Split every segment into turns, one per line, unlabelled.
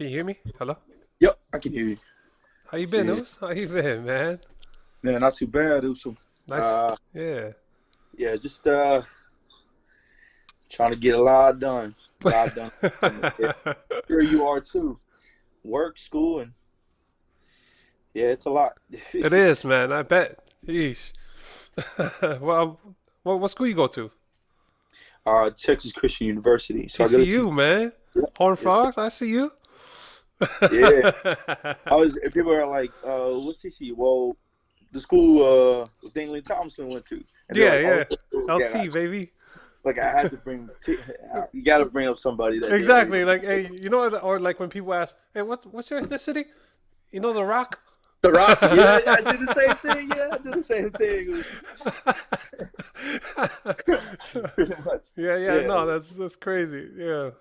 Can you hear me? Hello?
Yep, I can hear you.
How you been,
Yeah,
Us? How you been, man?
man, not too bad, Uso.
Nice.
Uh,
Yeah.
yeah, just trying to get a lot done this summer. Yeah, sure you are too. Work, school, and yeah, it's a lot.
It is, man. I bet. Yeesh. Well, what school you go to?
Texas Christian University. So I go to
TCU, man.
yeah,
Horn
yes, sir.
Frogs. I see you.
Yeah. I was. If people are like, what's TCU? Well, the school Daniel Thompson went to, and they're
Yeah,
like, oh,
yeah.
yeah.
LT, baby.
Like I had to bring. You got to bring up somebody that yeah,
Exactly. Like, hey, you know, or like when people ask, hey, what's your ethnicity? You know, The Rock.
The Rock. Yeah, I did the same thing. Yeah, I did the same thing. Pretty much.
Yeah, yeah.
Yeah.
No, that's crazy. Yeah.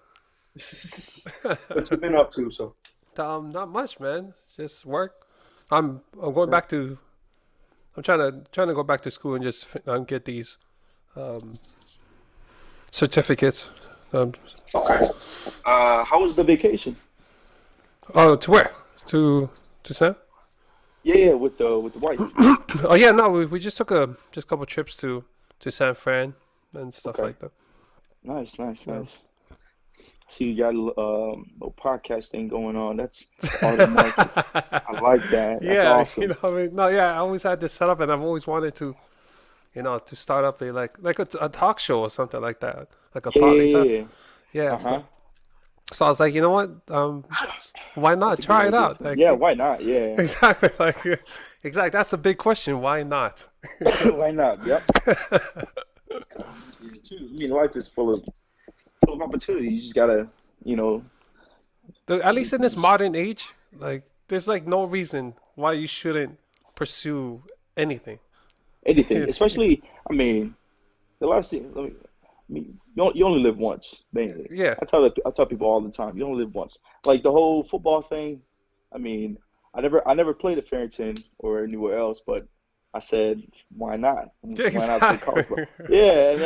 What you been up to? So.
Not much, man. It's just work. I'm going back to. I'm trying to go back to school and just get these um, certificates. Um,
Okay. How was the vacation?
oh, to where? To Sam?
Yeah, yeah, with the wife.
Oh yeah, no, we just took a couple trips to San Fran and stuff
Okay.
like that.
Nice, nice,
Yeah.
nice. See, you got a little podcast thing going on. That's all the markets. I like that. That's
Yeah,
awesome.
I mean, no, yeah, I always had this set up, and I've always wanted to, to start up like a talk show or something like that, like a
Yeah,
pod.
yeah, yeah.
Yeah,
Uh-huh.
so I was like, you know what? Why
That's
not
a good
try it
idea
out?
too.
Like,
Yeah, why not? Yeah.
exactly, like, exactly. That's a big question. Why not?
Why not? Yep. Yeah, too. I mean, life is full of opportunity. You just gotta, you know,
At least in this
just
modern age, like, there's like no reason why you shouldn't pursue anything.
anything. Especially, I mean, the last thing. You only live once, mainly.
Yeah,
I tell people all the time, you only live once. Like the whole football thing. I mean, I never played at Farrington or anywhere else, but I said, why not? Why not play college ball?
exactly.
Yeah, and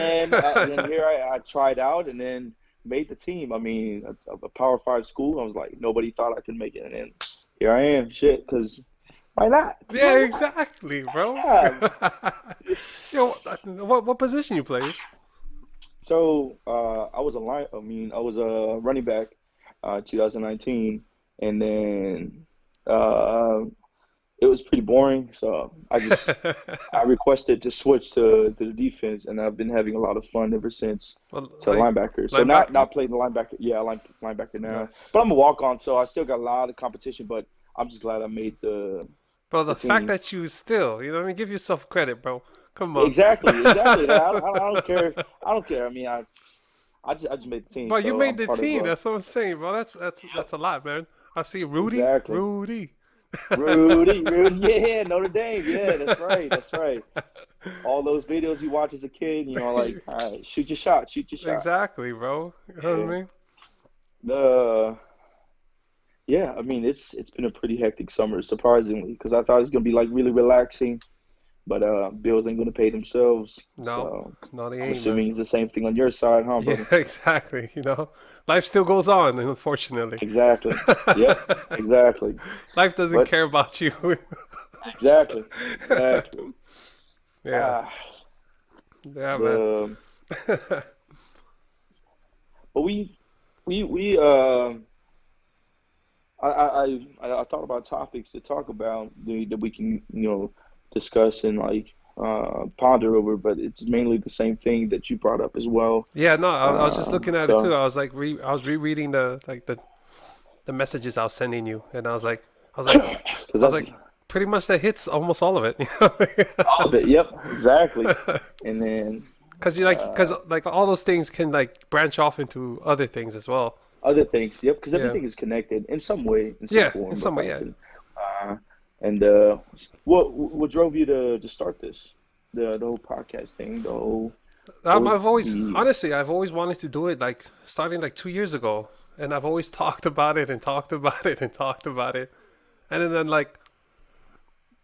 then here I tried out and then made the team. I mean, a Power Five school. I was like, nobody thought I could make it, and then here I am. Shit, because why not?
Yeah,
Why not?
exactly, bro.
Yeah.
Yo, what position you play?
So I was a line. I mean, I was a running back, 2019, and then uh, it was pretty boring. So I requested to switch to the defense, and I've been having a lot of fun ever since
Well,
to
like
linebacker. So now
linebacker?
now playing the linebacker. Yeah, I like linebacker now,
Nice.
but I'm a walk on, so I still got a lot of competition. But I'm just glad I made
Bro,
the
the fact
team.
that you still, you know what I mean? Give yourself credit, bro. Come on.
Exactly, exactly. I don't care. I don't care. I mean, I just made the team,
Bro, you
so
made
I'm
the
part of
team. That's what I'm saying, bro. That's a lot, man. I see Rudy.
exactly.
Rudy.
Rudy, yeah, Notre Dame, yeah, that's right, that's right. All those videos you watch as a kid, like, all right, shoot your shot, shoot your shot.
Exactly, bro. You know what I
Yeah,
mean?
the yeah, I mean, it's been a pretty hectic summer, surprisingly, because I thought it was gonna be like really relaxing, but bills ain't gonna pay themselves,
No,
so
no, they
I'm
ain't, man.
assuming it's the same thing on your side, huh,
Yeah,
brother?
exactly. Life still goes on, unfortunately.
Exactly. Yep, exactly.
Life doesn't
But
care about you.
exactly, exactly.
Yeah,
Ah,
yeah, man.
the but we I thought about topics to talk about that we can discuss and like ponder over, but it's mainly the same thing that you brought up as well.
Yeah, no, I was just looking at it too.
So
I was like, I was rereading the messages I was sending you, and I was like,
because
I was
that's
like, pretty much that hits almost all of it. You know?
all of it. Yep, exactly. And then
Because
uh,
like all those things can like branch off into other things as well.
other things. Yep, because
Yeah,
everything is connected in some way, in some
yeah, in
form or
some way, yeah.
fashion. Uh, and what drove you to start this, the whole podcast thing, the whole what was
I've always,
the
honestly, I've always wanted to do it, like starting like 2 years ago, and I've always talked about it and talked about it and talked about it, and then like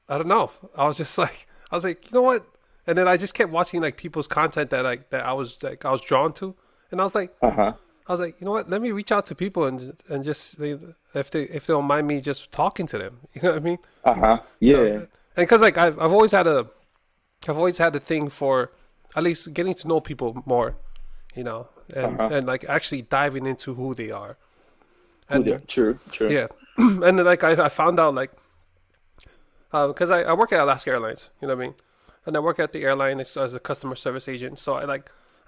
I don't know, I was like, you know what? And then I just kept watching like people's content that I was drawn to, and I was like,
uh-huh.
I was like, you know what? Let me reach out to people and just if they don't mind me just talking to them. You know what I mean?
Uh-huh.
You know,
Yeah.
and because like I've always had a thing for at least getting to know people more. You know,
Uh-huh.
and like actually diving into who they are.
Who they
And
are. True, true.
yeah, and then, like I found out like because I work at Alaska Airlines. You know what I mean? And I work at the airline as a customer service agent. So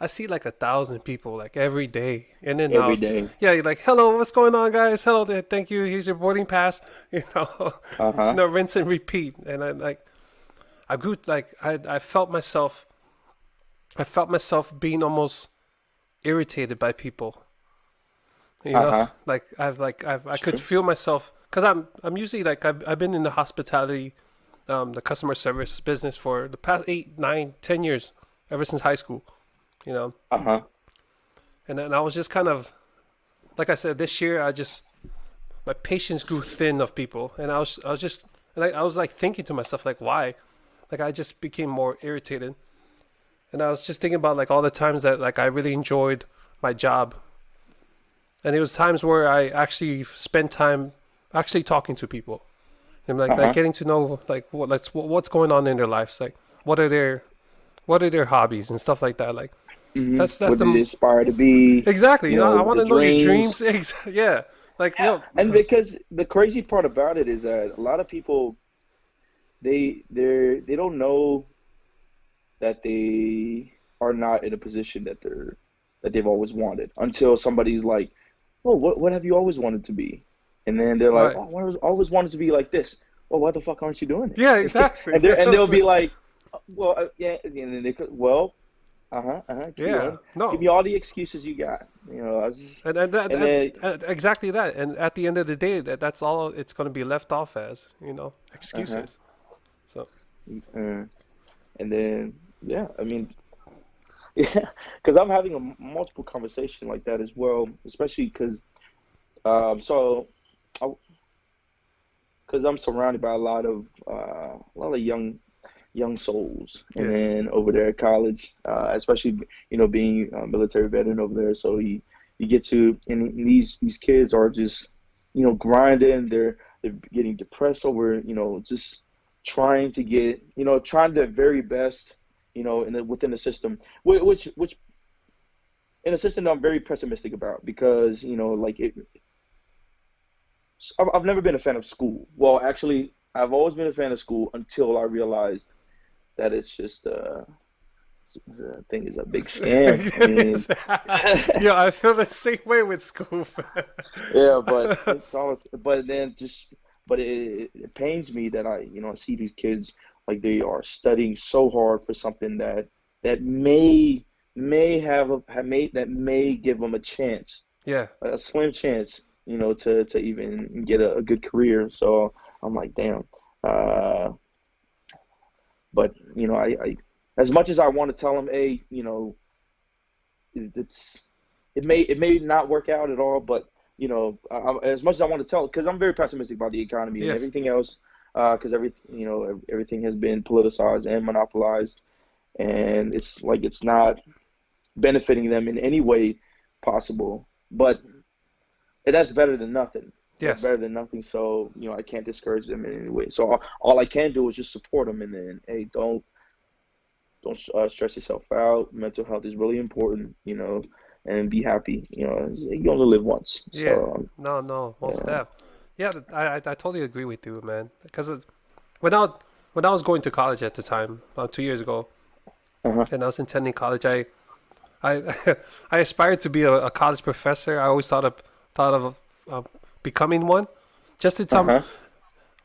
I see like 1,000 people like every day, and then
Every
now,
day.
yeah, you're like, hello, what's going on, guys? Hello there, thank you. Here's your boarding pass. You know,
Uh-huh.
rinse and repeat. And I grew like I felt myself being almost irritated by people. You know,
Uh-huh.
I could
True.
feel myself because I'm usually like I've been in the hospitality, the customer service business for the past 8, 9, 10 years, ever since high school. You know,
Uh-huh.
and then I was just kind of like I said this year. My patience grew thin of people, and I was just and I was like thinking to myself like why, like I just became more irritated, and I was just thinking about like all the times that like I really enjoyed my job, and it was times where I actually spent time actually talking to people and like
Uh-huh.
getting to know like what's going on in their lives, like what are their what are their hobbies and stuff like that. Like
Hmm.
that's
What do they
the
aspire to be?
exactly. You know, I want
The
to know your
dreams.
dreams. Yeah, like
Yeah. And because the crazy part about it is that a lot of people they don't know that they are not in a position that they've always wanted until somebody's like, "Oh, what have you always wanted to be?" And then they're like,
right.
"Oh, I was always wanted to be like this." Well, why the fuck aren't you doing
Yeah,
it?
exactly.
And they'll be like, "Well, yeah," and then they could, well, keep
Yeah,
going. Give
no,
me all the excuses you got. I was just, and then,
exactly that. And at the end of the day, that's all it's going to be left off as, you know,
uh-huh,
excuses. So
uh, and then, yeah, I mean, yeah, because I'm having a multiple conversation like that as well, especially because, so, because I'm surrounded by a lot of young souls, and
yes,
then over there at college, especially being a military veteran over there, so you get to and these kids are just grinding. They're getting depressed over just trying their very best within the system, which in a system that I'm very pessimistic about because like I've never been a fan of school. Well, actually, I've always been a fan of school until I realized that it's just the thing is a big scam. I mean,
yeah, I feel the same way with school.
yeah, but it's always, but then just, but it pains me that I see these kids like they are studying so hard for something that may have made that may give them a chance,
Yeah,
a slim chance, to even get a good career. So I'm like, damn. Uh, but as much as I want to tell them, hey, it's it may not work out at all, but as much as I want to tell, because I'm very pessimistic about the economy and
yes,
everything else, because everything has been politicized and monopolized, and it's like it's not benefiting them in any way possible. But that's better than nothing. That's
yes,
better than nothing. So I can't discourage them in any way. So all I can do is just support them, and then hey, don't stress yourself out. Mental health is really important, and be happy. You only live once.
yeah.
So
No, no, most
yeah.
def. Yeah, I totally agree with you, man. Because when I when I was going to college at the time, about 2 years ago,
Uh-huh.
and I was attending college, I I aspired to be a college professor. I always thought of becoming one, just to tell
Uh-huh.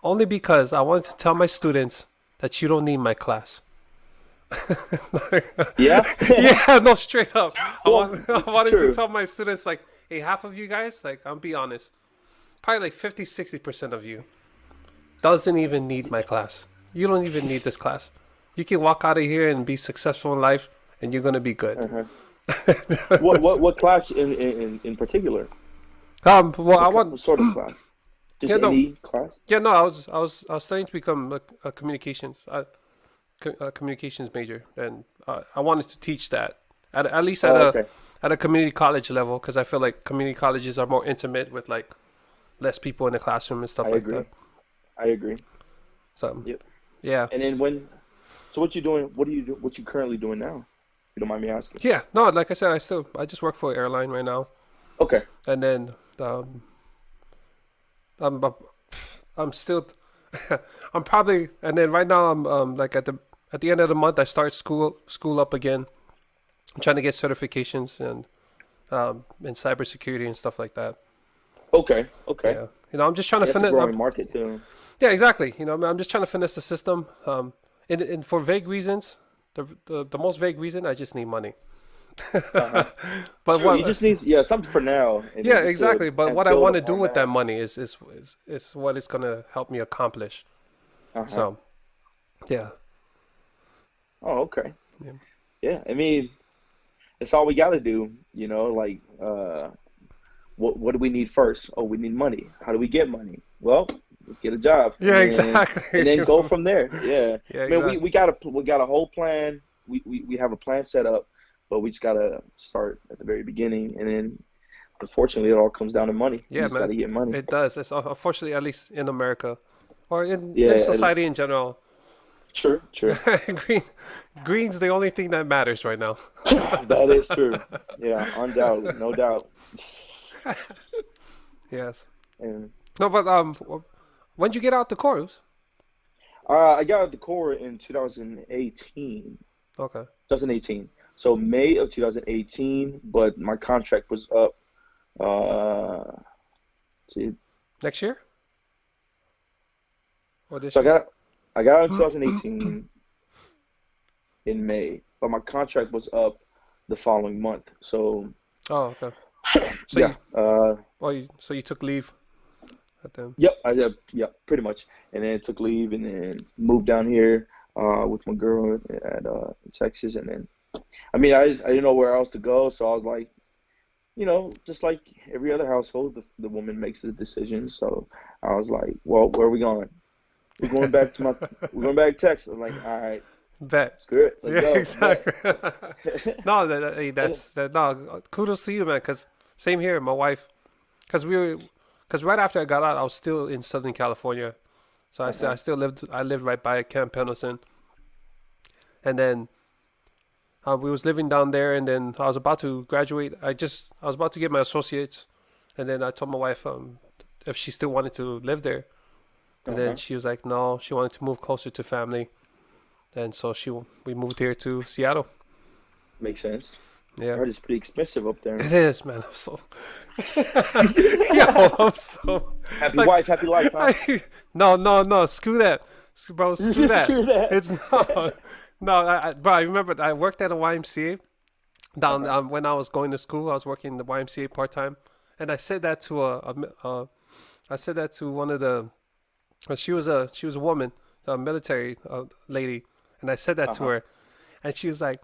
only because I wanted to tell my students that you don't need my class.
Yeah.
Yeah, no, straight up.
Well,
I wanted to
true.
tell my students like, hey, half of you guys, like, I'll be honest, probably like 50, 60% of you doesn't even need my class. You don't even need this class. You can walk out of here and be successful in life, and you're gonna be good.
Uh-huh. What class in particular?
Well, I want,
What sort of class? Just
yeah, no,
any class?
yeah, no, I was studying to become a communications major, and I wanted to teach that at least
Oh, okay.
at a community college level, because I feel like community colleges are more intimate with like less people in the classroom and
I
stuff like that.
agree. I agree.
So
Yep.
yeah,
And then so what you doing? What do you do? What you currently doing now? If you don't mind me asking.
yeah. No, like I said, I just work for an airline right now,
Okay.
and then I'm I'm still I'm probably, and then right now I'm like at the end of the month I start school up again. I'm trying to get certifications and in cybersecurity and stuff like that.
Okay. Okay.
Yeah, I'm just trying to
Yeah, it's a
finesse.
growing market too.
Yeah, exactly. I'm just trying to finesse the system. And for vague reasons, the most vague reason, I just need money.
Uh-huh.
But
True. You
what?
just need, yeah, something for now, and
Yeah,
then just to
exactly. But
and
what I
build
want to do
upon
with that
that.
money is what it's gonna help me accomplish.
Uh-huh.
So yeah,
Oh, okay.
yeah,
Yeah. I mean, it's all we got to do, like what do we need first? Oh, we need money. How do we get money? Well, let's get a job
yeah,
and
exactly.
then go from there. Yeah.
Yeah,
I mean, we,
exactly.
we got a whole plan. We have a plan set up, but we just gotta start at the very beginning, and then unfortunately it all comes down to money. You
Yeah,
just gotta
man.
get money.
It does. It's unfortunately, at least in America, or in
Yeah,
society in general,
true, true.
green green's the only thing that matters right now.
That is true. Yeah, undoubtedly, no doubt.
Yes.
And
No, but when'd you get out the chorus?
I got out the Corps in 2018.
Okay.
2018. So May of 2018, but my contract was up. Uh, see,
Next year or this
so
year?
I got out in 2018 in May, but my contract was up the following month. So
Oh, okay. So
yeah,
you, so you took leave at them.
yep, I did, yep, pretty much. And then took leave and then moved down here with my girl at Texas, and then I mean I didn't know where else to go, so I was like, just like every other household, the woman makes the decision. So I was like, well, where are we going? We're going back to we're going back to Texas. I'm like, all right,
Bet.
screw it, let's
Yeah,
go.
exactly.
Bet.
No, hey,
And
no. Kudos to you, man. Cause same here. My wife, cause right after I got out, I was still in Southern California. So I
uh-huh,
still I lived right by Camp Pendleton, and then we was living down there, and then I was about to graduate. I was about to get my associates, and then I told my wife if she still wanted to live there, and then
uh-huh,
she was like, no, she wanted to move closer to family, and so we moved here to Seattle.
makes sense. I
Yeah,
heard it's pretty expensive up there.
it is, man. I'm so yo, I'm so
Happy
like
wife, happy life, huh?
no, screw that, bro, screw that.
Screw that.
It's not. No, bro, I remember I worked at a YMCA down
Uh-huh,
when I was going to school. I was working in the YMCA part time, and I said that to I said that to one of the she was a woman, a military lady, and I said that to
uh-huh.
her, and she was like,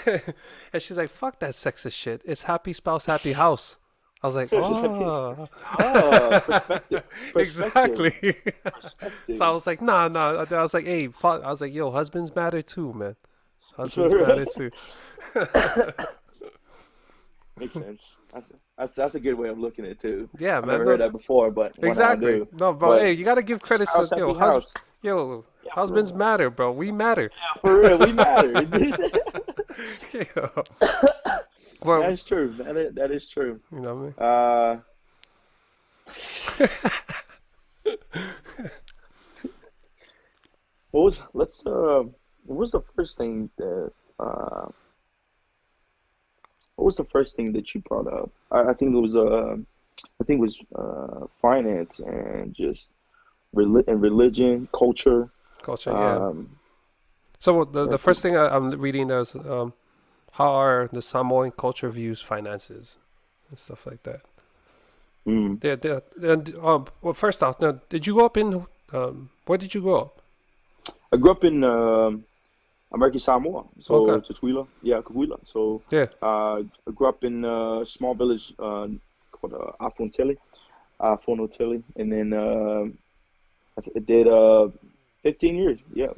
and she's like, "Fuck that sexist shit. It's happy spouse, happy house." I was like, "Oh,
Oh, perspective, perspective,
exactly." So I
perspective.
was like, "Nah." I was like, "Hey, fuck." I was like, "Yo, husbands matter too, man.
For
Husbands
real.
matter too."
Makes sense. That's a good way of looking at it too.
Yeah,
I've
man.
never heard
No,
that before, but well now I
exactly.
do.
No, bro.
But
Hey, you gotta give credits to
spouse, happy house.
yo,
Yeah,
husbands matter, bro. We matter.
for real, we matter.
Yeah. Well,
That is true. That is true.
you know what I mean?
Uh, what was let's what was the first thing that what was the first thing that you brought up? I think it was finance and just religion, culture.
Culture, yeah.
Um,
So
yeah,
the first thing I'm reading is how are the Samoan culture views finances and stuff like that.
mm.
And well, first off, now, did you grow up in where did you grow up?
I grew up in American Samoa, so
Okay,
Tutuila, yeah, Kuila. So
yeah.
I grew up in a small village called Afonoteli, and then I did 15 years, yeah,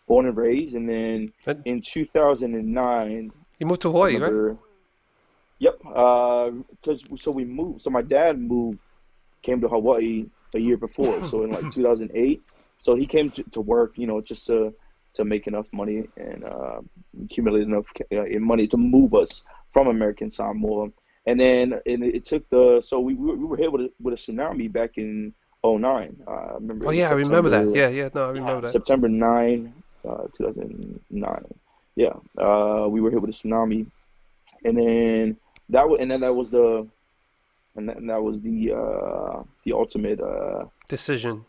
born and raised, and then
And
in 2009,
you moved to
I
Hawaii, right?
remember, Yep. Because so we moved. So my dad came to Hawaii a year before. So in like 2008. So he came to work, just to make enough money and accumulate enough money to move us from American Samoa. And it took so we were hit with a tsunami back in '09. I remember
Oh
it was
yeah, I remember that.
September.
Yeah, yeah. No, I
Yeah,
remember that.
September 9, 2009. Yeah, we were hit with a tsunami, and then that was that was the ultimate
Decision.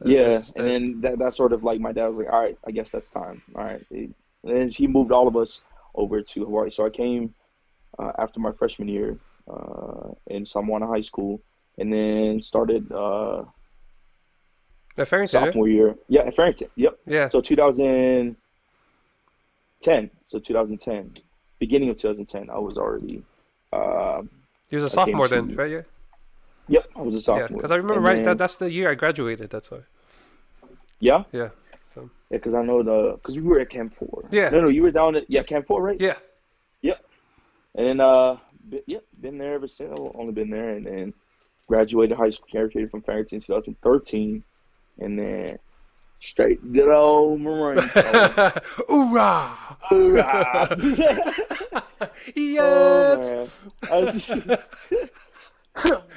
yeah,
Just
and
that.
then that sort of like my dad was like, all right, I guess that's time. All right, and then he moved all of us over to Hawaii. So I came after my freshman year in Samoan High School, and then started
At Farrington, yeah.
sophomore year. Yeah, at Farrington. Yep.
Yeah.
So 2010. So 2010, beginning of 2010, I was already. Uh,
He was a
I came
sophomore then,
to.
right? Yeah.
Yep, I was a
Yeah,
sophomore,
because I remember
and
right.
then
That's the year I graduated. That's why.
yeah,
Yeah. So.
yeah, because I know because we were at Camp 4.
Yeah.
No, you were down at Camp 4, right?
Yeah.
Yep. And yep, been there ever since. I've only been there, and then graduated high school, graduated from Farrington in 2013, and then straight good old Marine Corps.
Hoorah!
Hoorah! Oh
Yes.
man,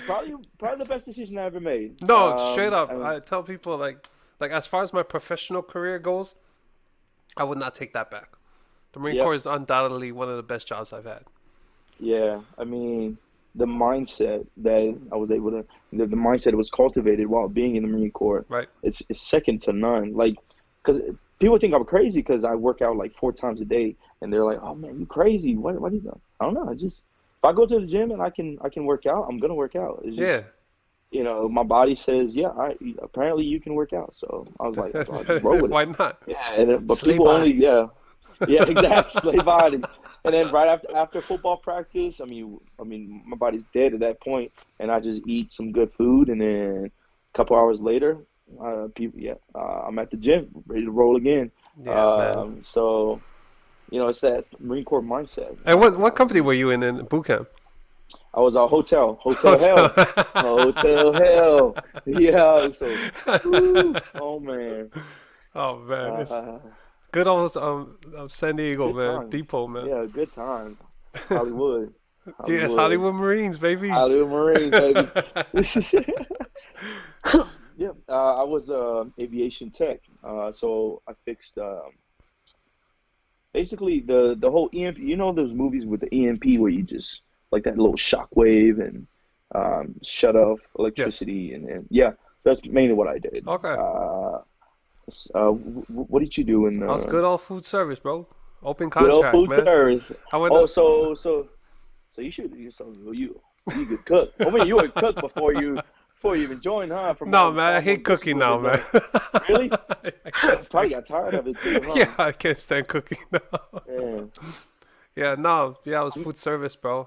probably the best decision I ever made.
No, straight up. I tell people like as far as my professional career goes, I would not take that back. The Marine
Yep.
Corps is undoubtedly one of the best jobs I've had.
Yeah, I mean, the mindset that I was able to, the mindset that was cultivated while being in the Marine Corps,
Right.
it's second to none. Like, because people think I'm crazy because I work out like 4 times a day, and they're like, "Oh man, you crazy? What do you know?" I don't know. I just if I go to the gym and I can work out, I'm gonna work out. It's
Yeah.
just my body says, yeah, apparently you can work out. So I was like, so I just roll with it.
Why not?
Yeah, but
Slay
people only,
bodies.
yeah, exactly, slay body. And then right after football practice, I mean, my body's dead at that point, and I just eat some good food, and then a couple hours later, I'm at the gym, ready to roll again.
Yeah, man.
So it's that Marine Corps mindset.
And what company were you in boot camp?
I was a hotel hell, hotel hell. Yeah, so, oh man,
Oh man, it's
uh,
good old San Diego,
good
man.
times.
Depot, man.
Yeah, good times. Hollywood,
Yes,
Hollywood,
Hollywood Marines, baby.
Hollywood Marines, baby. Yeah, I was aviation tech. So I fixed basically the whole EMP. You know those movies with the EMP where you just like that little shockwave and shut off
Yes.
electricity and yeah, that's mainly what I did.
Okay.
What did you do in
That was good old food service, bro. Open
good old
contract,
food
man.
service?
I went.
Oh, so you could cook. I mean, you were a cook before you even joined, huh? From all
No,
the
man. I
Samoan
hate
dishes
cooking
we've
now,
been
man.
doing. Really?
I can't
Probably
stand.
got tired of it too, huh?
Yeah, I can't stand cooking now.
Yeah.
Yeah, no. Yeah, I was food service, bro.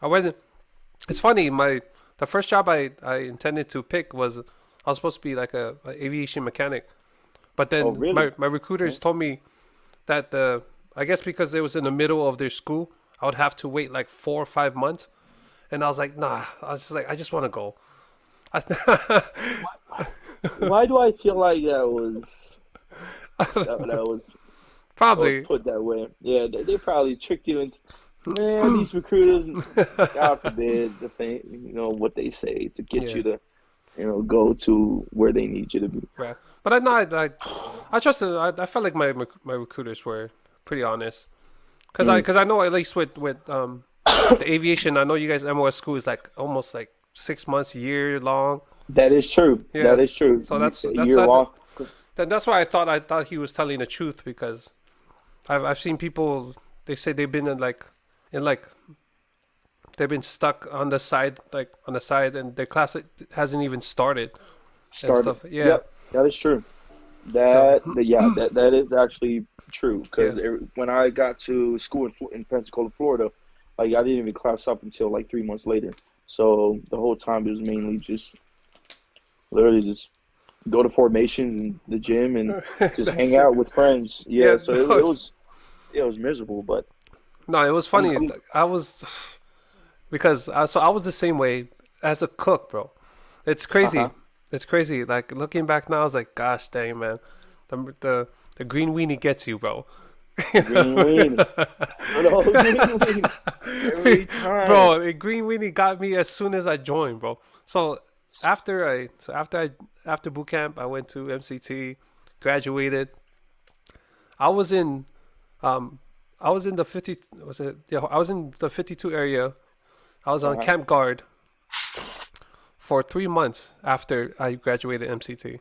I went. It's funny. The first job I intended to pick was I was supposed to be like a aviation mechanic, but
Oh,
then
really?
my recruiters told me that I guess because it was in the middle of their school, I would have to wait like 4 or 5 months, and I was like, nah. I was just like, I just want to go.
Why do I feel like that was
Probably.
put that way? Yeah, they probably tricked you into, man, these recruiters, God forbid, the thing, what they say to get
Yeah.
you to, go to where they need you to be.
Right. But I know I trusted. I felt like my recruiters were pretty honest, because I know at least with the aviation, I know you guys MOS school is like almost like 6 months, year long.
That is true. That is
Yes.
true.
So that's
Year long.
that's why I thought he was telling the truth, because I've seen people, they say they've been in like they've been stuck on the side, and their class hasn't even started and
Started.
stuff. Yeah.
Yep, that is true.
So
That is actually true because
yeah.
when I got to school in Pensacola, Florida, like I didn't even class up until like 3 months later. So the whole time it was mainly just literally just go to formations and the gym and just
That's
hang out with friends. Yeah,
Yeah,
so
no,
it was miserable, but
no, it was
I'm,
funny.
I'm
I was because so I was the same way as a cook, bro. It's
Uh-huh.
crazy. It's crazy. Like looking back now, I was like, gosh dang, man, the green weenie gets you, bro.
Green weenie. Good old green weenie. Every time.
Bro, the green weenie got me as soon as I joined, bro. So after boot camp, I went to MCT, graduated. I was in um I was in the 50 was it yeah I was in the 52 area. I was on
Uh-huh.
camp guard for 3 months after I graduated MCT,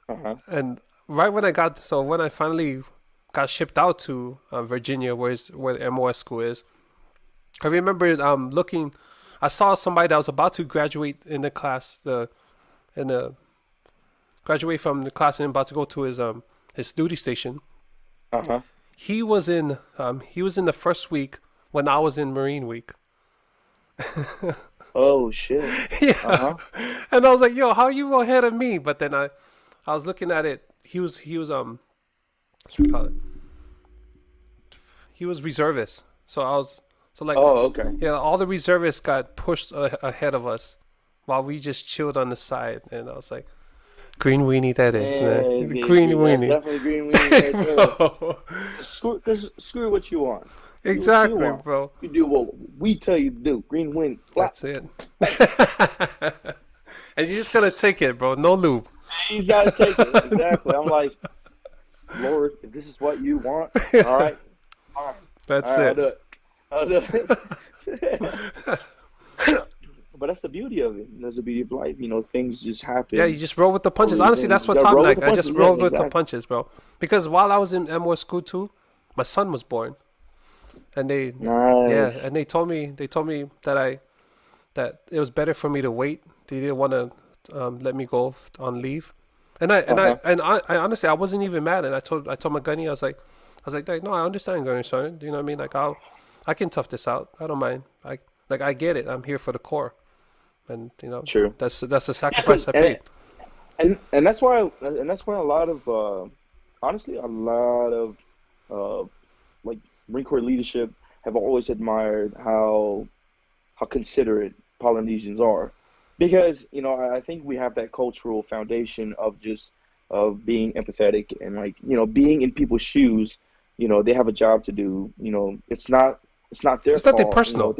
Uh-huh.
and right when I finally got shipped out to Virginia, where the MOS school is, I remember looking. I saw somebody that was about to graduate in the class, in the graduate from the class and about to go to his duty station.
Uh-huh.
He was in the first week when I was in Marine Week.
Oh shit.
Yeah,
Uh-huh.
and I was like, "Yo, how you ahead of me?" But then I was looking at it. He was what should we call it? He was reservist. So like
Oh, okay.
yeah, all the reservists got pushed ahead of us, while we just chilled on the side. And I was like, "Green weenie, that is, man.
Yeah,
Green
that's
weenie."
definitely green weenie right there.
Bro.
Screw what you want. Do what you
Exactly,
want.
bro.
You do what we tell you to do. Green weenie. Clap.
That's it. And you just gotta take it, bro. No lube.
He's got to take it. Exactly. I'm like, Lord, if this is what you want, all right, all right,
That's
all right, I'll
it.
do it. I'll do it. But that's the beauty of it. That's the beauty of life. Things just
Yeah, you
happen
just roll with the
for a
punches. Honestly,
reason.
that's
You
what
gotta
taught me.
roll with
Like,
the
I just
punches. Yeah,
rolled with the
exactly.
punches, bro. Because while I was in MOS school too, my son was born, and
Nice.
and they told me that it was better for me to wait. They didn't want to let me go on leave,
Uh-huh.
I honestly I wasn't even mad. And I told my gunny, I was like, "Dad, no, I understand, gunny son. You know what I mean? Like I can tough this out. I don't mind. I get it. I'm here for the core, and
True.
that's the
Yeah, 'cause-
sacrifice I paid.
and that's why a lot of honestly a lot of uh, like Marine Corps leadership have always admired how considerate Polynesians are, because I think we have that cultural foundation of just of being empathetic and like being in people's shoes. They have a job to do. It's not their
It's nothing
fault.
personal.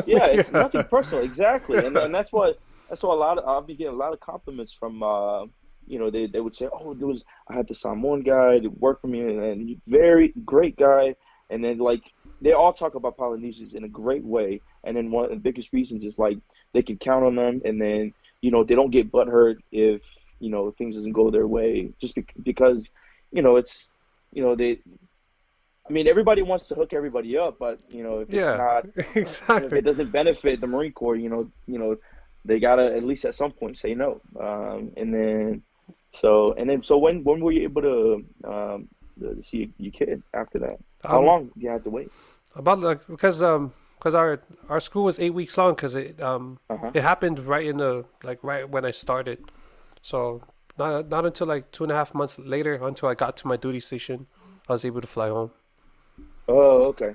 Yeah, it's
Yeah.
nothing personal, exactly, and that's why I'll be getting a lot of compliments from they would say, oh, I had the Samoan guy that worked for me, and he very great guy. And then like they all talk about Polynesians in a great way, and then one of the biggest reasons is like they can count on them, and then they don't get butthurt if things doesn't go their way, just because it's they. I mean, everybody wants to hook everybody up, but if it's
Yeah,
not, if
exactly.
it doesn't benefit the Marine Corps, they gotta at least at some point say no. And then when were you able to see your kid after that? How
Um,
long did you have to wait?
about like because our school was 8 weeks long because
Uh-huh.
it happened right in the like right when I started. So not until like 2.5 months later, until I got to my duty station, I was able to fly home.
Oh, okay,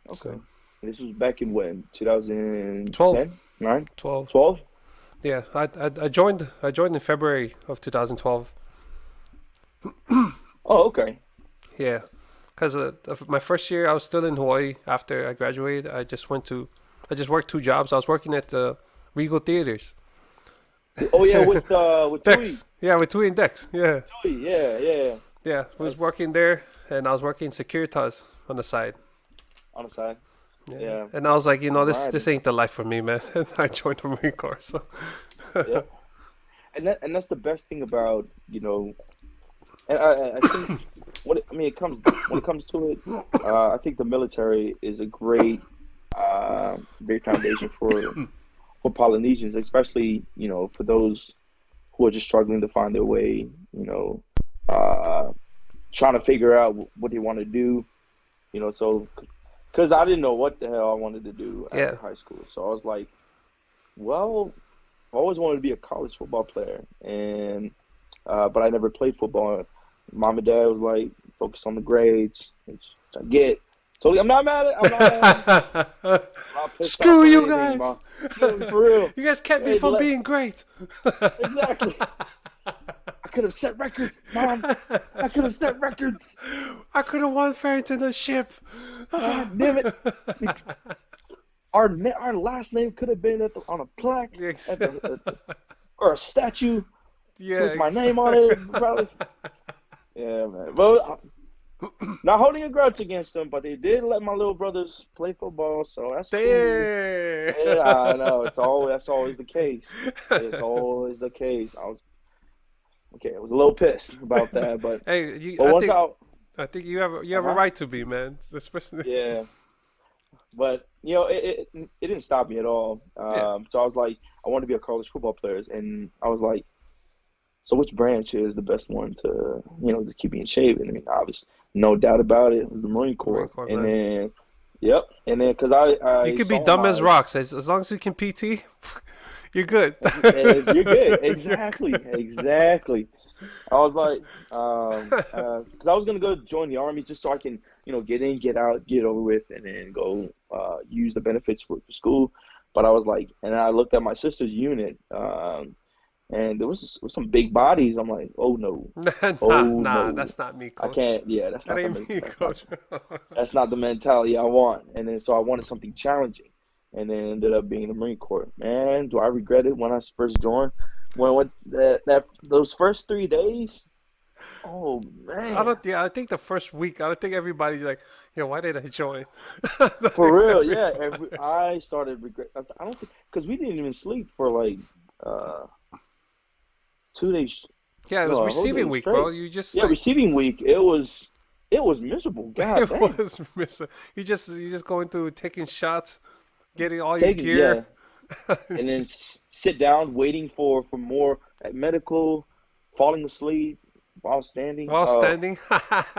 okay.
So
This was back in when?
12,
2010, 9,
12.
12?
Yeah, I joined in February of 2012.
Oh, okay.
Yeah, because my first year I was still in Hawaii. After I graduated, I just worked two jobs. I was working at the Regal Theaters.
Oh yeah, with Tui.
Dex. Yeah, with Tui and Dex. Yeah.
Tui, yeah, yeah.
Yeah, I was
That's
working there, and I was working Securitas on the side.
on the side.
Yeah,
Yeah.
and I was like, this
Alrighty.
ain't the life for me, man. And I joined the Marine Corps. So
Yeah. And that's the best thing about, and I think when it comes to it, I think the military is a great foundation for Polynesians, especially for those who are just struggling to find their way, uh, trying to figure out what they want to do, so because I didn't know what the hell I wanted to do
yeah,
after high school, so I was like, well, I always wanted to be a college football player, and but I never played football. Mom and dad was like, focus on the grades, which I get. So I'm not mad at. I'm not. I'm not pissed off
Screw
or
you
anything,
guys!
ma. For real.
You guys kept me
Hey,
from being great.
exactly. I could have set records, Mom. I could have set records.
I could have won Farrington a ship.
God damn it. Our last name could have been on a plaque or a statue
Yeah,
with my name on it, probably. Yeah, man. Well, not holding a grudge against them, but they did let my little brothers play football, so that's cool.
Damn.
Yeah, I know. That's always the case. It's always the case. I was a little pissed about that, but
Hey,
once out,
I think you have a
uh-huh,
right to be, man. Especially.
yeah. But it didn't stop me at all.
Yeah.
So I was like, I want to be a college football player, and I was like, so which branch is the best one to just keep me in shape? And I mean, obviously, no doubt about it, it was the Marine
Marine
Corps.
Corps,
And
man.
then, yep, and then because I
You could be
saw
dumb as
my,
rocks as long as you can PT. You're good.
you're good,
You're
exactly,
good.
exactly. I was like, because I was gonna go join the army just so I can, get in, get out, get over with, and then go use the benefits for school. But I was like, and I looked at my sister's unit, and there was some big bodies. I'm like, oh no,
Nah,
oh
nah,
no,
that's not me,
I
coach.
can't. Yeah,
That ain't me, coach.
that's not the mentality I want. And then so I wanted something challenging, and then ended up being the Marine Corps. Man, do I regret it when I first joined? When those first 3 days, oh
I
man,
don't. Yeah, I think the first week, I don't think everybody's like, yo, why did I join?
for real, yeah. I started regret. I don't think because we didn't even sleep for like uh 2 days,
Yeah, it was
no, a whole
receiving
day
week, bro.
straight.
You just
Yeah,
like
receiving week. It was miserable. God
it
dang.
was missing. You just going through taking shots, getting all your
Taking yeah,
gear
and then sit down waiting for more at medical, falling asleep while standing.
while standing.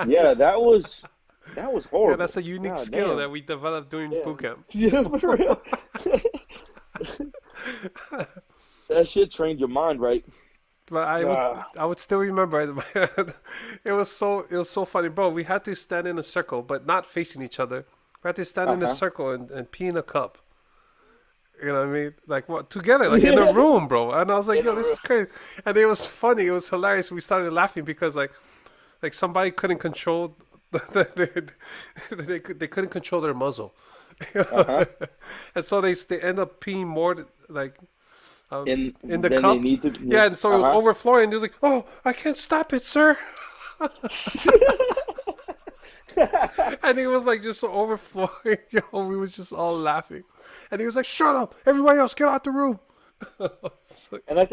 Yeah, that was
Yeah,
horrible.
that's a unique
God
skill
damn.
that we developed during
Yeah.
boot camp.
Yeah, for real. That shit trained your mind, right?
But I would
Ah,
I would still remember it. It was so funny, bro. We had to stand in a circle, but not facing each other. We had to stand in a
uh-huh.
circle and pee in a cup. You know what I mean? Like what together, like in a room, bro. And I was like,
In
yo,
a
this
room.
is crazy. And it was funny. It was hilarious. We started laughing because like somebody couldn't control they couldn't control their muzzle.
Uh-huh.
And so they end up peeing more like
And
in the
then they
cup.
need to,
Yeah, and so it was
uh-huh.
overflowing. He was like, "Oh, I can't stop it, sir." And it was like just so overflowing. Yo, we was just all laughing. And he was like, "Shut up! Everybody else, get out the room."
And I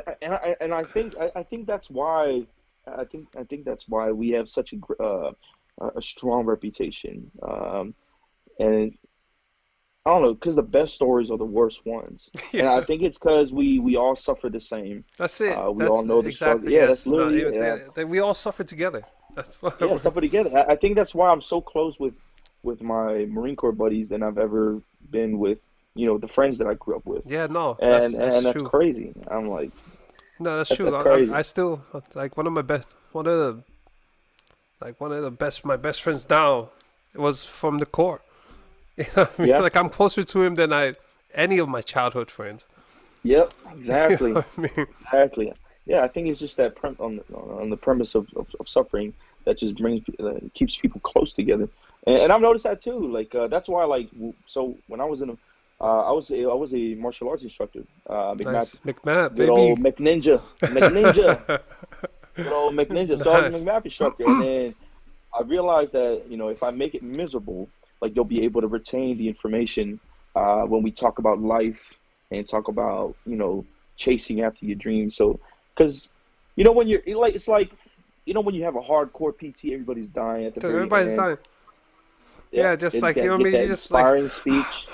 think that's why I think that's why we have such a strong reputation. And I don't know, because the best stories are the worst ones, and I
Yeah,
think it's because we all suffer the same.
that's it.
We
That's
all know the struggle.
exactly
Yeah, that's
yes. No,
literally it. Yeah,
we all suffer together. That's what
yeah, suffer together. I think that's why I'm so close with my Marine Corps buddies than I've ever been with the friends that I grew up with,
Yeah, no,
and
that's
and that's
true.
crazy. I'm like,
No, that's
that,
true.
that's crazy.
I still like one of the best my best friends now was from the Corps. You know what I mean?
Yeah.
Like I'm closer to him than any of my childhood friends.
Yep.
You know
Exactly.
what I mean?
Exactly. Yeah, I think it's just that on the premise of suffering that just keeps people close together, and I've noticed that too. Like that's why so when I was I was a martial arts instructor,
Nice, McMahon,
good old
baby.
McNinja, good old McNinja. So I was a
Nice.
McMath instructor, and then I realized that if I make it miserable, like they'll be able to retain the information when we talk about life and talk about chasing after your dreams. So, because when it's like when you have a hardcore PT, everybody's dying at the
Dude,
very
everybody's
end.
dying.
Yeah,
Yeah, just
get
like you know
that
what I
get
mean.
that
You just like
inspiring speech.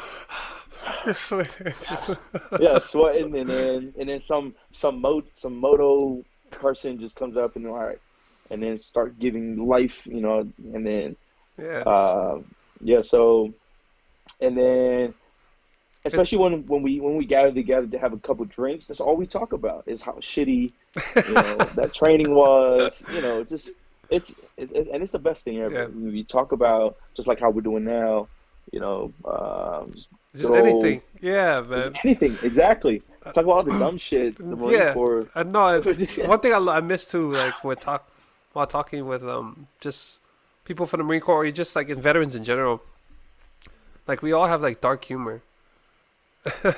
just like just
Yeah, sweating, and then some moto person just comes up and all right, and then start giving life, and then
yeah.
uh, yeah, so and then
It,
especially when we gather together to have a couple drinks, that's all we talk about is how shitty that training was, just And it's the best thing ever.
Yeah,
We talk about just like how we're doing now, just good
just
old
anything. Yeah,
just
man.
anything. Exactly. Talk about all the dumb shit the Marine
Yeah,
Corps.
I know. One thing I miss too, like while talking with just people from the Marine Corps, or just like in veterans in general. Like we all have like dark humor.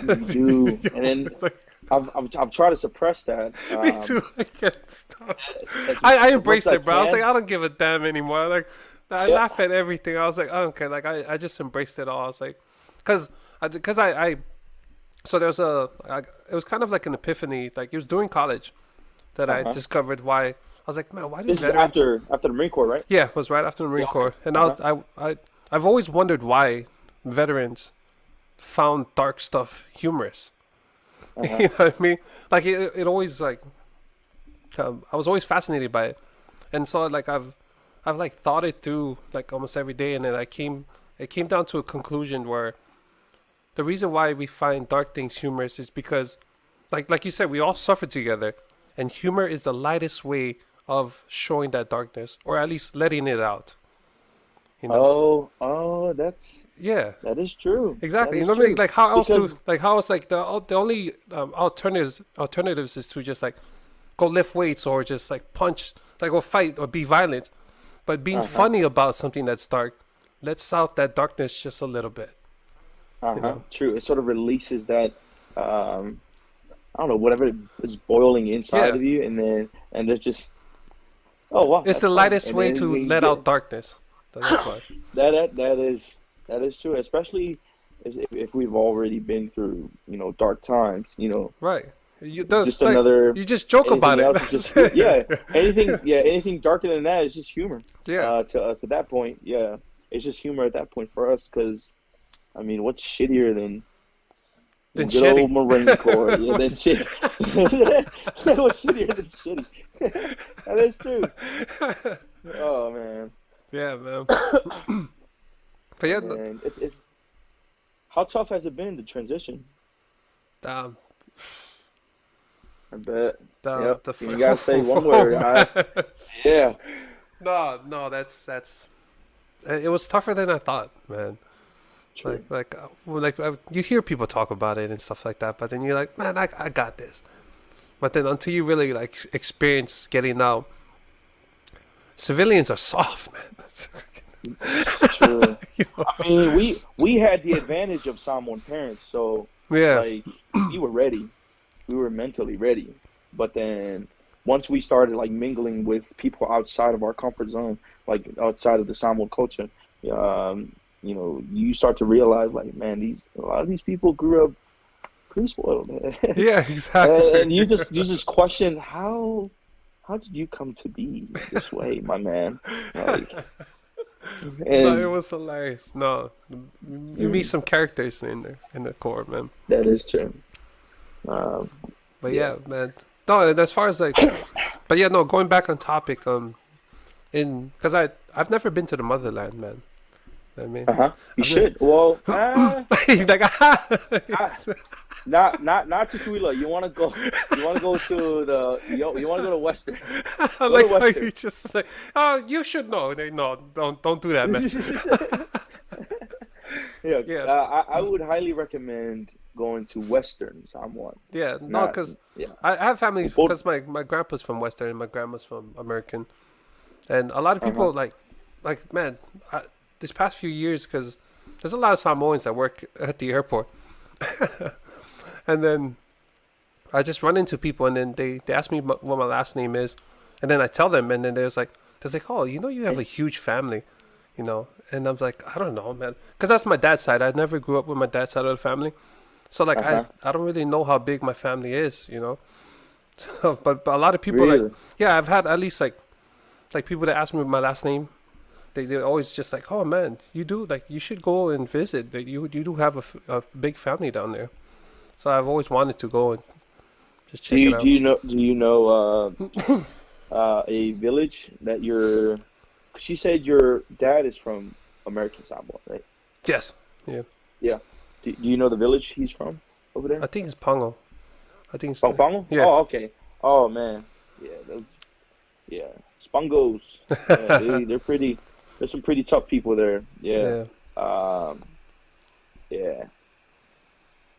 We do, and then
Like,
I've tried to suppress that
me too. I can't stop.
as
I
as much as
embraced
I
it, bro. I was like,
can.
I don't give a damn anymore. Like, I
Yeah.
laugh at everything. I was like, I don't care. Like, I just embraced it all. I was like, cause I so there was it was kind of like an epiphany. Like, it was during college that I
Uh-huh.
discovered why. I was like, man, why do
This is
veterans?
after the Marine Corps, right?
Yeah, it was right after the
Yeah.
Marine
Okay.
Corps, and
Uh-huh.
I've always wondered why veterans found dark stuff humorous.
Uh-huh.
You know what I mean? Like it always like I was always fascinated by it, and so like I've like thought it through like almost every day, and then it came down to a conclusion where the reason why we find dark things humorous is because like you said, we all suffer together, and humor is the lightest way of showing that darkness, or at least letting it out. You know?
Oh,
Yeah.
that is true. That
Exactly. You
is
know what I mean?
true.
Like how else
Because
do like how else like the only alternatives is to just like go lift weights or just like punch like or fight or be violent. But being
uh-huh,
funny about something that's dark lets out that darkness just a little bit. You know?
true. It sort of releases that um I don't know, whatever is boiling inside
Yeah.
of you, and then and there's just oh wow,
It's
that's
the
fun.
lightest
And
way
then
to
you
let
get
out darkness. That's why.
that is true, especially if we've already been through, dark times,
Right. You don't
just
like
another
you just joke about
anything
it.
else is just yeah, anything darker than that is just humor.
Yeah.
To us at that point, yeah, it's just humor at that point for us because I mean, what's shittier than
Then
good
shitty.
old Marine Corps? Yeah, than
What's-
shit. What's shittier than shitty? That is true. Oh man,
yeah, man. But yeah,
man, how tough has it been to transition?
um,
I bet.
the
Yep.
the
You gotta say one
oh,
word.
man.
Yeah.
No, that's it was tougher than I thought, man.
True.
You hear people talk about it and stuff like that, but then you're like, man, I got this. But then until you really like experience getting out, civilians are soft, man.
It's true.
You know?
I mean, we had the advantage of Samoan parents, so
Yeah,
like we were ready. We were mentally ready. But then once we started like mingling with people outside of our comfort zone, like outside of the Samoan culture, you start to realize like, man, a lot of these people grew up pretty spoiled, man.
yeah,
And
exactly.
you just question how did you come to be this way, my man? Like,
No, it
and
was hilarious. No, you meet
mm,
some characters in the core, man.
that is true. Um,
But
yeah.
yeah, man. No, and as far as like, but yeah, no. Going back on topic, because I've never been to the motherland, man. I mean,
Uh-huh. You
I've never,
should. Well,
like,
I, not to Tuila. You wanna go to you wanna go to Western. Go to
like how
Western.
you just like, oh, you should know. No, don't do that, man.
Yeah,
Yeah,
I would highly recommend going to Western Samoan.
yeah, no,
Not
because
yeah.
I have family
Both.
because my grandpa's from Western and my grandma's from American, and a lot of
Uh-huh.
people like man, this past few years because there's a lot of Samoans that work at the airport, and then I just run into people and then they ask me what my last name is, and then I tell them, and then there's like, oh, you have a huge family, and I'm like, I don't know, man, because that's my dad's side. I never grew up with my dad's side of the family, so like
Uh-huh.
I don't really know how big my family is. So, but a lot of people like,
Really?
yeah, I've had at least like people that ask me my last name. They're always just like, oh man, you do like you should go and visit. That you do have a big family down there. So I've always wanted to go and just
Do
check it
you do
out.
you know do you know a village that your? She said your dad is from American Samoa, right?
Yes. Yeah.
Yeah. Do you know the village he's from over there?
I think it's Pongo. I think it's
Pampanga?
yeah.
Oh, okay. Oh man, yeah. yeah, Spongos. Yeah, they're pretty. There's some pretty tough people there. Yeah,
Yeah.
um, yeah.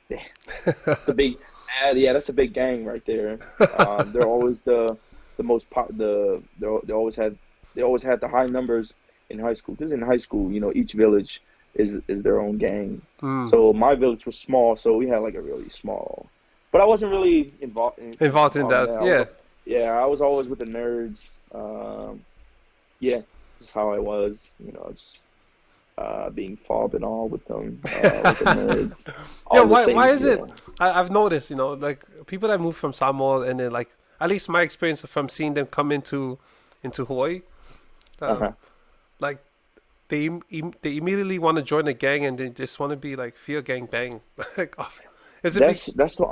It's a big, yeah, that's a big gang right there. They're always the most they always had the high numbers in high school because in high school, each village is their own gang.
Mm.
So my village was small, so we had like a really small. But I wasn't really
Involved in
involved in
that.
that.
Yeah.
Yeah, I was always with the nerds. Yeah, that's how I was. It's being fob and all with the nerds,
Yeah.
all the
Why
same.
is it? I've noticed, like people that move from Samoa and then like at least my experience from seeing them come into Hawaii, uh,
Uh-huh.
like they immediately want to join a gang and they just want to be like feel gang bang. Like, is it
That's what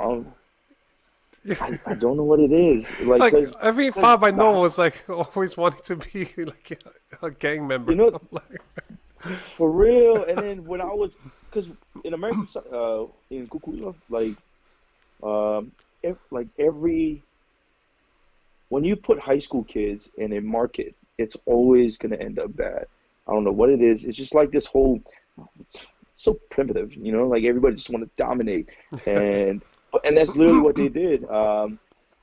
I don't know what it is. Like,
like
cause,
every
'cause
fob I know was like always wanting to be like a gang member.
you know,
I'm like,
for real. And then when I was, cause in American, in Kukui'ula, like every when you put high school kids in a market, it's always gonna end up bad. I don't know what it is. It's just like this whole, it's so primitive, like everybody just want to dominate, and and that's literally what they did.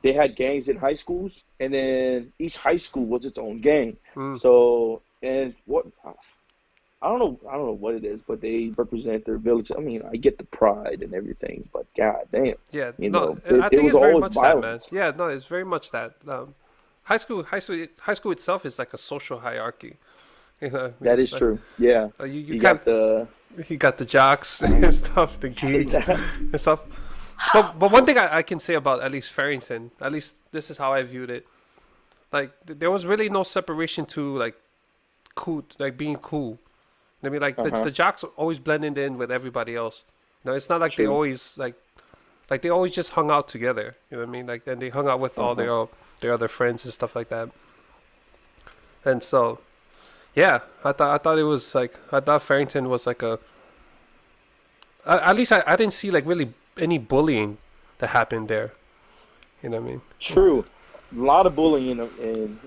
They had gangs in high schools, and then each high school was its own gang.
mm,
So, and what I don't know what it is, but they represent their village. I mean, I get the pride and everything, but god damn,
yeah, no, I
it
think
was
it's very
always
much that, man.
violence.
Yeah, no, it's very much that. High school itself is like a social hierarchy. I
That
mean,
is true. Yeah,
you
you
can't.
got the
He got the jocks and stuff, the geeks and stuff. But one thing I can say about at least Farrington, at least this is how I viewed it. Like there was really no separation to like cool, like being cool. I mean, like
uh-huh.
the jocks always blended in with everybody else. No, it's not like they
True.
always like they always just hung out together. You know what I mean? Like and they hung out with all
Uh-huh.
their other friends and stuff like that. And so yeah, I thought it was like I thought Farrington was like a at least I didn't see like really any bullying that happened there. You know what I mean?
True. A lot of bullying in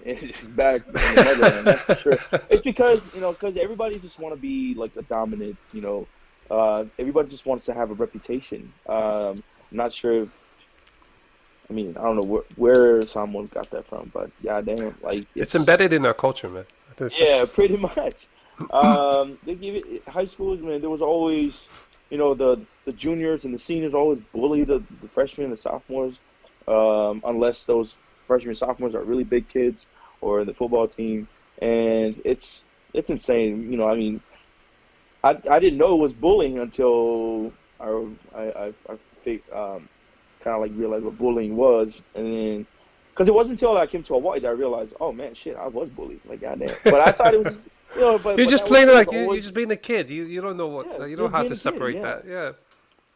back in the motherland, that's for sure. It's because everybody just want to be like a dominant, everybody just wants to have a reputation. I'm not sure if, I mean, I don't know where someone got that from, but yeah, damn, like
It's
it's
embedded in our culture, man.
yeah, pretty much. They give it high schools, man. There was always, the juniors and the seniors always bully the freshmen and the sophomores, unless those freshmen and sophomores are really big kids or the football team, and it's insane. I mean, I didn't know it was bullying until I think, kind of like realized what bullying was, and then. Because it wasn't until I came to Hawaii that I realized, oh man, shit, I was bullied, like goddamn. But I thought it was,
You're
but
just
that was
playing
it was
like you're
always
just being a kid. You don't know what
yeah,
you don't
just
have
being
to
a kid,
separate
yeah.
that. Yeah.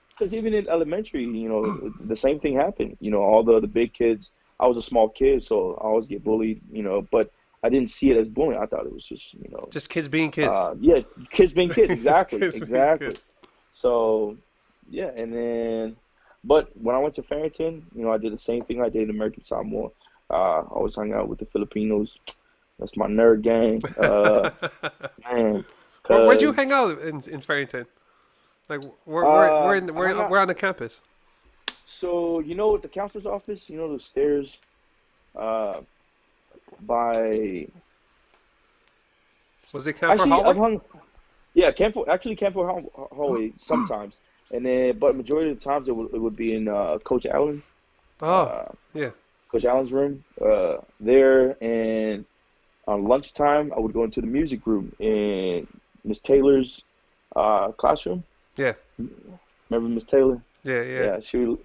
Because even in elementary, the same thing happened. All the big kids. I was a small kid, so I always get bullied. But I didn't see it as bullying. I thought it was just,
Just kids being kids.
yeah, kids being kids.
Just
Exactly,
kids being
exactly.
kids.
So, yeah, and then, but when I went to Farrington, I did the same thing I did in American Samoa. I always hung out with the Filipinos. That's my nerd gang. Man,
Where'd you hang
cause
out in Farrington? Like
I hung out.
where on the campus?
So the counselor's office, the stairs, uh, by
Was it Camp for
actually I've
Hallway?
hung. Yeah, Campo Hallway sometimes, and then but majority of the times it would be in Coach Allen.
Oh,
Uh,
yeah.
Coach Allen's room there, and on lunchtime I would go into the music room in Miss Taylor's classroom.
Yeah.
Remember Miss Taylor?
Yeah, yeah.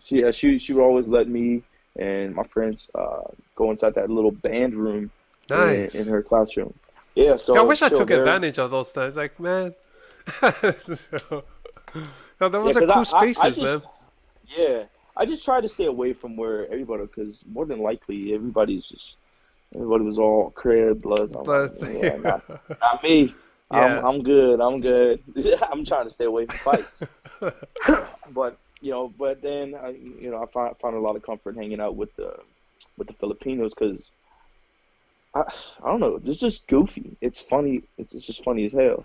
Yeah, she would always let me and my friends go inside that little band room in
Nice.
her classroom. Yeah,
Yeah, I
so
wish I
chill
took
there.
advantage of those times. Like, man. So, no,
Yeah,
those are
because
cool
I
spaces, man.
just yeah I just try to stay away from where everybody because more than likely everybody was all crib bloods. I'm like,
But
yeah, not me. I'm
yeah.
I'm good. I'm good. I'm trying to stay away from fights. But then I found a lot of comfort hanging out with the Filipinos because I, I don't know. It's just goofy. It's funny. It's just funny as hell.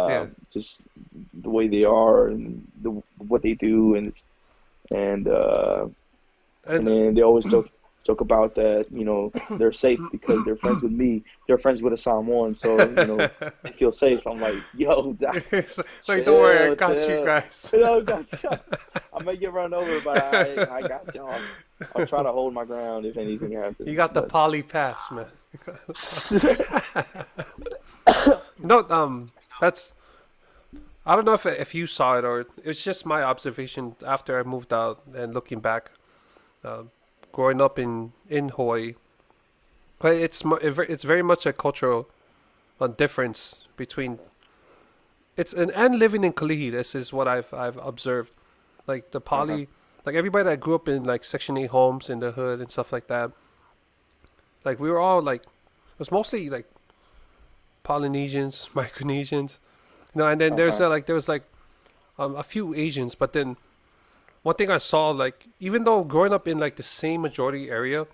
Yeah.
Just the way they are and what they do, and and
And
then they always joke about that. They're safe because they're friends with me. They're friends with a Samoan, so they feel safe. I'm like, yo,
it's like, don't worry, I
chill,
got you
chill.
guys.
Gotcha. I may get run over, but I got y'all. I'll try to hold my ground if anything
You
happens.
got the
But
poly pass, man. No, that's I don't know if you saw it or it's just my observation after I moved out and looking back, uh, growing up in Hawaii. But it's very much a cultural difference between and living in Kalihi. This is what I've observed. Like the
uh-huh,
poly, like everybody that grew up in like Section 8 homes in the hood and stuff like that. Like we were all like, it was mostly like Polynesians, Micronesians, and then
uh-huh.
there was like a few Asians, but then one thing I saw, like even though growing up in like the same majority area,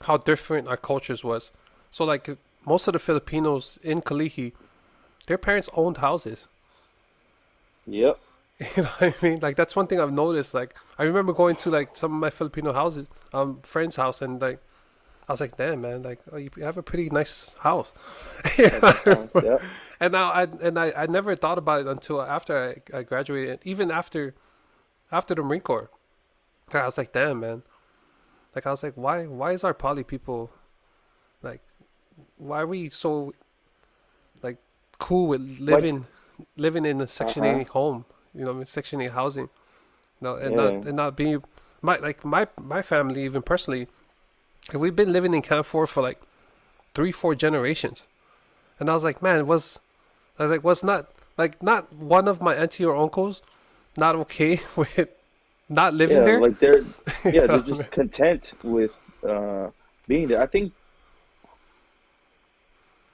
how different our cultures was. So like most of the Filipinos in Kalihi, their parents owned houses.
Yep.
You know what I mean? Like that's one thing I've noticed. Like I remember going to like some of my Filipino houses, friends' house, and like I was like, damn man, like oh, you have a pretty nice house.
Got a nice house. Yep.
And now I never thought about it until after I graduated, even after the Marine Corps. I was like, damn man. Like I was like, why is our poly people like why are we so like cool with
Like,
living in a Section
uh-huh.
8 home, Section 8 housing, no,
Yeah.
and not being my family even personally, like, we've been living in Camp 4 for like 3-4 generations, and I was like was not one of my auntie or uncles not okay with not living
Yeah,
there.
like they're
You
yeah, they're
know what I mean?
just content with uh being there. I think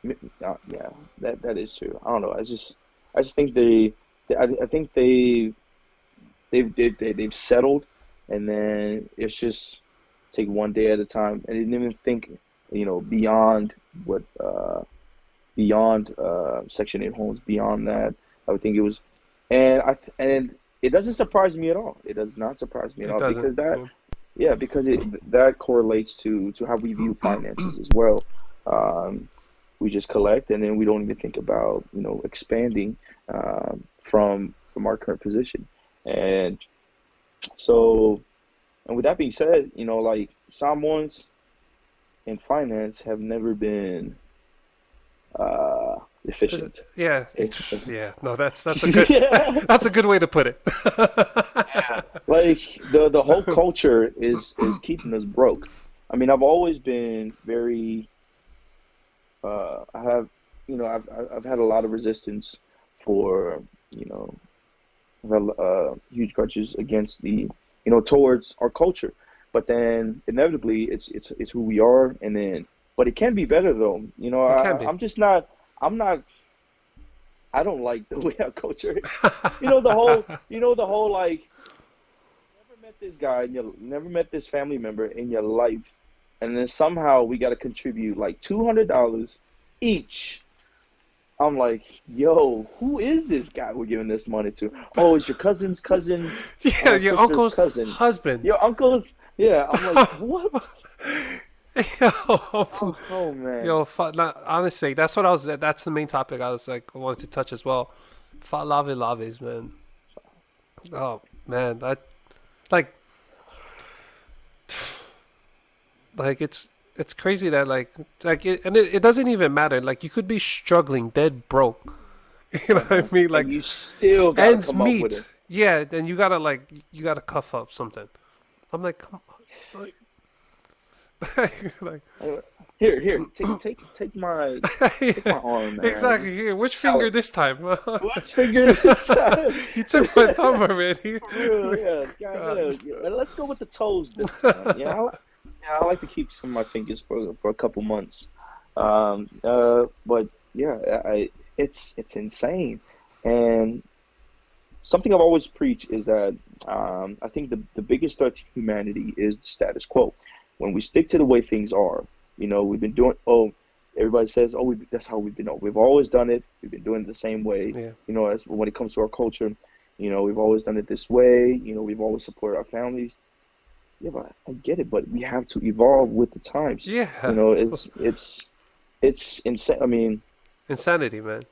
yeah, that is true. I don't know. I just think I think they've settled, and then it's just take one day at a time, and they didn't even think, beyond what beyond Section 8 homes, beyond that. I would think it was, and it doesn't surprise me at all. It does not surprise me at
It
all
doesn't.
because that
Yeah.
yeah, because that correlates to how we view finances as well. Um, we just collect, and then we don't even think about expanding from our current position. And so, and with that being said, like Samoans in finance have never been uh, efficient.
Yeah,
If,
yeah. No, that's a good
yeah,
that's a good way to put it.
like the whole culture is keeping us broke. I mean, I've always been very I have I've had a lot of resistance for you know I've had huge grudges against towards our culture, but then inevitably it's who we are, and then but it can be better though.
It can be.
I'm just not. I'm not. I don't like the way our culture is. The whole like never met this guy and you never met this family member in your life, and then somehow we got to contribute like $200 each. I'm like, yo, who is this guy we're giving this money to? Oh, it's your cousin's
Yeah, your
sister's
uncle's
cousin.
husband.
Your uncle's, yeah. I'm like, what?
Yo,
Oh man.
yo, honestly, that's what I was. That's the main topic I was like wanted to touch as well. Fat lave laves, man. Oh man, that like it's crazy that it doesn't even matter. Like you could be struggling, dead broke. You know
Uh-huh.
what I mean?
And
Like
you still gotta
ends
come up with
meet.
it.
Yeah, then you gotta cuff up something. I'm like, come on, like,
Uh, Here, take my arm, man.
exactly.
Just
Here, which
sell
finger
it.
this time?
Let's figure this out.
You took my thumb already.
For real, yeah.
God.
Yeah. Let's go with the toes this time. I like to keep some of my fingers for a couple months. But yeah, it's insane. And something I've always preached is that I think the biggest threat to humanity is the status quo. When we stick to the way things are, We've been doing. Oh, everybody says, oh, that's how we've been. Oh, we've always done it. We've been doing it the same way.
Yeah.
As when it comes to our culture, we've always done it this way. We've always supported our families. Yeah, but I get it. But we have to evolve with the times.
Yeah.
It's insane.
Insanity, man.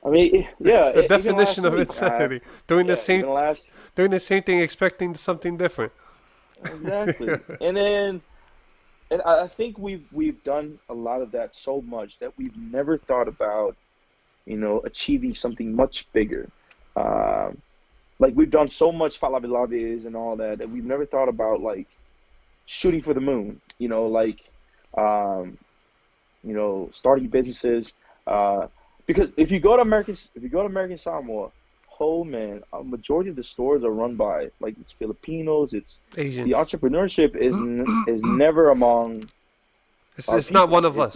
Yeah.
The
Even last
definition of
week,
insanity. Doing the
yeah,
same
even last
doing the same thing, expecting something different.
exactly. And I think we've done a lot of that so much that we've never thought about, achieving something much bigger. Um, like we've done so much falabilaves and all that that we've never thought about like shooting for the moon. Um, starting businesses. Because if you go to American Samoa, oh man, a majority of the stores are run by like it's Filipinos. It's the
Asians.
entrepreneurship is never among our
It's not one
people.
of us.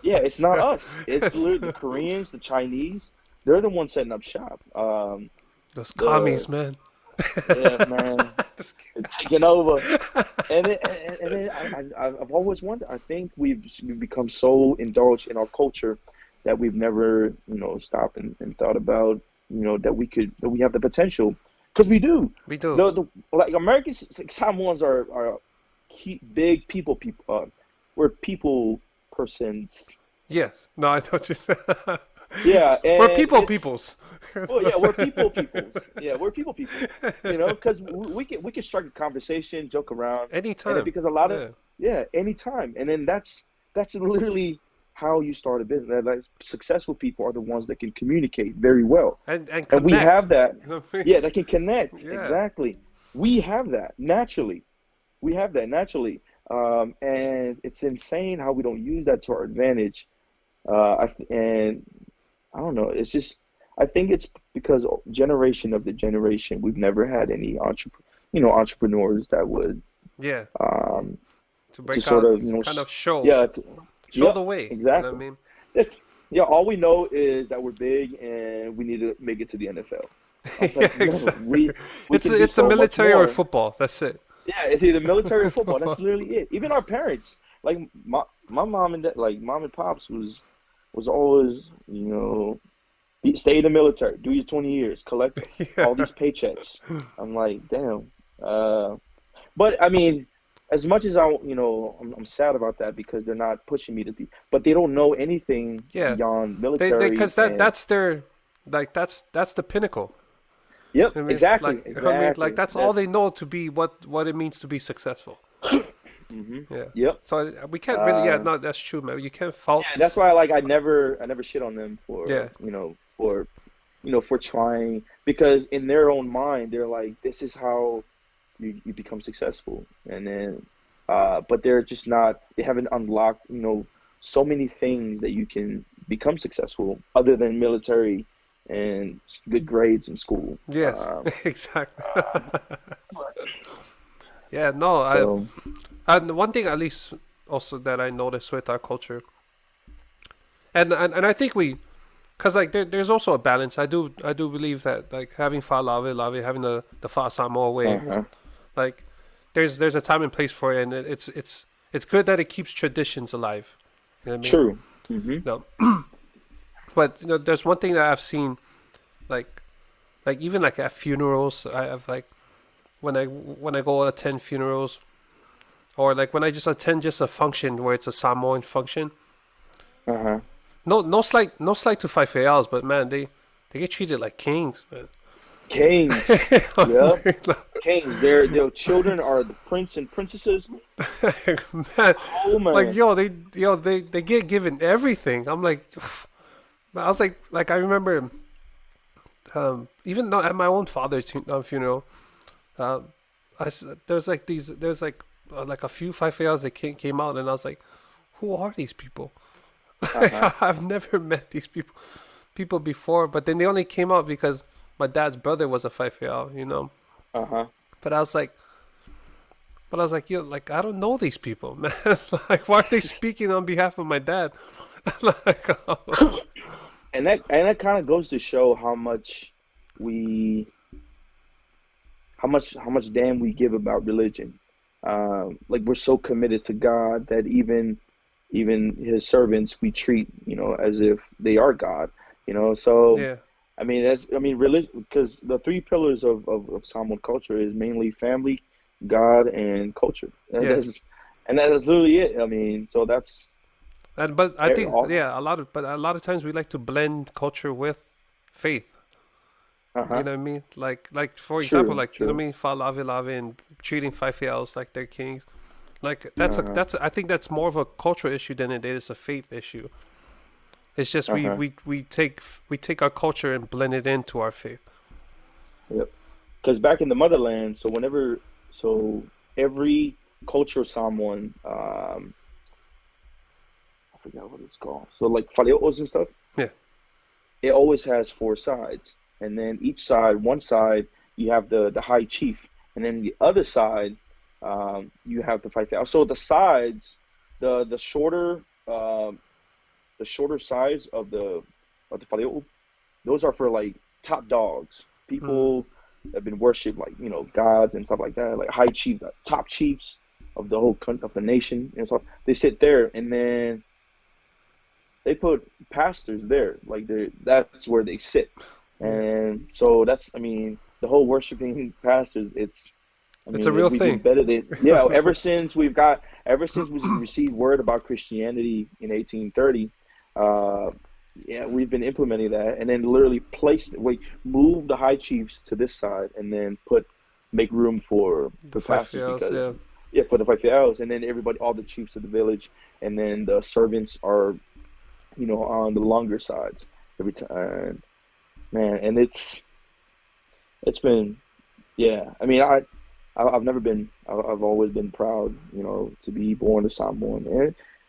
Yeah, it's not us. It's literally the Koreans, the Chinese. They're the ones setting up shop.
Those
The
commies, man.
Yeah, man,
Just kidding.
it's taking over. And then I've always wondered. I think we've become so indulged in our culture that we've never, stopped and thought about, that we have the potential, because we do.
We do.
Like American Samoans are big people. We're people persons.
Yes. No, I thought you said.
Yeah,
We're
and
people
it's
peoples.
well, yeah, we're peoples. Yeah, we're people. Because we can strike a conversation, joke around, and then
Anytime.
because a lot of
Yeah.
yeah, anytime, and then that's literally how you start a business. Like successful people are the ones that can communicate very well,
And
and we
connect.
have that.
You know what I mean?
Yeah, that can connect
Yeah.
exactly. We have that naturally. We have that naturally, and it's insane how we don't use that to our advantage. And I don't know. It's just I think it's because generation of the generation we've never had any entrepreneurs that would
Yeah.
um,
To
to
break
sort
out,
of
kind of show,
yeah
show
yep,
the way. You know what I
exactly.
mean?
Yeah, all we know is that we're big and we need to make it to the NFL. I was
Yeah,
like, no,
exactly.
we can be
It's the
so much
military or
more.
football. That's it.
Yeah, it's either military or football. That's literally it. Even our parents, like my mom and dad, like mom and pops was always, stay in the military, do your 20 years, collect
Yeah.
all these paychecks. I'm like, damn. Uh, but I mean, as much as I'm sad about that because they're not pushing me to be, but they don't know anything
Yeah.
beyond
They
military
because
and
that's their like that's the pinnacle.
yep,
I mean,
exactly,
like like
exactly.
that's all
That's
they know to be what it means to be successful.
hmm
Yeah.
Yep.
So we can't really. Yeah,
Uh,
no, that's true, man. You can't fault.
yeah, that's why like I never shit on them
Yeah.
for trying because in their own mind they're like this is how you become successful and then but they're just not they haven't unlocked so many things that you can become successful other than military and good grades in school.
Yes. Exactly. Yeah. No.
So
And one thing at least also that I noticed with our culture, and I think cause like there's also a balance. I do believe that like having fa lave, having the fa Samoa way,
uh-huh.
like there's a time and place for it, and it's good that it keeps traditions alive. You know what I mean?
True. Hmm.
No, but there's one thing that I've seen, like even like at funerals, I have like when I go attend funerals, or like when I just attend just a function where it's a Samoan function.
Uh-huh.
No slight to Five ALs, but man, they get treated like kings, man.
Kings. Yep. Kings. Their children are the prince and princesses.
Man,
Oh
like
man.
they get given everything. I'm like, I was like I remember, even though at my own father's funeral, uh, there's like a few Five ALs that came out, and I was like, who are these people?
Uh-huh.
I've never met these people before, but then they only came out because my dad's brother was a Five AL.
Uh-huh.
But I was like, like I don't know these people, man. Like, why are they speaking on behalf of my dad? Like,
And that kind of goes to show we how much damn we give about religion. Like we're so committed to God that even even his servants we treat, as if they are God, So,
Yeah.
I mean, religion, because the three pillars of Samoan culture is mainly family, God, and culture. And
Yeah.
that's literally it. I mean, so that's
And but I think
all.
yeah, a lot of times we like to blend culture with faith. You
Uh-huh.
know what I mean? Like for example,
True,
like you know
true.
what I mean, Fa Lave Lave and treating Faifeals like they're kings. Like that's a
Uh-huh.
that's a, I think that's more of a cultural issue than it is a faith issue. It's just
Uh-huh.
we take our culture and blend it into our faith.
Yep. Because back in the motherland, so every culture someone, I forgot what it's called. So like faleos and stuff,
Yeah.
it always has four sides. And then each side, one side, you have the high chief. And then the other side, you have the five. So the sides, the shorter, the shorter sides of the faleo, those are for like top dogs,
Mm.
people that have been worshipped, like gods and stuff like that, like high chief, top chiefs of the whole of the nation, and so they sit there, and then they put pastors there, like that's where they sit,
Yeah.
and so that's, I mean, the whole worshiping pastors. I
It's a
mean,
real
we've
thing.
embedded it. Yeah, ever since we received word about Christianity in 1830, uh, yeah, we've been implementing that, and then literally move the high chiefs to this side, and then make room
The
for
five
pastors,
years,
because
yeah.
yeah, for the five hours, and then everybody, all the chiefs of the village, and then the servants are, on the longer sides every time. Man, and it's been, yeah. I mean, I've never been. I've always been proud, to be born a Samoan,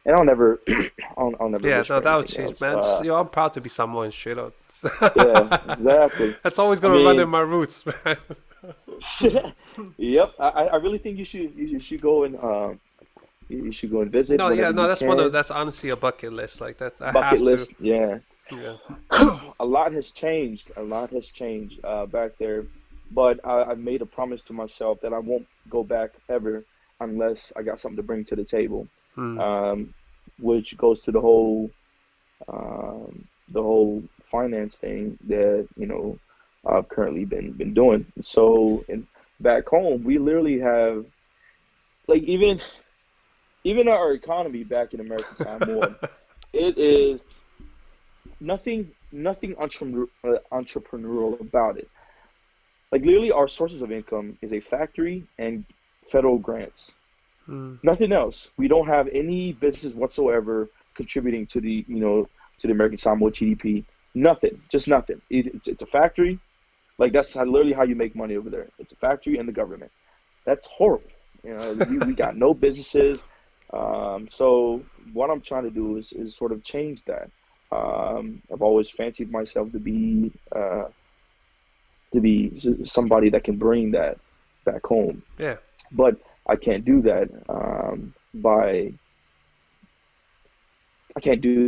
and I'll never, I'll never
Yeah,
wish
no,
for
that would
anything
change,
else.
man. I'm proud to be Samoan straight up.
Yeah, exactly.
That's always
I
gonna run in
mean,
my roots, man.
yep. I really think you should go and you should go and visit
No, yeah,
whenever
no,
you can.
that's honestly a bucket list. Like that, I
Bucket
have to.
list, yeah.
Yeah,
A lot has changed. A lot has changed back there, but I've made a promise to myself that I won't go back ever unless I got something to bring to the table,
mm.
um, which goes to the whole finance thing that I've currently been doing. So back home, we literally have, like, even our economy back in American Samoa, it is nothing entrepreneurial about it. Like, literally, our sources of income is a factory and federal grants.
Mm.
Nothing else. We don't have any businesses whatsoever contributing to the American Samoa GDP. Nothing, just nothing. It's a factory. Like, that's literally how you make money over there. It's a factory and the government. That's horrible. We got no businesses. So what I'm trying to do is sort of change that. I've always fancied myself to be somebody that can bring that back home,
Yeah,
but I can't do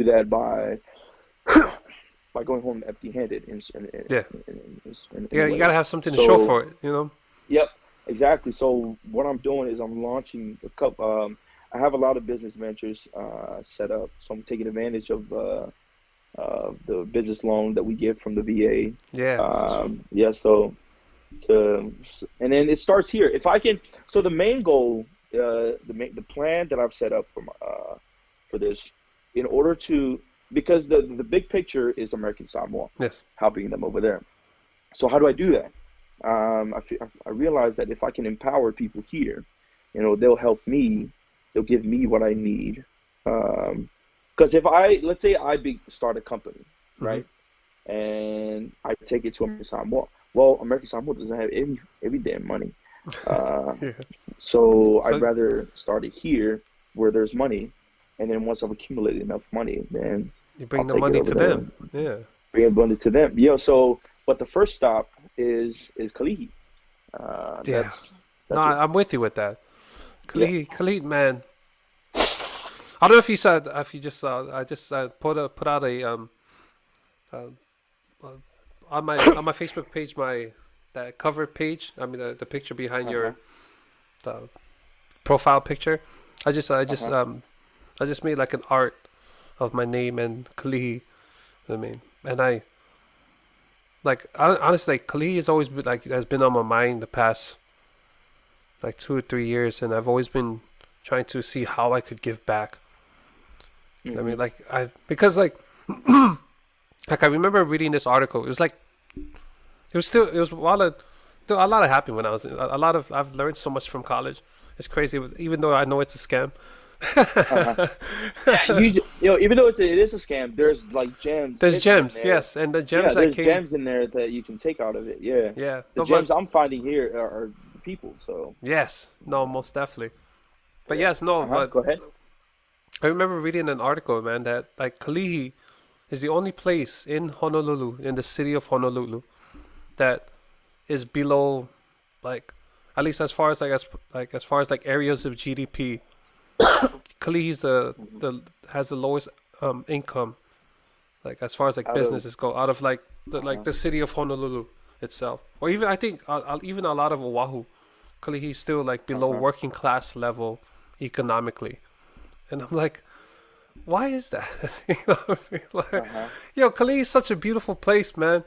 that by going home empty-handed
yeah,
in a
yeah. You
way.
gotta have something to show
So,
for it, you know.
yep, exactly. So what I'm doing is I'm launching a couple. I have a lot of business ventures set up, so I'm taking advantage of the business loan that we get from the VA.
Yeah,
Yeah, so to and then it starts here. If I can, so the main goal, the plan that I've set up for this, in order to, because the big picture is American Samoa,
yes,
helping them over there. So how do I do that? I realize that if I can empower people here, they'll help me. They'll give me what I need. Because if let's say start a company,
mm-hmm.
right, and I take it to American Samoa. Well, American Samoa doesn't have every damn money. Uh,
Yeah.
so I'd
So
rather start it here where there's money, and then once I've accumulated enough money, then
you
I'll
bring the
take it
money
over
to
there,
them. Yeah,
bring it money to them. So, but the first stop is Kalihi.
yeah. No,
That's it.
I'm with you with that.
Yeah.
Khalid, man. I don't know if you just saw. I just put out a uh, uh, on my Facebook page, my that cover page. I mean the picture behind
Uh huh.
your profile picture. I just
Uh huh.
I just made like an art of my name and Kalihi. I mean, and I like honestly, like, Kalihi has always been like has been on my mind the past like 2 or 3 years, and I've always been trying to see how I could give back. I
Hmm.
mean, like I because like I remember reading this article. It was like it was a lot of happened when I was a lot of I've learned so much from college. It's crazy, even though I know it's a scam.
Uh-huh. Yeah, even though it is a scam, there's like gems
There's
hidden in
gems,
there.
yes, and the gems
Yeah,
that
there's
came,
gems in there that you can take out of it. Yeah,
yeah,
the
no,
gems
but
I'm finding here are the people. So
yes, no, most definitely. But
yeah.
yes, no,
Uh-huh.
but
Go ahead.
I remember reading an article, man, that like Kalihi is the only place in Honolulu, in the city of Honolulu, that is below, like, at least as far as as far as like areas of GDP, Kalihi's
Mhm.
the has the lowest income, like as far as like
Out of
businesses go, out of like
uh-huh.
the city of Honolulu itself, or even I think even a lot of Oahu, Kalihi's still like below
Uh-huh.
working class level economically, and I'm like, why is that? You know what I mean? Like,
Uh-huh.
yo, Kalihi is such a beautiful place, man.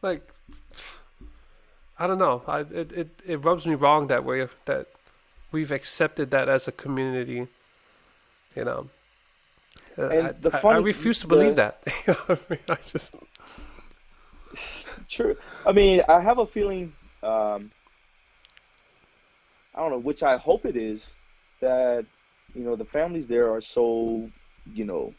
Like, I don't know. It rubs me wrong that way that we've accepted that as a community. You know,
And the
I
funny
refuse to believe
the
that. You know what I mean? I just
true. I mean, I have a feeling. I don't know, which I hope it is, that the families there are so, you know,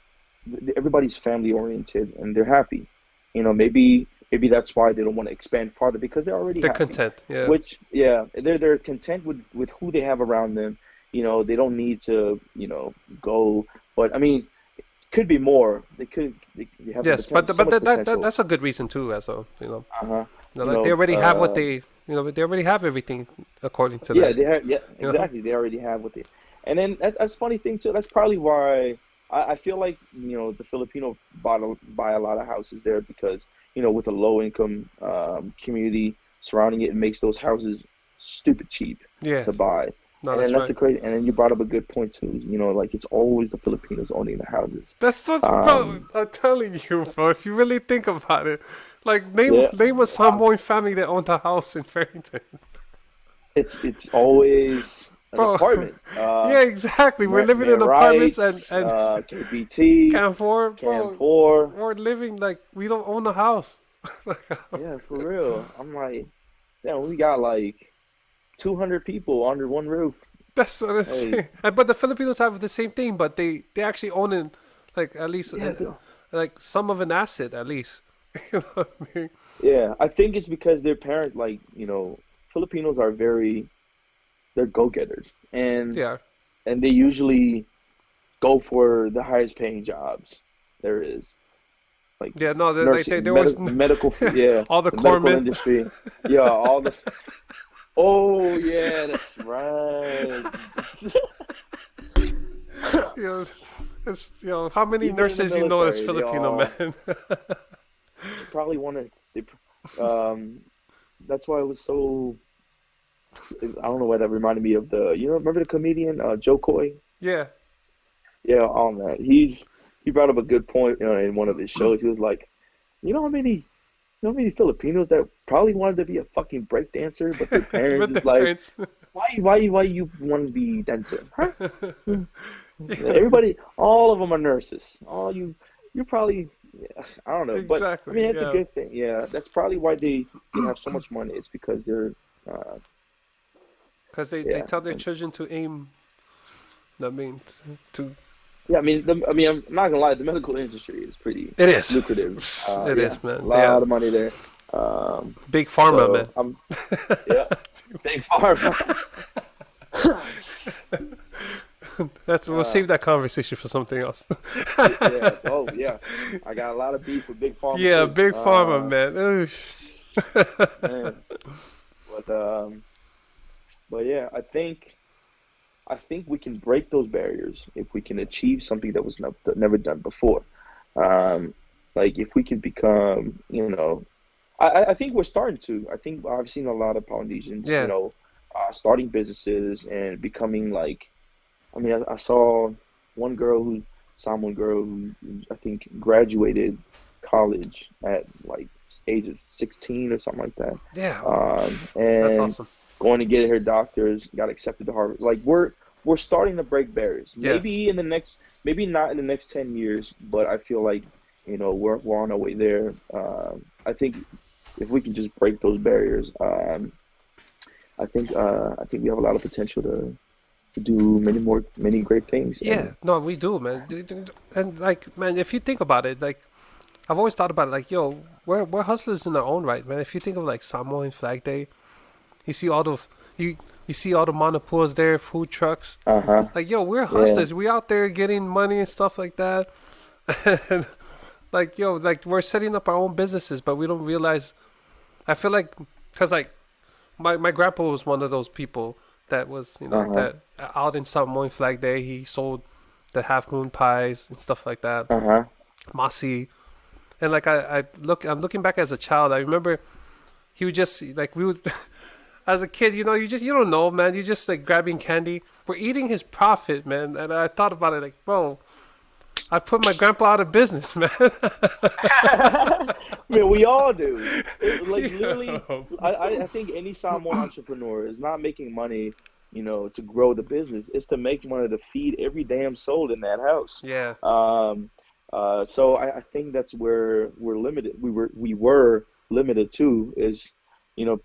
everybody's family oriented and they're happy. Maybe that's why they don't want to expand farther because they're already
they're
happy.
content. Yeah.
Which, yeah, they're content with who they have around them. They don't need to, go. But I mean, could be more. They have the
Yes,
potential, so
but
much potential.
that's a good reason too. As well,
Uh-huh.
like they already have what they they already have everything according to
Yeah,
them.
they have. Yeah,
You know.
exactly. They already have what they, and then that's funny thing too. That's probably why I feel like the Filipino buy a lot of houses there because with a low income community surrounding it, it makes those houses stupid cheap to
Yes.
buy.
No,
And then
that's
that's
right.
the crazy. And then you brought up a good point too. Like it's always the Filipinos owning the houses.
That's what, bro.
Um,
I'm telling you, bro. If you really think about it, like
yeah,
name a Samoan family that owned a house in Farrington,
it's always an
bro.
apartment.
Yeah, exactly. We're living
Mayor
in apartments
Rights,
and
KBT,
Cam Four,
Cam
bro.
4.
We're living like we don't own a house.
Yeah, for real. I'm like, damn, we got like 200 people under one roof.
That's what I'm
Hey,
saying. But the Filipinos have the same thing, but they actually own it, like at least
yeah,
like some of an asset at least. You know what I mean?
yeah. I think it's because their parent, like, Filipinos are they're go-getters, and
Yeah.
they usually go for the highest paying jobs there is, like
Yeah. No,
nursing,
there was
yeah,
all the
the medical
corpsmen.
industry, yeah, all the. Oh yeah, that's right.
You know, how many
Even in the
nurses you know as
military,
Filipino man?
they probably want to. Um, that's why it was so. I don't know why that reminded me of remember the comedian Joe Coy?
Yeah.
Yeah, on that. He brought up a good point, in one of his shows. He was like, you know how many, Filipinos that probably wanted to be a fucking break dancer, but their parents
With
is
their
like,
parents.
why you want to be dancer? Huh? Everybody, all of them are nurses. All you probably, yeah, I don't know, but I
Exactly.
mean it's a
Yeah.
good thing. Yeah, that's probably why they have so much money. It's because uh,
Because they
yeah,
tell their children to aim. I mean, to
yeah. I mean, I'm not gonna lie. The medical industry is pretty
it is.
lucrative.
It
Yeah,
is,
a
man. Yeah.
lot of money there. Um,
Big pharma, man.
so I'm yeah, big pharma.
We'll
Uh,
save that conversation for something else.
yeah. Oh yeah. I got a lot of beef with big pharma
Yeah,
too.
big pharma, man. Oosh.
Man. But yeah, I think we can break those barriers if we can achieve something that was never done before. Um, like if we can become, I think we're starting to. I think I've seen a lot of Polynesians,
Yeah.
starting businesses and becoming like. I mean, I saw. one girl who Samoan girl who I think graduated college at like age of 16 or something like that.
Yeah, that's
And
awesome.
going to get her doctors, got accepted to Harvard. Like we're starting to break barriers.
Yeah,
Maybe not in the next 10 years, but I feel like we're on our way there. I think if we can just break those barriers, I think we have a lot of potential to do many great things.
yeah.
And
No, we do, man. And like, man, if you think about it, like, I've always thought about it, like, yo, we're hustlers in our own right, man. If you think of like Samoan Flag Day, you see all the you you see all the monopoles there, food trucks.
uh-huh,
Like, yo, we're
yeah,
hustlers. We out there getting money and stuff like that. And like, yo, like we're setting up our own businesses, but we don't realize. I feel like, cause like my grandpa was one of those people that was,
uh-huh,
that out in Samoan Flag Day, he sold the half moon pies and stuff like that,
uh-huh.
masi. And like I'm looking back as a child. I remember he would just like we would as a kid, you don't know, man. You just like grabbing candy. We're eating his profit, man. And I thought about it, like, bro, I put my grandpa out of business, man.
I mean, we all do. Like literally,
Yo.
I think any Samoan entrepreneur is not making money, to grow the business. It's to make money to feed every damn soul in that house.
Yeah,
Um, so I think that's where we're limited. We were limited too, is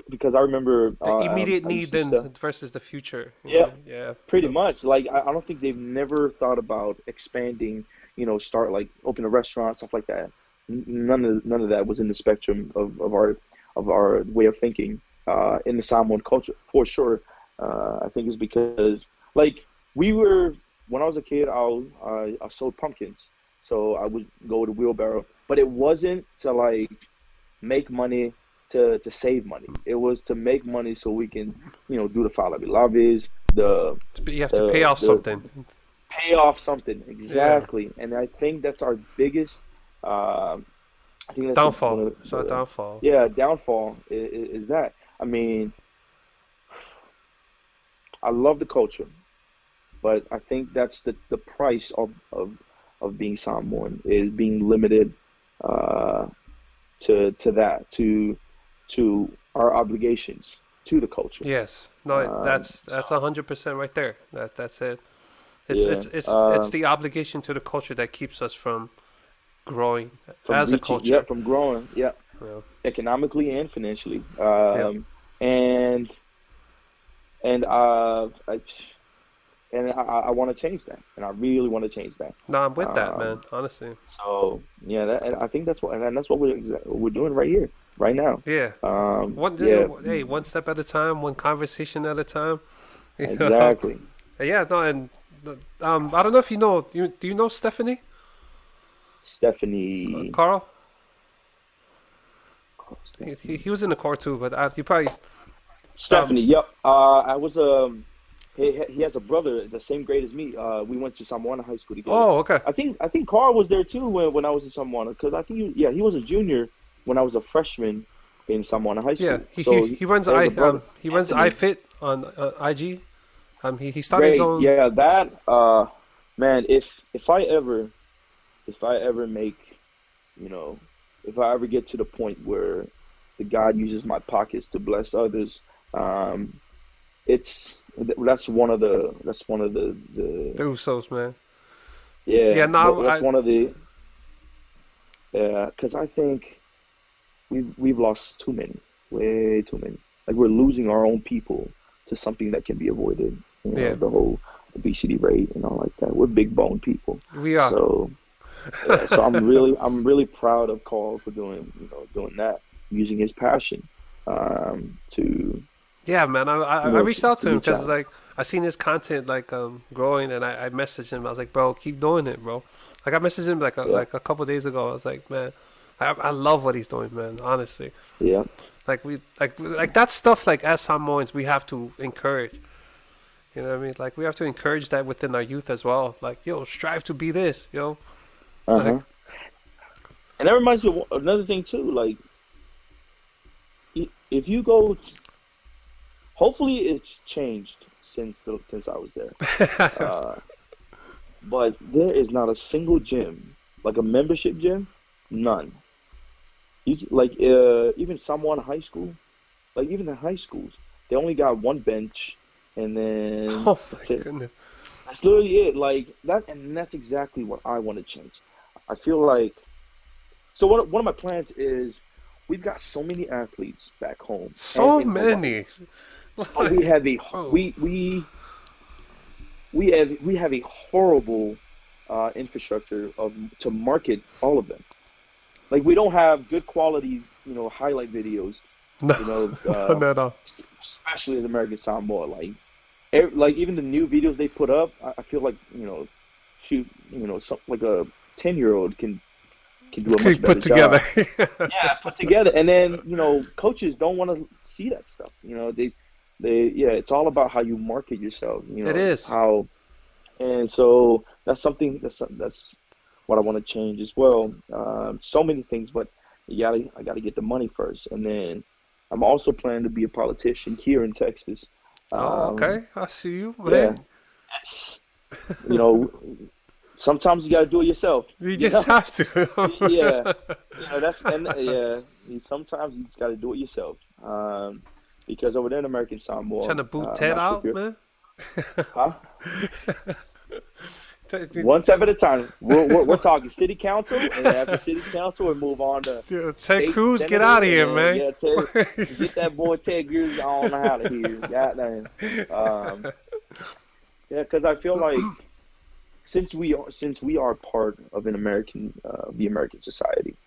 because I remember
the immediate
I used
need
to
then
sell.
versus the future.
Yeah,
Yeah,
pretty much. Like I don't think they've never thought about expanding. Start like open a restaurant, stuff like that. None of that was in the spectrum of our way of thinking in the Samoan culture for sure. I think it's because like we were when I was a kid, I sold pumpkins, so I would go to wheelbarrow, but it wasn't to like make money to save money. It was to make money so we can do the falabilavis,
but you have to pay
the
off
the
something.
pay off something
Yeah,
exactly. And I think that's our biggest. Um, I think that's one
downfall.
of
It's our
the
downfall.
yeah downfall is that. I mean, I love the culture, but I think that's the price of being Samoan is being limited uh, to that to our obligations to the culture.
Yes. No, that's
So
100% right there. That's it. It's
yeah,
it's it's the obligation to the culture that keeps us from growing
from
as a
reaching, yeah,
culture.
from growing, yeah,
Yeah.
economically and financially.
Yeah.
And and I want to change that, and I really want to change that.
No, I'm with that, man.
Um,
Honestly.
so yeah, and I think that's what we're doing right here, right now.
Yeah.
Yeah,
Hey, one step at a time, one conversation at a time. You know.
exactly.
Yeah. No, and I don't know if you know. Do you know Stephanie?
Stephanie,
Carl.
Stephanie,
He was in the core too, but he probably
Stephanie. Yep. I was he has a brother the same grade as me. We went to Samoana High School together.
Oh, okay.
I think Carl was there too when I was in Samoana because I think he was a junior when I was a freshman in Samoana High
Yeah,
School. So
he runs
he has a brother,
he runs
Anthony.
iFit on IG. He started his
Great.
own.
Yeah, that man, if I ever make, you know, if I ever get to the point where the God uses my pockets to bless others, um, it's that's one of the
The Usos, man.
yeah,
Yeah, no,
that's one of the yeah, because I think we've lost too many, way too many. Like we're losing our own people to something that can be avoided.
yeah,
The whole obesity rate and all like that. We're big bone people,
we are.
so yeah. So I'm really proud of Carl for doing that, using his passion to
Yeah, man. I reached out
to
to him
reach
because
out.
like I seen his content like growing, and I messaged him. I was like, bro, keep doing it, bro. Like I messaged him
Yeah,
like a couple days ago. I was like, man, I love what he's doing, man. Honestly,
yeah,
like we like that stuff. Like as Samoans, we have to encourage. You know what I mean? Like we have to encourage that within our youth as well. Like, yo, strive to be this, yo. Like,
uh-huh. And that reminds me of another thing too. Like if you go, hopefully it's changed since I was there. Uh, but there is not a single gym, like a membership gym, none. Even Samoan high school, like even the high schools, they only got one bench, and then
Oh my
that's it.
goodness.
That's literally it. Like that, and that's exactly what I want to change. I feel like so. One of my plans is we've got so many athletes back home and
So
in Hawaii,
many.
but
Like, oh,
we have a horrible infrastructure of to market all of them. Like we don't have good quality, highlight videos,
no,
you know,
no, no, no.
especially in American Samoa. Like even the new videos they put up, I feel like shoot, some like a 10-year-old can do a
Okay,
much
put
better
together.
job. Yeah, put together, and then coaches don't want to see that stuff. Yeah, it's all about how you market yourself.
It is.
How, and so that's what I want to change as well. So many things, but I gotta get the money first, and then I'm also planning to be a politician here in Texas.
Oh,
Um,
okay. I see you,
yeah,
man.
it's, you know, sometimes you gotta do it yourself.
You
You
just
know,
have to.
yeah, that's and yeah, sometimes you just gotta do it yourself. Because over there in American Samoa,
Trying to boot
I'm
Ted
not sure if
out,
you're,
man.
huh?
Ted,
One step at a time. We're talking city council, and then after city council, we move on to
Ted
state
Cruz, get
senator,
out of
and
here,
then
man.
yeah, get that boy Ted Cruz on out of here. Goddamn. Um, yeah, because I feel like since we are part of the American society,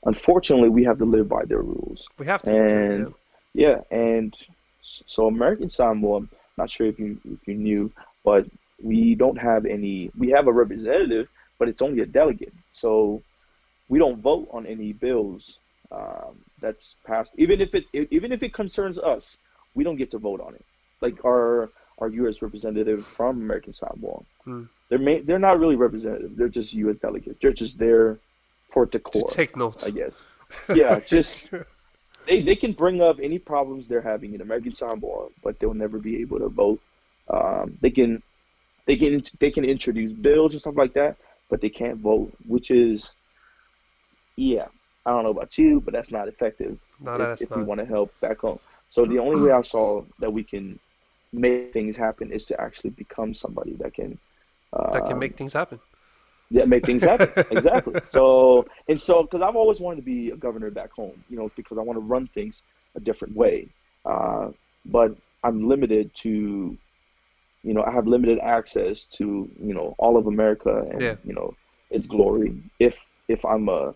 unfortunately, we have to live by their rules.
We have to, man. Yeah.
And yeah, and so American Samoa, not sure if you knew, but we don't have any. We have a representative, but it's only a delegate. So we don't vote on any bills that's passed. Even if it concerns us, we don't get to vote on it. Like our U.S. representative from American Samoa,
Hmm.
they're not really representative. They're just U.S. delegates. They're just there for
To
decor,
take
I
notes.
guess. Yeah, just they can bring up any problems they're having in American Samoa, but they'll never be able to vote. They can introduce bills and stuff like that, but they can't vote, which is yeah. I don't know about you, but that's not effective
No,
if
that's
we
not.
want to help back home. So the only way I saw that we can make things happen is to actually become somebody that can
That can
um,
make things happen.
yeah, make things happen. Exactly. So because I've always wanted to be a governor back home, because I want to run things a different way. Uh, but I'm limited to, I have limited access to, all of America
Yeah,
and, its glory if I'm a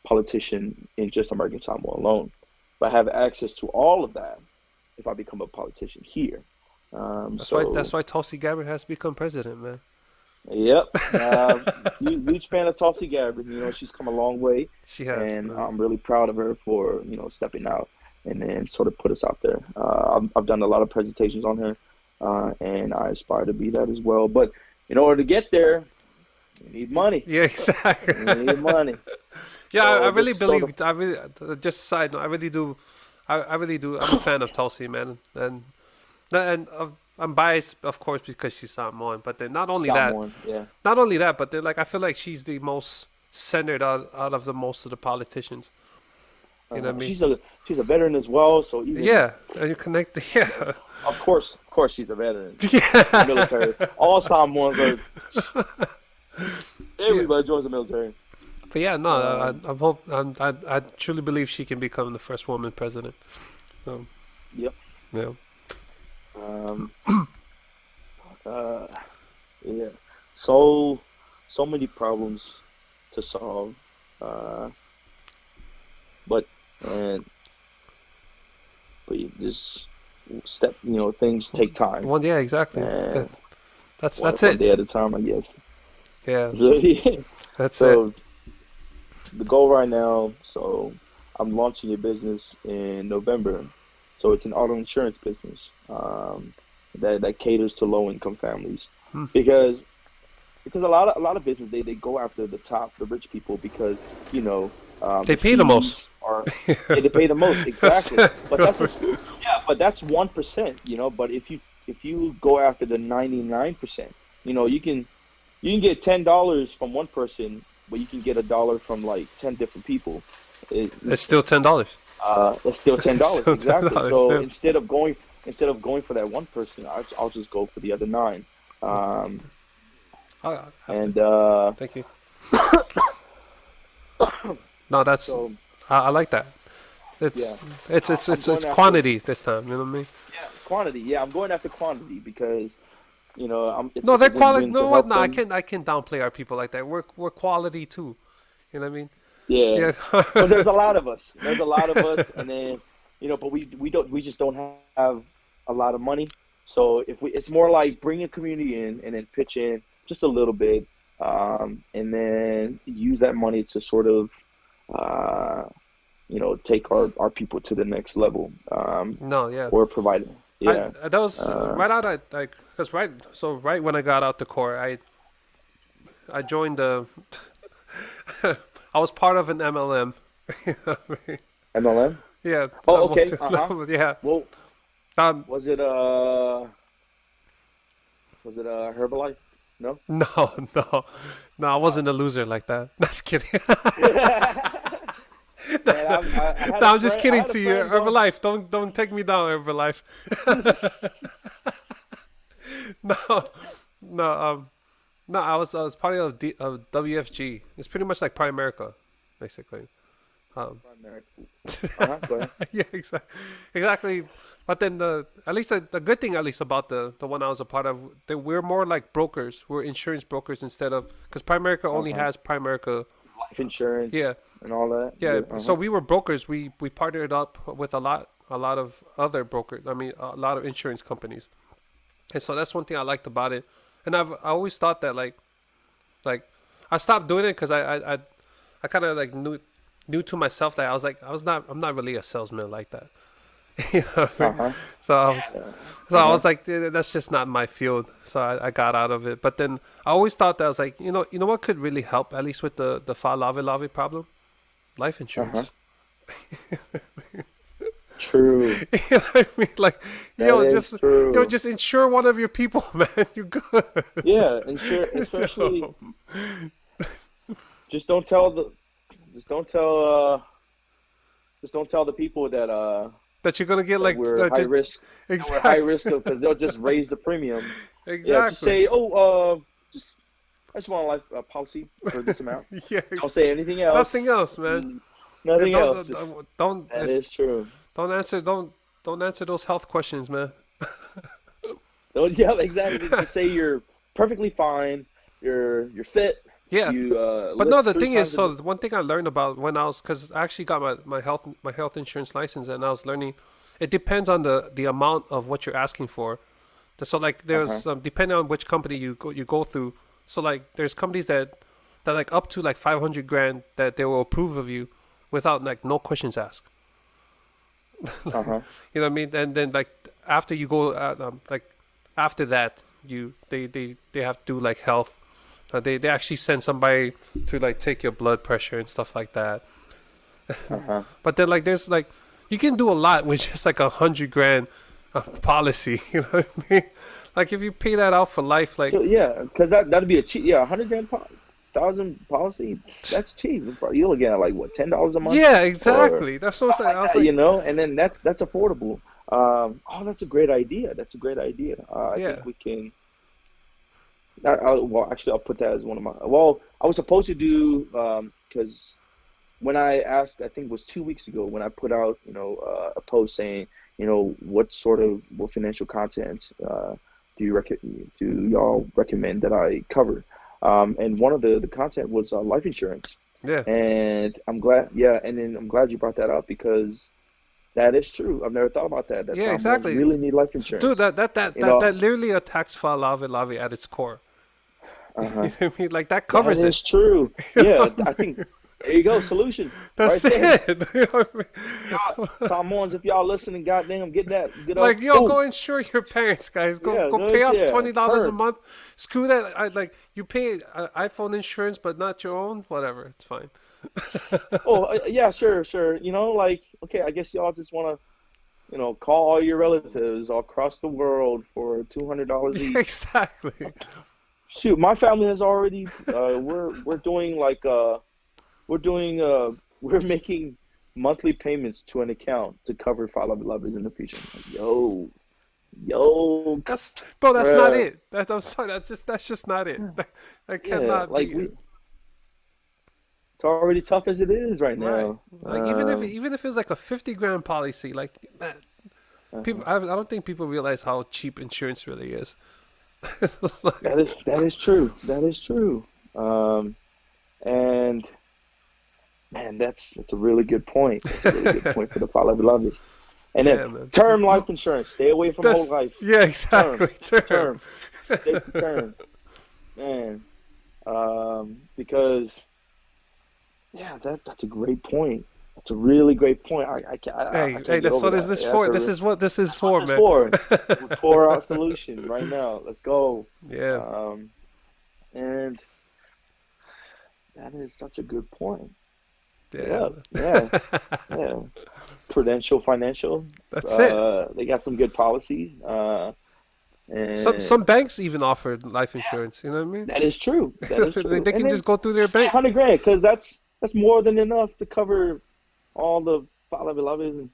politician in just American Samoa alone. But I have access to all of that if I become a politician here.
that's
So
why Tulsi Gabbard has become president, man.
Yep. Huge fan of Tulsi Gabbard. She's come a long way,
She has,
and
man.
I'm really proud of her for stepping out and then sort of put us out there. I've done a lot of presentations on her, and I aspire to be that as well. But in order to get there, you need money.
Yeah, exactly.
You need money.
Yeah, I
So
really
just sort of
believe. I really just a side note. I really do. I really do. I'm a fan of Tulsi, man, and I'm biased, of course, because she's Samoan. But then
someone, yeah.
not only that, but then like I feel like she's the most centered out of the most of the politicians. You know what I mean?
She's a veteran as well. So even
Yeah, and you connect. Yeah,
of course, she's a veteran.
yeah,
Military. All Samoans are.
yeah.
Everybody joins the military.
But yeah, no,
Um,
I truly believe she can become the first woman president. So
yep.
yeah,
Um, uh, yeah. So many problems to solve. Uh, but and but you just step. Things take time,
yeah, exactly.
and one
That's
one
it.
day at a time, I guess.
Yeah,
So, yeah.
that's it.
So the goal right now. So I'm launching a business in November. So it's an auto insurance business that caters to low income families
Hmm.
because a lot of business they go after the rich people because
They
the
pay the most.
fees are yeah, they pay the most
That's
exactly,
it.
but that's 1%, but if you go after the 99%, you can you can get $10 from one person, but you can get $1 from like 10 different people. It,
It's still $10.
it's still ten
It's
dollars
still ten
exactly.
dollars.
So
Yeah.
instead of going for that one person, I'll just go for the other nine. Um,
I have to.
and
Thank you. No, that's
so
I like that.
yeah,
It's
I'm going after
quantity this time. You know what I mean?
quantity. Yeah, I'm going after quantity because
No,
it's a
they're quality.
win-win to
No, what?
help
No,
them.
I can't downplay our people like that. We're quality too. You know what I mean?
Yeah,
Yeah.
but there's a lot of us. There's a lot of us, and then but we just don't have a lot of money. So if we, it's more like bring a community in and then pitch in just a little bit, and then use that money to sort of, uh, take our people to the next level,
No, yeah.
or provide. Yeah.
That was
Uh,
right out. Like because right when I got out the Corps, I joined the. I was part of an MLM. You know what I mean?
MLM.
Yeah,
Oh, okay.
yeah.
Well,
Um,
was it Herbalife? No.
no, no, no. I wasn't a loser like that. Just kidding.
Man, I had
No,
a
I'm just
friend. I
kidding.
had a
To you,
friend going.
Herbalife. Don't take me down, Herbalife. No, no. No. I was part of WFG. It's pretty much like Primerica, basically. Um,
Go ahead.
yeah, exactly. But then at least the good thing at least about the one I was a part of, that we're more like brokers. We're insurance brokers instead of because Primerica only
Uh-huh.
has Primerica.
Life insurance
Yeah,
and all that.
yeah. So
Uh-huh.
we were brokers. We partnered up with a lot of other brokers. I mean, a lot of insurance companies. And so that's one thing I liked about it. And I always thought that like I stopped doing it because I kind of like knew to myself that I'm not really a salesman like that. You know what I mean?
Uh-huh.
So I was
Yeah.
so I
Uh-huh.
was like that's just not my field. So I got out of it. But then I always thought that I was like you know what could really help at least with the fa lave lave problem, life
Uh-huh.
insurance.
True.
You know what I mean? Like
That is true.
just insure one of your people, man. You good?
Yeah, and sure, especially just don't tell the just don't tell just don't tell the people
That you're gonna get
that
like
we're high
just
risk that we're high
exactly.
risk of, because they'll just raise the premium. Yeah, just
Exactly.
say, oh, just I just want a life policy for this amount.
Yeah.
Don't say anything
Nothing
else.
else, man. Yeah,
Nothing else. Just, that
if,
is true.
don't answer those health questions, man.
Oh, yeah, exactly. Just say you're perfectly fine. You're fit.
Yeah.
You
But no,
lift
the
three
thing is,
times a
so
day.
the one thing I learned about when I was, because I actually got my health insurance license, and I was learning, it depends on the amount of what you're asking for. So like
Uh-huh.
there's depending on which company you go through. So like there's companies that like up to like 500 grand that they will approve of you without like no questions asked.
Uh-huh.
You know what I mean? And then like after you go like after that they have to do like health. They actually send somebody to like take your blood pressure and stuff like that.
Uh-huh.
But then like there's like you can do a lot with just like 100 grand policy. You know what I mean? Like if you pay that out for life, like
So yeah, because that'd be a cheap, yeah, 100,000 policy. That's cheap. You're looking at like what, $10 a month,
yeah,
or
exactly. That's what I'm
something
saying.
like
I was
that,
like,
and then that's affordable. Oh, that's a great idea. That's a great idea. I
yeah,
think we can. Well, actually, I'll put that as one of my. Well, I was supposed to do, because when I asked, I think it was 2 weeks ago, when I put out, a post saying, what financial content do y'all recommend that I cover? And one of the content was life insurance,
yeah,
and I'm glad, yeah, and then I'm glad you brought that up, because that is true. I've never thought about that. That
yeah,
Samoans
exactly.
really need life
Dude,
insurance.
that
You know,
literally attacks fa lave lave at its core. You
uh-huh.
know what I mean? Like that
That
covers it.
is true.
You know
Yeah,
what I
I
mean?
think there you go, solution right
That's
there.
it. You know what I
Y'all,
mean?
Samoans, if y'all listening, goddamn, get that, get up.
Like, yo,
Boom.
go insure your parents, guys. Go
Yeah,
go
go
pay off
yeah.
$20 a
Turn.
month. Screw that. Like you pay iPhone insurance, but not your own. Whatever, it's fine.
Oh, yeah, sure, sure. Like, okay, I guess y'all just want to, call all your relatives all across the world for $200
Yeah,
each.
exactly.
Shoot, my family has already. We're doing like we're doing we're making monthly payments to an account to cover Fall Out Lovers in the future. I'm like, yo,
That's bro. That's not
bruh.
it. I'm sorry. That's just not it. That
Yeah,
cannot
like
be
we.
it.
It's already tough as it is right
Right.
now.
Like even if it was like a 50 grand policy, like man,
Uh,
people. I don't think people realize how cheap insurance really is.
that is true. That is true. Um, and man, that's a really good point. That's a really good point for the Fall Out Lovers. And then
Yeah, man.
term life insurance. Stay away from whole
That's
life.
yeah,
Term,
exactly. Term.
term. Stick to term, man. Because yeah, that's a great point. That's a really great point. I
Hey,
can't get
that's
over
what is
that.
this for? This is what this is
That's what
for,
this
man.
for. We're for our solution right now. Let's go.
Yeah,
Um, and that is such a good point.
yeah.
Yeah, yeah, yeah. Prudential Financial.
That's it.
They got some good policies.
Some
And
banks even offer life insurance. You know what I mean?
that is true. That is true.
They
And
can
then
just go through their
just say
bank.
100 grand because that's more than enough to cover all the Fala Beloveds, and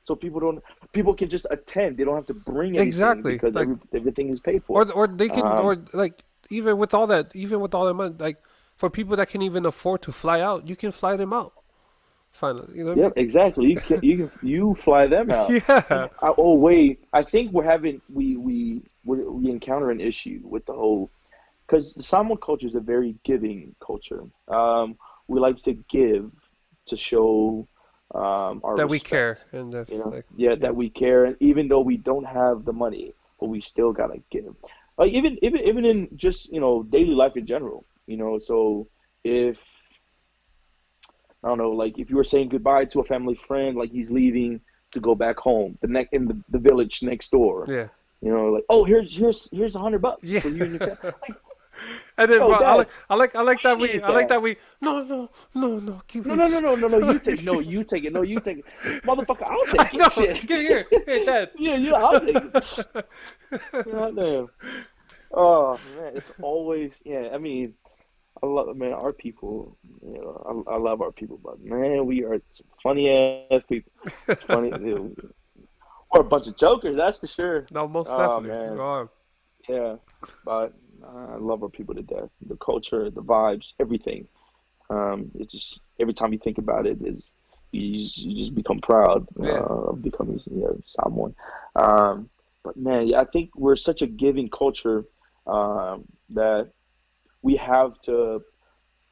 so people can just attend. They don't have to bring anything
Exactly.
because
Like
everything is paid for.
or they can
Um,
or like even with all that money, like for people that can even afford to fly out, you can fly them out. Finally, you know what
yep, exactly. You fly them
I
out.
mean? Yeah.
Oh wait, I think we're having we encounter an issue with the whole because the Samoan culture is a very giving culture. We like to give to show our
That we care
respect.
and like
Yeah,
yeah.
that we care, and even though we don't have the money, but we still gotta give. Like even in just daily life in general. So if I don't know, like if you were saying goodbye to a family friend, like he's leaving to go back home, in the village next door.
Yeah.
Like, oh, here's $100
Yeah.
for you and your family. Like,
And then,
yo,
bro,
Dad,
I like that
we need
I like
that.
that no, keep
No,
it.
no, no, no, no, no. You take no, you take it. No, you take it. Motherfucker, I'll
I
take it.
know.
Shit.
Give here, hey, Dad.
Yeah, yeah, I'll take it. God damn. Oh man, it's always yeah. I mean, I love man our people. I love our people, but man, we are some funny ass people. Funny, we're a bunch of jokers, that's for sure.
No, most
Oh
definitely. You
man,
are.
yeah. But I love our people to death. The culture, the vibes, everything. It's just every time you think about it, is you just become proud
Yeah.
of becoming someone. Um, but man, yeah, I think we're such a giving culture that we have to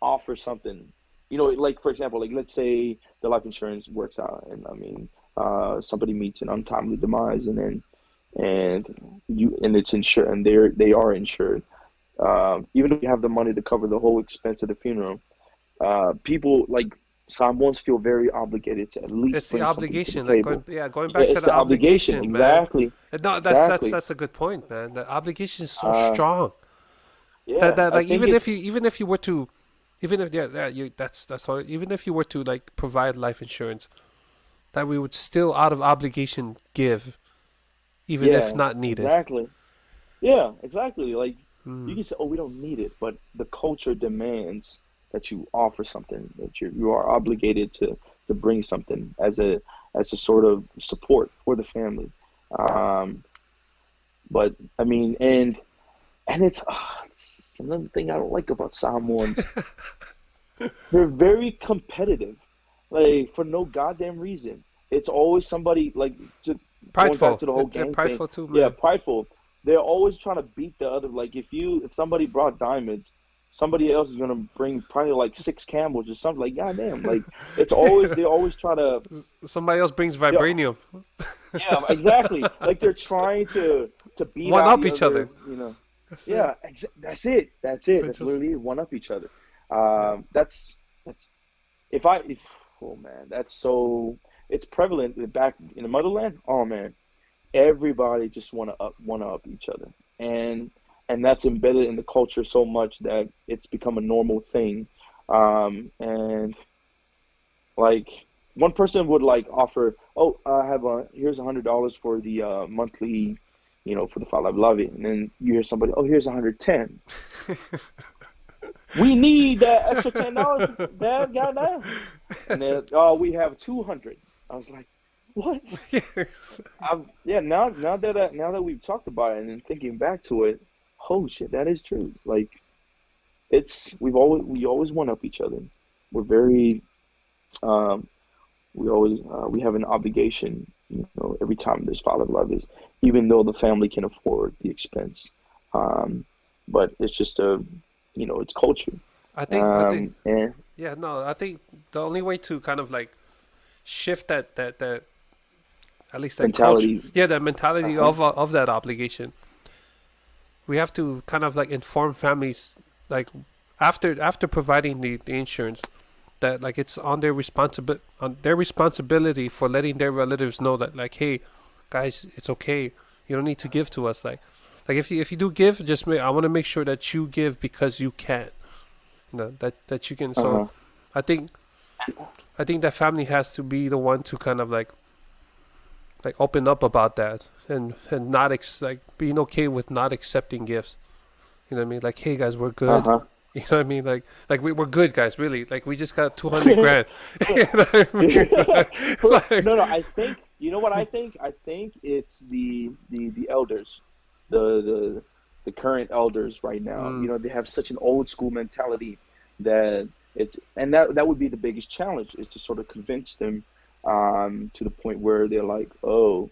offer something. Like for example, like let's say the life insurance works out, and I mean, somebody meets an untimely demise, and it's insured, and they are insured. Even if you have the money to cover the whole expense of the funeral, people like Samoans feel very obligated to at least
It's the
bring something to the
obligation, like
table.
going
Yeah,
back to
it's
the
the obligation.
obligation, man.
Exactly.
No,
Exactly.
that's a good point, man. The obligation is so
Uh,
strong
yeah,
that
I
like
think it's
even if you were to even if yeah you that's all, even if you were to like provide life insurance, that we would still out of obligation give, even if
yeah,
not needed.
exactly. Yeah, exactly. Like you
Mm.
can say, "Oh, we don't need it," but the culture demands that you offer something, that you are obligated to bring something as a sort of support for the family. Um, but I mean, and it's another thing I don't like about Samoans. They're very competitive, like for no goddamn reason. It's always somebody like going back
Prideful.
to the whole
They're
gang thing.
prideful too,
Yeah,
man.
prideful. They're always trying to beat the other. Like if somebody brought diamonds, somebody else is gonna bring probably like six camels or something. Like goddamn, like it's always they always try to.
Somebody else brings
Yeah,
vibranium.
yeah, exactly. Like they're trying to beat
One
out
up
the
each
other.
other. That's it.
Yeah, that's it. That's it.
They
That's
just
literally it. One up each other.
yeah.
That's if oh man, that's so it's prevalent back in the motherland. Oh man, everybody just want to up each other, and that's embedded in the culture so much that it's become a normal thing. And like one person would like offer, oh, I have here's $100 for the monthly. for the Father love it. And then you hear somebody, oh, here's 110. We need that extra $10, Dad, goddamn. And then, oh, we have 200. I was like, what?
Yes.
Yeah, now that we've talked about it and then thinking back to it, oh shit, that is true. Like we always one up each other. We're very um, we have an obligation, every time there's father love is, even though the family can afford the expense. Um, but it's just it's culture.
I think
And
yeah, no, I think the only way to kind of like shift that at least that culture,
mentality.
yeah, that mentality
Uh-huh.
of that obligation, we have to kind of like inform families, like after providing the insurance, that like it's on their responsibility for letting their relatives know that, like, hey guys, it's okay, you don't need to give to us, like if you do give, I want to make sure that you give because you can, that you can. So
Uh-huh.
I think I think that family has to be the one to kind of like open up about that, and not like being okay with not accepting gifts. You know what I mean? Like, hey guys, we're good.
Uh-huh.
You know what I mean? Like we're good, guys. Really, like we just got 200 grand. You know what I mean?
No,
Like,
no. I think you know what I think. I think it's the elders, the the current elders right now.
mm,
They have such an old school mentality that that would be the biggest challenge, is to sort of convince them, to the point where they're like, oh,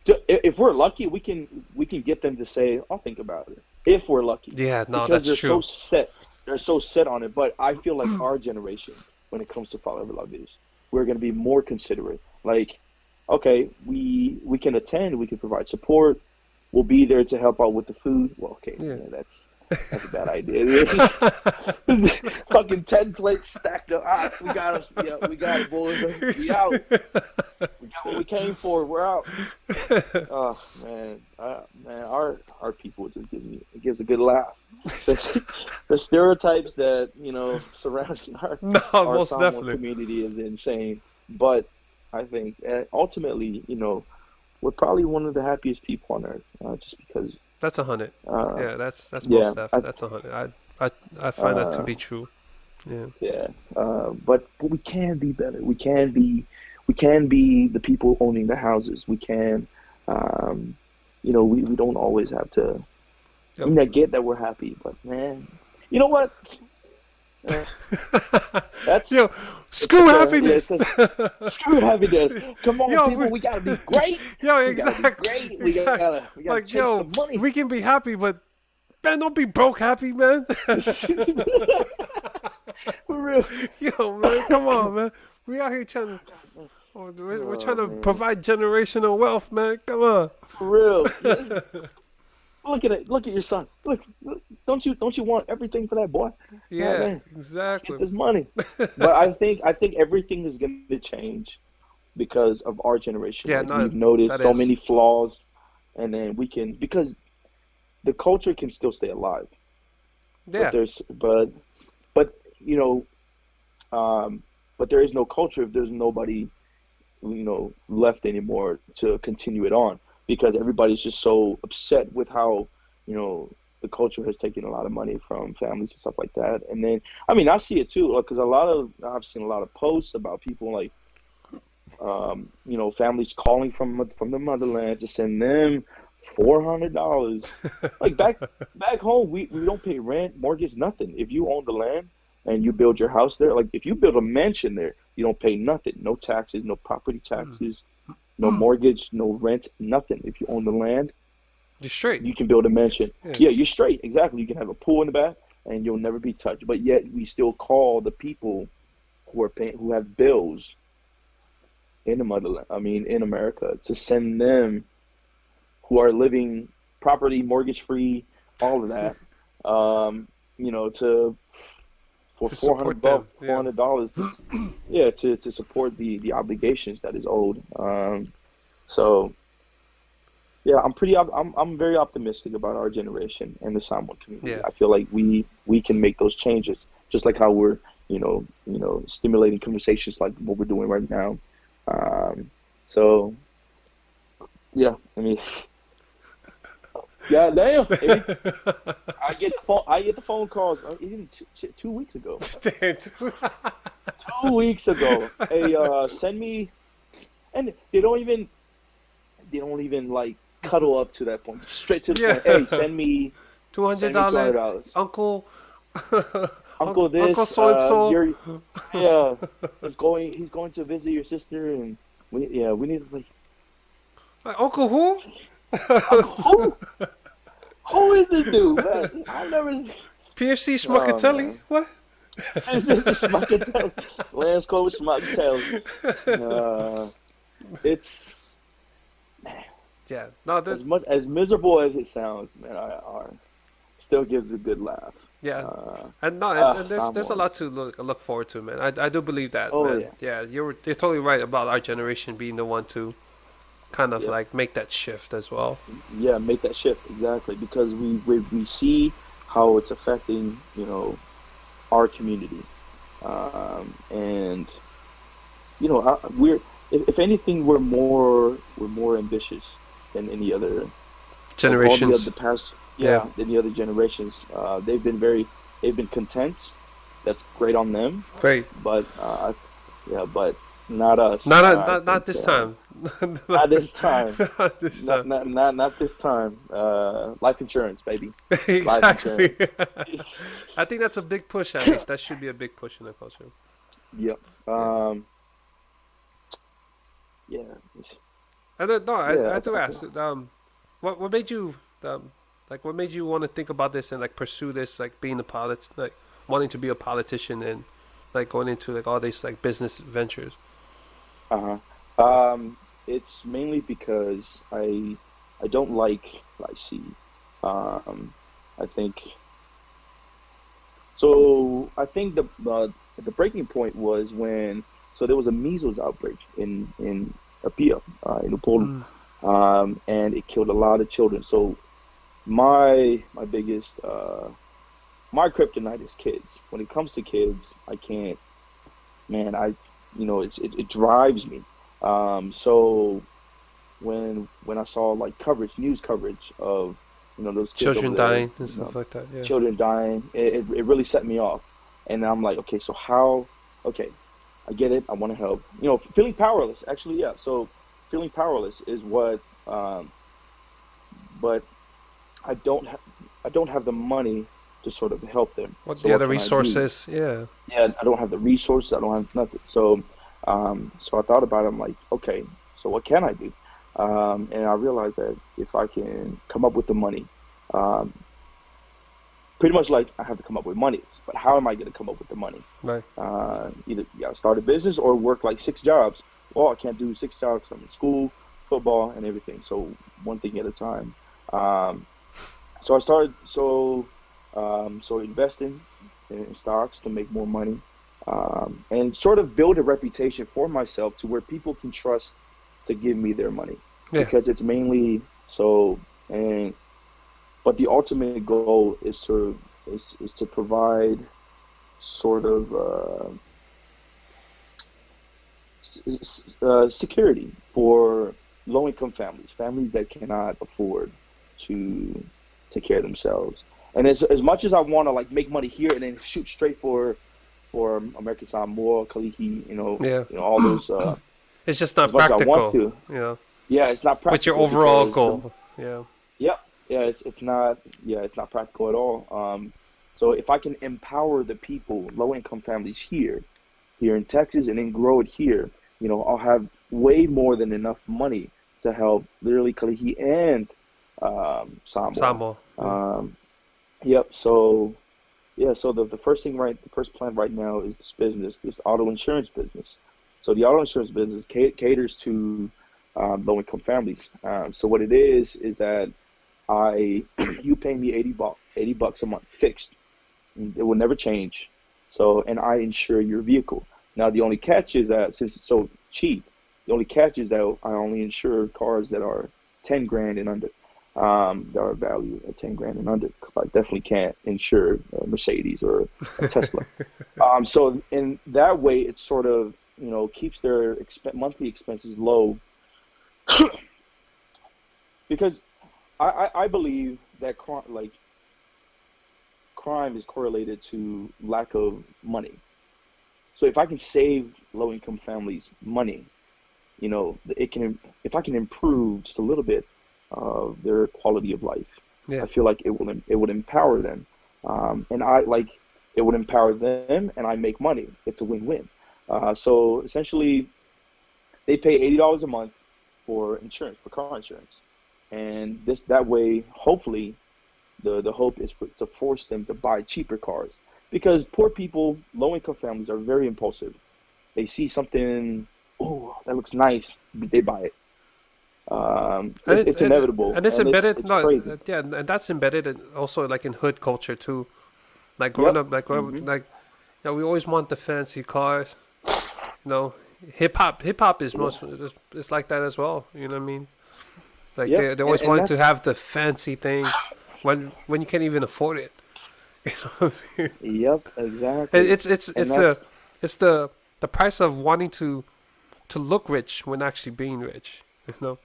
if we're lucky, we can get them to say, I'll think about it. If we're lucky,
yeah, no,
because
that's
they're so
true.
set, they're so set on it. But I feel like our generation, when it comes to Father Love is, we're going to be more considerate. Like, okay, we can attend, we can provide support, we'll be there to help out with the food. Well, okay,
Yeah.
yeah, that's a bad idea. Fucking 10 plates stacked up. We got us. Yeah, we got it, boys. We out. We got what we came for. We're out. Oh man, man, our people just gives a good laugh. The stereotypes that surrounding our
No,
our
most
Samoan
definitely.
community is insane. But I think, ultimately, we're probably one of the happiest people on earth, just because.
That's 100.
Uh,
Yeah, that's
yeah,
most def. That's 100. I find that to
uh,
be true. Yeah.
yeah. But we can be better. We can be the people owning the houses. We can. Um, we don't always have to. I
Yep.
mean, I get that we're happy, but man, you know what? Uh, that's
Yo,
it's
screw
such a yeah. It's
happiness.
such screw happiness. Come on,
Yo,
people, we gotta be great.
yo,
We gotta be
exact,
great. We
exact.
gotta we gotta
Like,
chase the
yo,
money.
we can be happy, but man, don't be broke happy, man.
For real.
Yo, man, come on, man. We out here trying to, we're trying
Oh
to
man,
provide generational wealth, man. Come on.
for real. Look at it. Look at your son. Look, don't you want everything for that boy? God
Yeah,
damn. Let's get
exactly.
this money. But I think everything is going to change because of our generation.
Yeah,
Like,
no,
we've noticed
that
so
is.
many flaws, and then we can, because the culture can still stay alive. But
Yeah,
there's but you know um, but there is no culture if there's nobody left anymore to continue it on, because everybody's just so upset with how you know the culture has taken a lot of money from families and stuff like that. And then, I mean, I see it too, because I've seen a lot of posts about people, like, families calling from the motherland to send them $400. Like, back home, we don't pay rent, mortgage, nothing. If you own the land and you build your house there, like if you build a mansion there, you don't pay nothing, no taxes, no property taxes, no mortgage, no rent, nothing. If you own the land,
you're straight.
you can build a mansion.
Yeah.
Yeah, you're straight. Exactly. You can have a pool in the back, and you'll never be touched. But yet, we still call the people who have bills in the motherland. I mean, in America, to send them, who are living property mortgage free, all of that. To for
To
four hundred
support
bucks,
them.
four
Yeah.
hundred dollars, yeah, to support the obligations that is owed. So yeah, I'm very optimistic about our generation and the Samoan community.
Yeah.
I feel like we can make those changes, just like how we're stimulating conversations like what we're doing right now. Um, so yeah, I mean, Yeah, damn. I get the phone calls even 2 weeks ago.
Damn.
2 weeks ago. Hey, send me, and they don't even like cuddle up to that point. Straight to the
Yeah.
point. Hey, send me two hundred
$200
dollars.
uncle.
Uncle
Uncle
this,
so and so.
yeah, he's going to visit your sister, and we need to like,
Uncle who?
Uncle who is this dude, man? I never,
PFC
oh
Schmuckatelli.
man,
What?
this is Schmuckatelli, Lance Cole Schmuckatelli. Uh, it's
Yeah. No,
as much as miserable as it sounds, man. I still gives a good laugh.
yeah.
Uh,
And no, and there's a lot
Samoans.
to look forward to, man. I do believe that,
Oh
man.
yeah,
Yeah, you're totally right about our generation being the one to kind of
yep.
like make that shift as well.
Yeah, make that shift exactly because we see how it's affecting, our community, and we're if anything we're more ambitious than any other of all the
Generations.
other past,
Yeah.
yeah, than the other generations. They've been content. That's great on them,
Great.
but yeah, but not us. I
Not
think
this time.
not this time.
Not this time.
Not this time. Life insurance, baby. Life
Exactly.
insurance.
I think that's a big push, at least. That should be a big push in the culture.
Yep.
Yeah.
Yeah.
And then, no, I
Yeah.
do ask. What made you what made you want to think about this and like pursue this, like being a like wanting to be a politician and like going into like all these like business ventures.
Uh-huh. It's mainly because I don't like what I see. Um, I think so. I think the breaking point was when there was a measles outbreak in Apia, in Upolu,
Mm.
and it killed a lot of children. So my biggest my kryptonite is kids. When it comes to kids, I can't, man. It drives me. So when I saw like news coverage of those kids over
Children
there,
dying and stuff like that. Yeah.
children dying, it really set me off. And I'm like, okay, so how? Okay, I get it. I want to help. Feeling powerless. Actually, yeah. So feeling powerless is what, but I don't have the money to sort of help them.
What
So
the
what
other
can I do?
resources? Yeah.
Yeah, I don't have the resources. I don't have nothing. So I thought about it. I'm like, okay, so what can I do? And I realized that if I can come up with the money, um, pretty much like I have to come up with money. But how am I going to come up with the money?
Right.
Either you got to start a business or work like 6 jobs. Well, I can't do 6 jobs. I'm in school, football, and everything. So one thing at a time. Um, so I started investing in stocks to make more money, and sort of build a reputation for myself to where people can trust to give me their money
Yeah.
because it's mainly so. And but the ultimate goal is to provide sort of security for low income families that cannot afford to take care of themselves. And as much as I want to like make money here and then shoot straight for American Samoa, Kalihi,
Yeah.
all those.
It's just
As
not
much as I want
practical.
to,
You know,
yeah, it's not
with your
practical
overall
because the
goal. Yeah.
yeah, yeah, it's not practical at all. So if I can empower the people, low income families here in Texas, and then grow it here, I'll have way more than enough money to help literally Kalihi and Samoa.
Samo. Yeah.
Yep. So yeah, so the the first plan right now is this auto insurance business. So the auto insurance business caters to low income families. So what it is that you pay me 80 bucks a month fixed. It will never change. So, and I insure your vehicle. Now the only catch is that since it's so cheap, the only catch is that I only insure cars that are 10 grand and under. That are valued at 10 grand and under. I definitely can't insure a Mercedes or a Tesla. So in that way, it sort of keeps their monthly expenses low because I believe that crime is correlated to lack of money. So if I can save low income families money, it can, if I can improve just a little bit of their quality of life,
Yeah.
I feel like it would empower them, and I like it would empower them, and I make money. It's a win-win. So essentially, they pay $80 a month for insurance, for car insurance, and that way, hopefully, the hope is to force them to buy cheaper cars, because poor people, low income families are very impulsive. They see something, oh, that looks nice, they buy it.
And
It's inevitable,
and it's
and it's
embedded.
it's
No,
crazy.
yeah, and that's embedded in also like in hood culture too. Like growing
Yep.
up,
Hmm.
we always want the fancy cars. You know, hip hop is
Yeah.
most it's like that as well. You know what I mean? Like
Yep.
they
And
always
and
wanted to
that's
have the fancy things when you can't even afford it. You know what I mean?
Yep, exactly. And
It's
that's
it's the price of wanting to look rich when actually being rich. You know?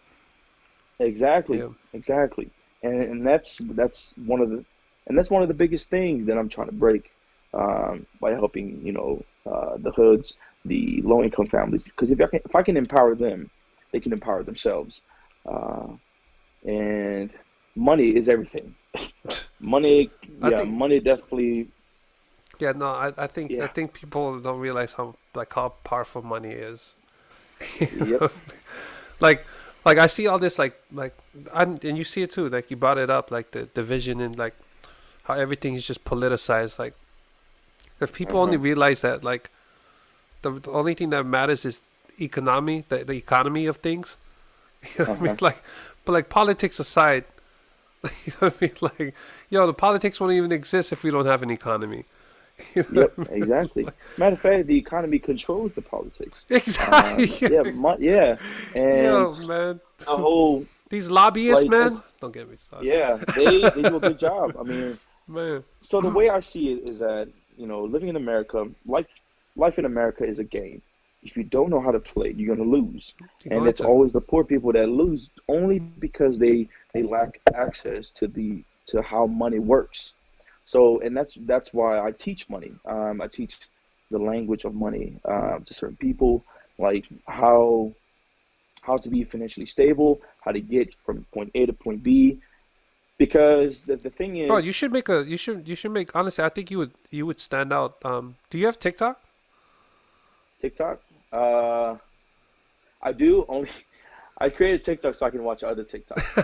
exactly,
Yeah.
exactly. And that's one of the biggest things that I'm trying to break, by helping, the hoods, the low income families. Because if I can empower them, they can empower themselves. Uh, and money is everything. Money,
I
yeah,
think
money definitely,
yeah, no, I
yeah,
think people don't realize how powerful money is.
yep,
like like I see all this and you see it too. Like you brought it up, like the division and like how everything is just politicized. Like if people only
uh-huh,
realize that like the only thing that matters is the economy of things. You know what I mean?
uh-huh,
Like, but like politics aside, you know what I mean? Like, the politics won't even exist if we don't have an economy. You know what
yep,
I mean?
exactly. Matter of fact, the economy controls the politics.
Exactly.
Yeah, yeah, and
Yo, man.
the whole,
These lobbyists,
like,
man.
it's,
Don't get me started.
yeah, they do a good job. I mean,
Man.
so the way I see it is that, living in America, life in America is a game. If you don't know how to play, you're gonna lose,
You're
and
going
it's
to.
always the poor people that lose, only because they lack access to how money works. So, and that's why I teach money. I teach the language of money, to certain people, like how to be financially stable, how to get from point A to point B. Because the thing
Bro, you
is,
should make you should make honestly, I think you would stand out. Do you have TikTok?
TikTok, uh, I do only. I created TikTok so I can watch other TikToks.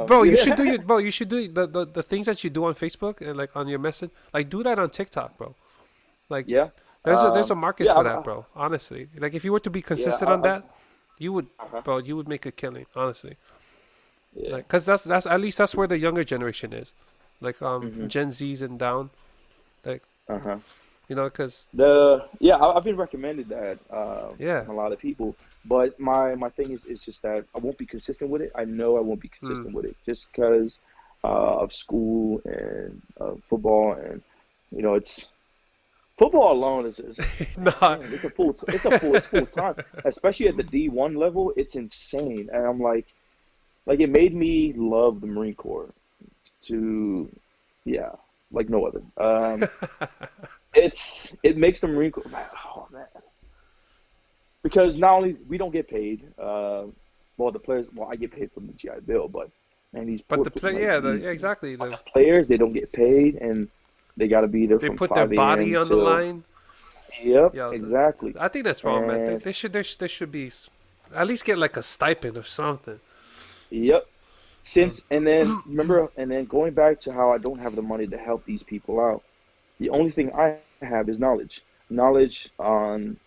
Bro,
Yeah,
you should do the things that you do on Facebook and like on your message. Like do that on TikTok, bro. Like
yeah,
there's a market
yeah,
for that, bro. Honestly. Like if you were to be
yeah.
consistent on that, you would
Uh-huh,
bro, you would make a killing, honestly.
yeah.
Like cuz that's at least that's where the younger generation is. Like
Hmm.
Gen Z's and down. Like
Uh-huh.
cuz
I've been recommended that,
yeah.
from a lot of people, but my thing is just that I won't be consistent with it. I know I won't be
Mm.
consistent with it just because, of school and, football, and it's football alone is
Nah.
man, it's full time, especially at the D1 level. It's insane, and I'm like it made me love the Marine Corps to, yeah, like no other. It makes the Marine Corps, oh man, because not only we don't get paid, well, the players, well, I get paid from the GI Bill, but man, these
But
poor
the play
like
yeah,
these
yeah, exactly.
but the players, they don't get paid, and they got to be there
They
from
put their
5
body
a.m.
on the
till,
line.
yep,
Yeah,
exactly.
I think that's wrong, man.
And
They should be at least get like a stipend or something.
yep,
You
since, and then remember, and then going back to how I don't have the money to help these people out. The only thing I have is knowledge on,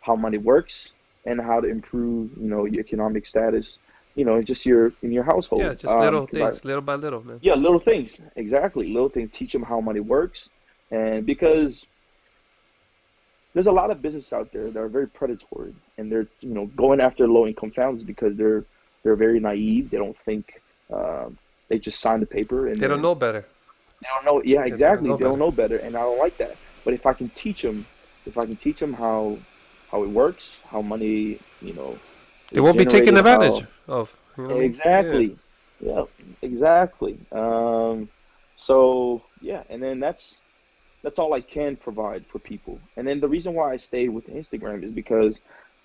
how money works, and how to improve, your economic status, just in your
yeah,
household.
just little
Because I,
things, little by little, man.
yeah, little things, exactly, little things. Teach them how money works, and because there's a lot of business out there that are very predatory, and they're, going after low income families because they're very naive. They don't think, they just sign the paper, and
They don't
then
know better.
they don't know. Yeah,
Yeah, they don't
exactly.
know
They don't
better.
know better, and I don't like that. But if I can teach them how it works, how money,
They
is
won't be taken
generated,
advantage
how
of. You know what I mean? Yeah.
exactly, Yeah, exactly. So yeah, and then that's all I can provide for people. And then the reason why I stay with Instagram is because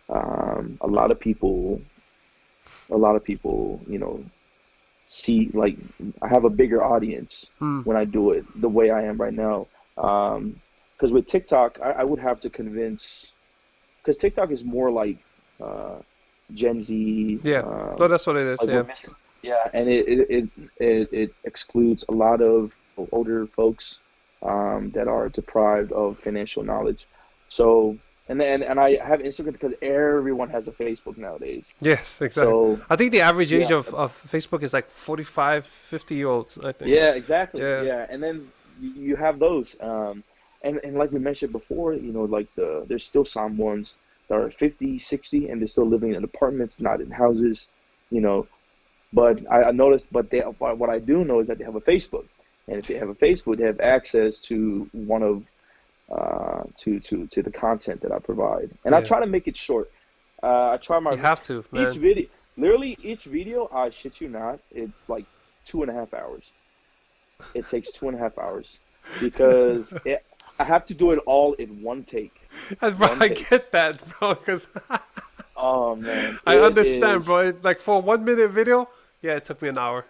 a lot of people, see like I have a bigger audience
Hmm.
when I do it the way I am right now. Because with TikTok, I would have to convince, because TikTok is more like uh, Gen Z,
Yeah. No, that's what it is.
like we're
Yeah.
missing, yeah, and it excludes a lot of older folks that are deprived of financial knowledge. So, and I have Instagram because everyone has a Facebook nowadays.
Yes, exactly.
So,
I think the average age
yeah,
of Facebook is like 45, 50 year olds, I think.
yeah, exactly.
Yeah.
Yeah, and then you have those, and like we mentioned before, like there's still some ones that are 50, 60, and they're still living in apartments, not in houses, you know. But I noticed, but what I do know is that they have a Facebook, and if they have a Facebook, they have access to one of to the content that I provide, and I
Yeah.
try to make it short. I try
You
my
have to,
each
man.
video, literally each video. I shit you not, it's like 2.5 hours. It takes 2.5 hours because I have to do it all in one take.
And bro,
One
I
take.
get that, bro, because
Oh man,
I
it
understand, bro.
is.
Like for a 1 minute video, yeah, it took me an hour.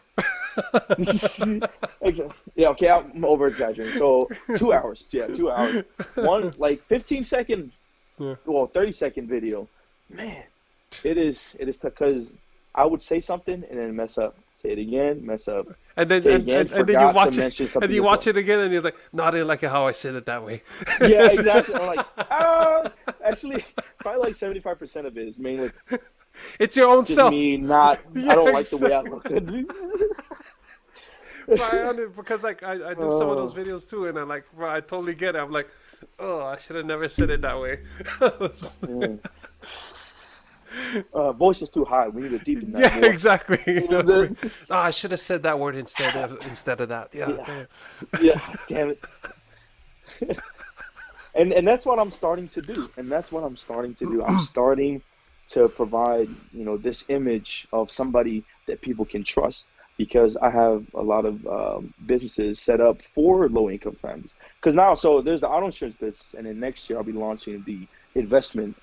Yeah, okay, I'm over exaggerating. So 2 hours, yeah, 2 hours. One like 15 second,
Yeah.
well, 30 second video. Man, it is because I would say something and then mess up. Say it again, mess up.
And then
Say it again,
and then you
forgot to
watch it
mention
and
something
you watch
important.
it again and he's like, no, I didn't like it how I said it that way.
Yeah, exactly. I'm like, actually, probably like 75% of it is mainly
It's your own
just
self.
me not, I
Yeah,
don't like the way I
exactly.
look.
Bro, because like I do some of those
Oh,
videos too, and I'm like, bro, I totally get it. I'm like, oh, I should have never said it that way.
man. Voice is too high. We need to deepen that
Yeah,
more.
exactly. You know what I mean? Oh, I
That's-
should have said that word instead of that. Yeah,
yeah,
damn.
yeah, damn it. And that's what I'm starting to do. And that's what I'm starting to do. I'm starting to provide, this image of somebody that people can trust because I have a lot of businesses set up for low income families. Because now, so there's the auto insurance business, and then next year I'll be launching the investment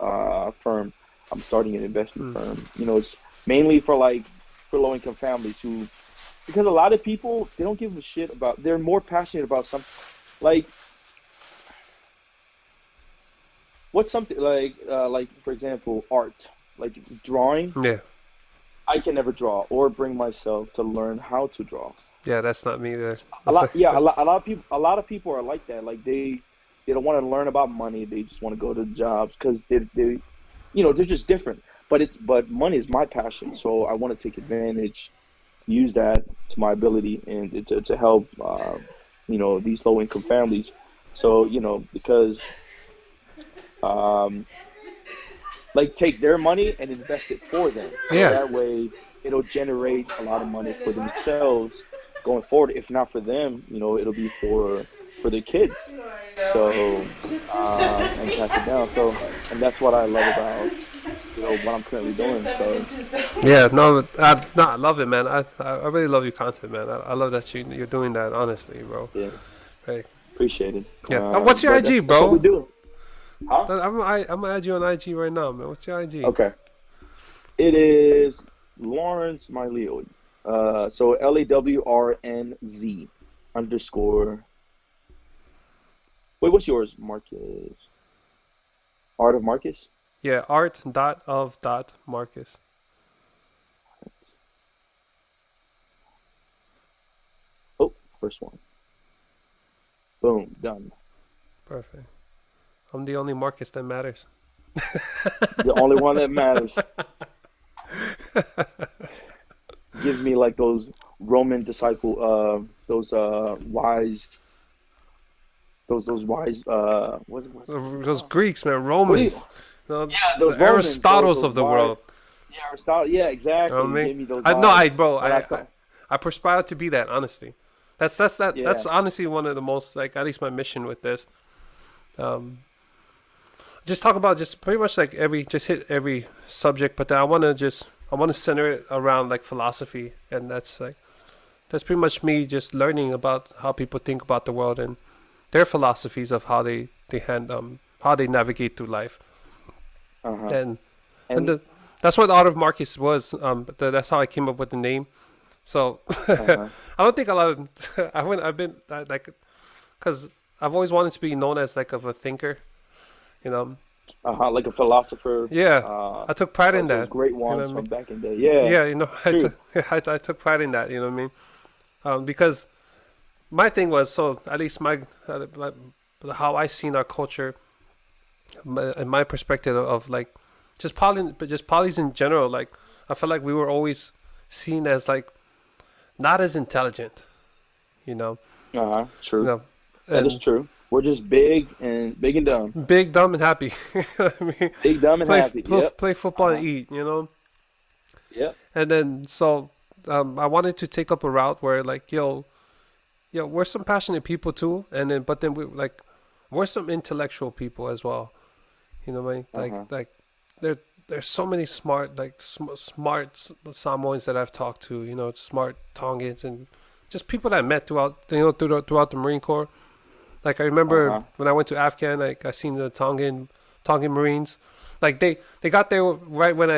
firm. I'm starting an investment
Mm.
firm. It's mainly for low income families who, because a lot of people, they don't give a shit about, they're more passionate about something like, what's something like for example, art, like drawing.
Yeah,
I can never draw or bring myself to learn how to draw.
yeah, that's not me there.
A
That's
lot,
like,
yeah, a lot of people are like that. Like they don't want to learn about money. They just want to go to jobs because they're just different. But money is my passion, so I want to take advantage, use that to my ability, and to help these low income families. So because um, like take their money and invest it for them. So
yeah,
that way it'll generate a lot of money for themselves going forward. If not for them, it'll be for their kids. So and pass it down. So and that's what I love about what I'm currently doing. So
yeah. No, no, I love it, man. I really love your content, man. I love that you're doing that. Honestly, bro.
yeah,
Right.
appreciate it.
Yeah. What's your
But
IG,
that's what we
bro?
do, huh?
I'm gonna add you on IG right now, man. What's your IG?
Okay. It is Lawrence Maileoi. So LAWRNZ underscore. Wait, what's yours, Marcus? Art of Marcus?
Yeah, art dot of dot Marcus.
Oh, first one. Boom, done.
Perfect. I'm the only Marcus that matters.
The only one that matters. Gives me like those Roman disciple, those wise, those wise,
Those Greeks, man,
what do you?
Romans,
Yeah,
the
those Romans, those
Aristotles
those
of the
wise.
world.
Yeah, Aristotle. Yeah,
You know
exactly.
what I
You
mean?
gave me those
I no, I
vibes
bro,
when I saw.
I perspire to be that. Honestly, that's
Yeah,
honestly one of the most like at least my mission with this. Um, just talk about just pretty much like every just hit every subject, but then I want to just I want to center it around like philosophy, and that's pretty much me just learning about how people think about the world and their philosophies of how they navigate through life,
Uh-huh.
and and
And
that's what Art of Marcus was. That's how I came up with the name. So
uh-huh.
I don't think a lot of I've been like because I've always wanted to be known as like of a thinker, you know.
Uh-huh. Like a philosopher,
Yeah, I took pride in
like those
that.
great
You know
ones
what I mean?
from back in the day. Yeah,
Yeah, I
true.
took I took pride in that. You know what I mean? Because my thing was so at least like, how I seen our culture and my perspective of like just polys in general. Like I felt like we were always seen as like not as intelligent. You know,
Uh-huh.
you
True.
know,
That is
and
true. We're just big and dumb.
big, dumb, and happy. You know what I mean,
Big, dumb, and happy. Yep.
play football and
Uh-huh.
eat. You know,
Yep.
and then so I wanted to take up a route where like we're some passionate people too, and then but then we're some intellectual people as well. You know what I mean?
Uh-huh.
There there's so many smart smart Samoans that I've talked to. You know, smart Tongans and just people that I met throughout the Marine Corps. Like I remember
Uh-huh.
when I went to Afghan, like I seen the Tongan Marines. Like they got there right when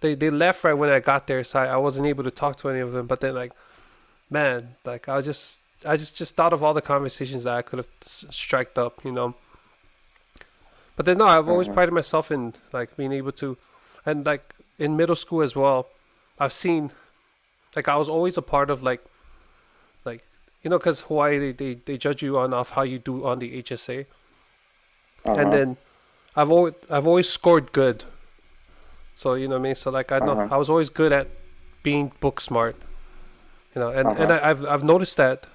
they left right when I got there, so I wasn't able to talk to any of them. But then like man, like I just thought of all the conversations that I could have striked up, you know. But then no, I've always
Uh-huh.
prided myself in like being able to, and like in middle school as well, I've seen like I was always a part of like because Hawaii they judge you on off how you do on the HSA, and
Uh-huh.
then I've always scored good. So you know what I mean. So like I know
Uh-huh.
I was always good at being book smart, and
Uh-huh.
I've noticed that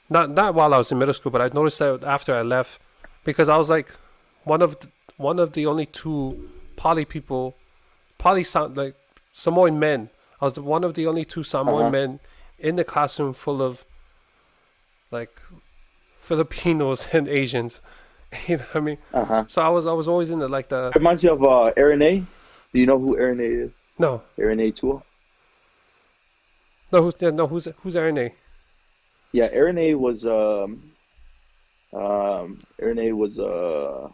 not while I was in middle school, but I noticed that after I left, because I was like one of the only two poly people, like Samoan men. I was one of the only two Samoan
Uh-huh.
men in the classroom full of like Filipinos and Asians. You know what I mean?
Uh-huh.
So I was always in the like the
Reminds you of Aaron A. Do you know who Aaron A is?
no
Aaron A. Tool?
who's RNA?
Yeah, Aaron A was a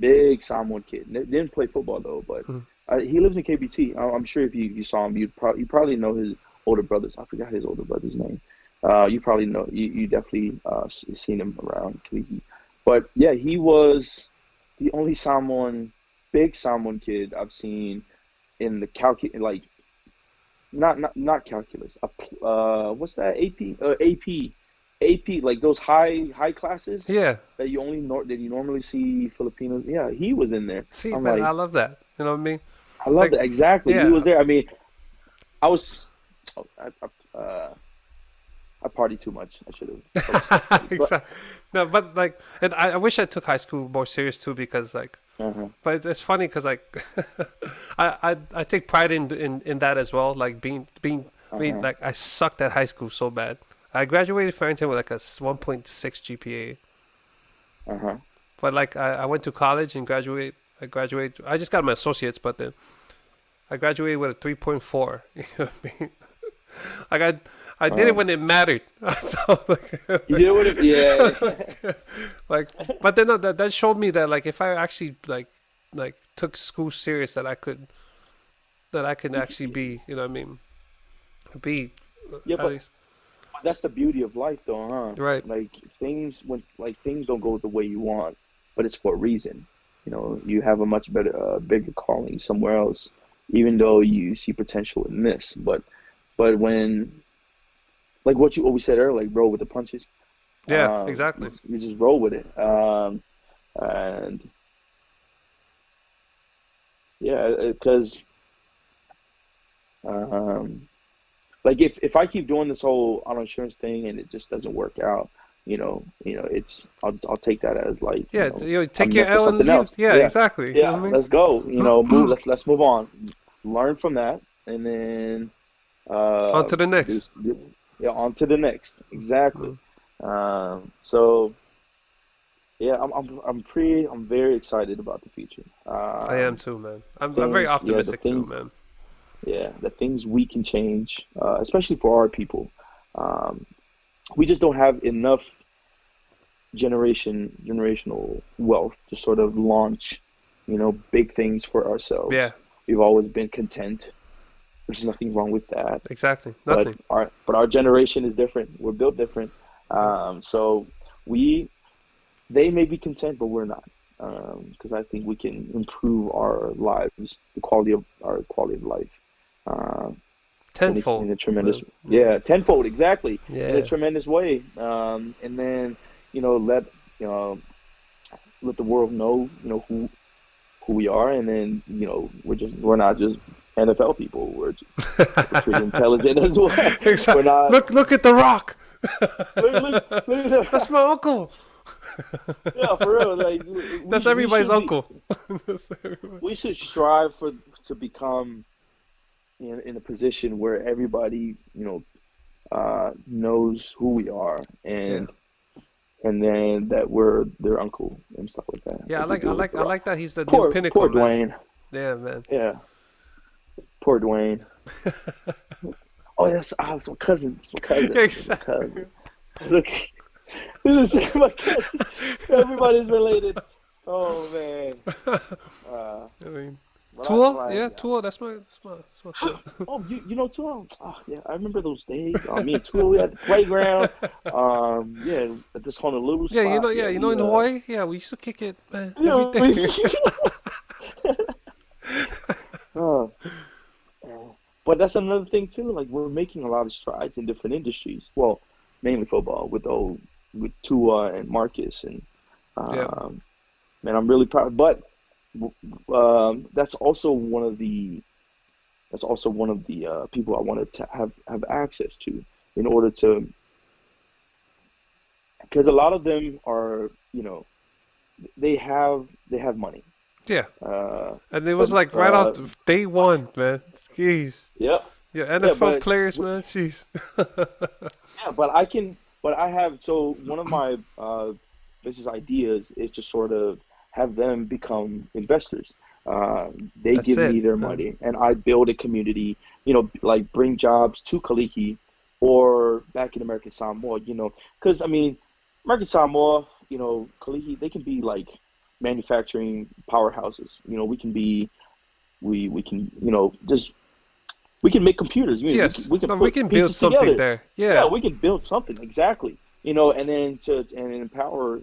big Samoan kid. Didn't play football though, but
Hmm.
he lives in KBT. I'm sure if you saw him, you probably know his older brothers. I forgot his older brother's name. You probably know you definitely seen him around Kaliki. But yeah, he was the only big Samoan kid I've seen in the like not calculus. What's that? AP, like those high classes
Yeah.
that you normally see Filipinos. Yeah, he was in there.
See,
I'm
man, I
like,
love that. You know what I mean?
I love
Like,
that. Exactly, he was
yeah,
there. I mean, I was, oh, I party too much. I should have focused on studies, but
exactly. No, but like, and I wish I took high school more serious too because like,
uh-huh,
but it's funny because like, I take pride in that as well. Like being, I mean,
uh-huh,
like I sucked at high school so bad. I graduated Farrington with like a 1.6 GPA,
uh-huh.
but like I went to college and graduate. I graduated. I just got my associates, but then I graduated with a 3.4. You know what I mean? Like I did it
Uh,
when it mattered. So
you did what? Yeah.
like, but then that showed me that like if I actually like took school serious, that I can actually be, you know what I mean, be
Yeah,
at
but
least
that's the beauty of life, though, huh?
right.
Like things don't go the way you want, but it's for a reason. You have a much bigger calling somewhere else, even though you see potential in this. But when, like what you always said earlier, like roll with the punches.
Yeah, exactly.
You just roll with it. And yeah, because um, like if I keep doing this whole auto insurance thing and it just doesn't work out, it's I'll take that as like,
Yeah, take
I'm
your
meant for
L and
something
leave.
else.
Yeah,
Yeah,
exactly. You know
yeah,
what I
let's go. Let's move on. Learn from that, and then
mean? On to the
do,
next.
yeah, on to the next. Exactly.
Mm.
So yeah, I'm very excited about the future.
I am too, man. I'm very
Things, yeah,
optimistic too, man.
the things we can change, especially for our people. Um, we just don't have enough generational wealth to sort of launch, big things for
Yeah,
ourselves. We've always been content. There's nothing wrong with that.
exactly.
But
Nothing.
our generation is different. We're built different. So we they may be content, but we're not. Because I think we can improve our lives, the quality of our quality of life, uh,
Tenfold,
in a
man.
tremendous,
Yeah.
yeah, tenfold exactly, in a
Yeah.
tremendous way. And then let you know let the world know who we are, and then we're not just NFL people. We're pretty intelligent as well. We're
Exactly.
not.
Look at the Rock.
Look at
That's
that.
my uncle.
Yeah, for real. Like
That's
we
everybody's
should be.
uncle. That's everybody.
We should strive to become in a position where everybody knows who we are,
Yeah.
and then that we're their uncle and stuff like that,
Yeah,
like we do with the
I
Rock.
like that he's the new
Poor
pinnacle, man.
Dwayne.
Yeah, man.
Yeah, poor Dwayne. Oh, that's my cousin. It's my cousin. It's my
Exactly.
cousin. Look, this is my cousin. Everybody's related. Oh man. Uh,
I mean,
but
Tua.
like,
Yeah, Tua. That's my cousin.
oh, you know Tua? Oh, yeah, I remember those days. Me and Tua, we at the playground. Yeah, at this Honolulu
Yeah,
spot.
yeah,
Yeah,
in Hawaii, yeah, we used to kick it, man,
you
every
know,
day.
uh, but that's another thing too. Like we're making a lot of strides in different industries. Well, mainly football with Tua and Marcus and
Yeah,
um, man, I'm really proud. But that's also one of the people I wanted to have access to in order to, because a lot of them are, they have money.
yeah.
Uh,
And it
but
was like right off day one, man. Jeez.
yeah,
Yeah,
yeah,
NFL
but
players, man. Jeez.
yeah, but I have, so one of my business ideas is to sort of have them become investors. Uh, they
That's
give me
it.
their money, and I build a community. Like bring jobs to Kaliki or back in American Samoa. Because I mean, American Samoa, Kaliki, they can be like manufacturing powerhouses. We can just we can make computers.
Yes.
We can
No, we
put
can build
pieces
something
together.
there.
Yeah,
Yeah.
we can build something exactly. And then and empower,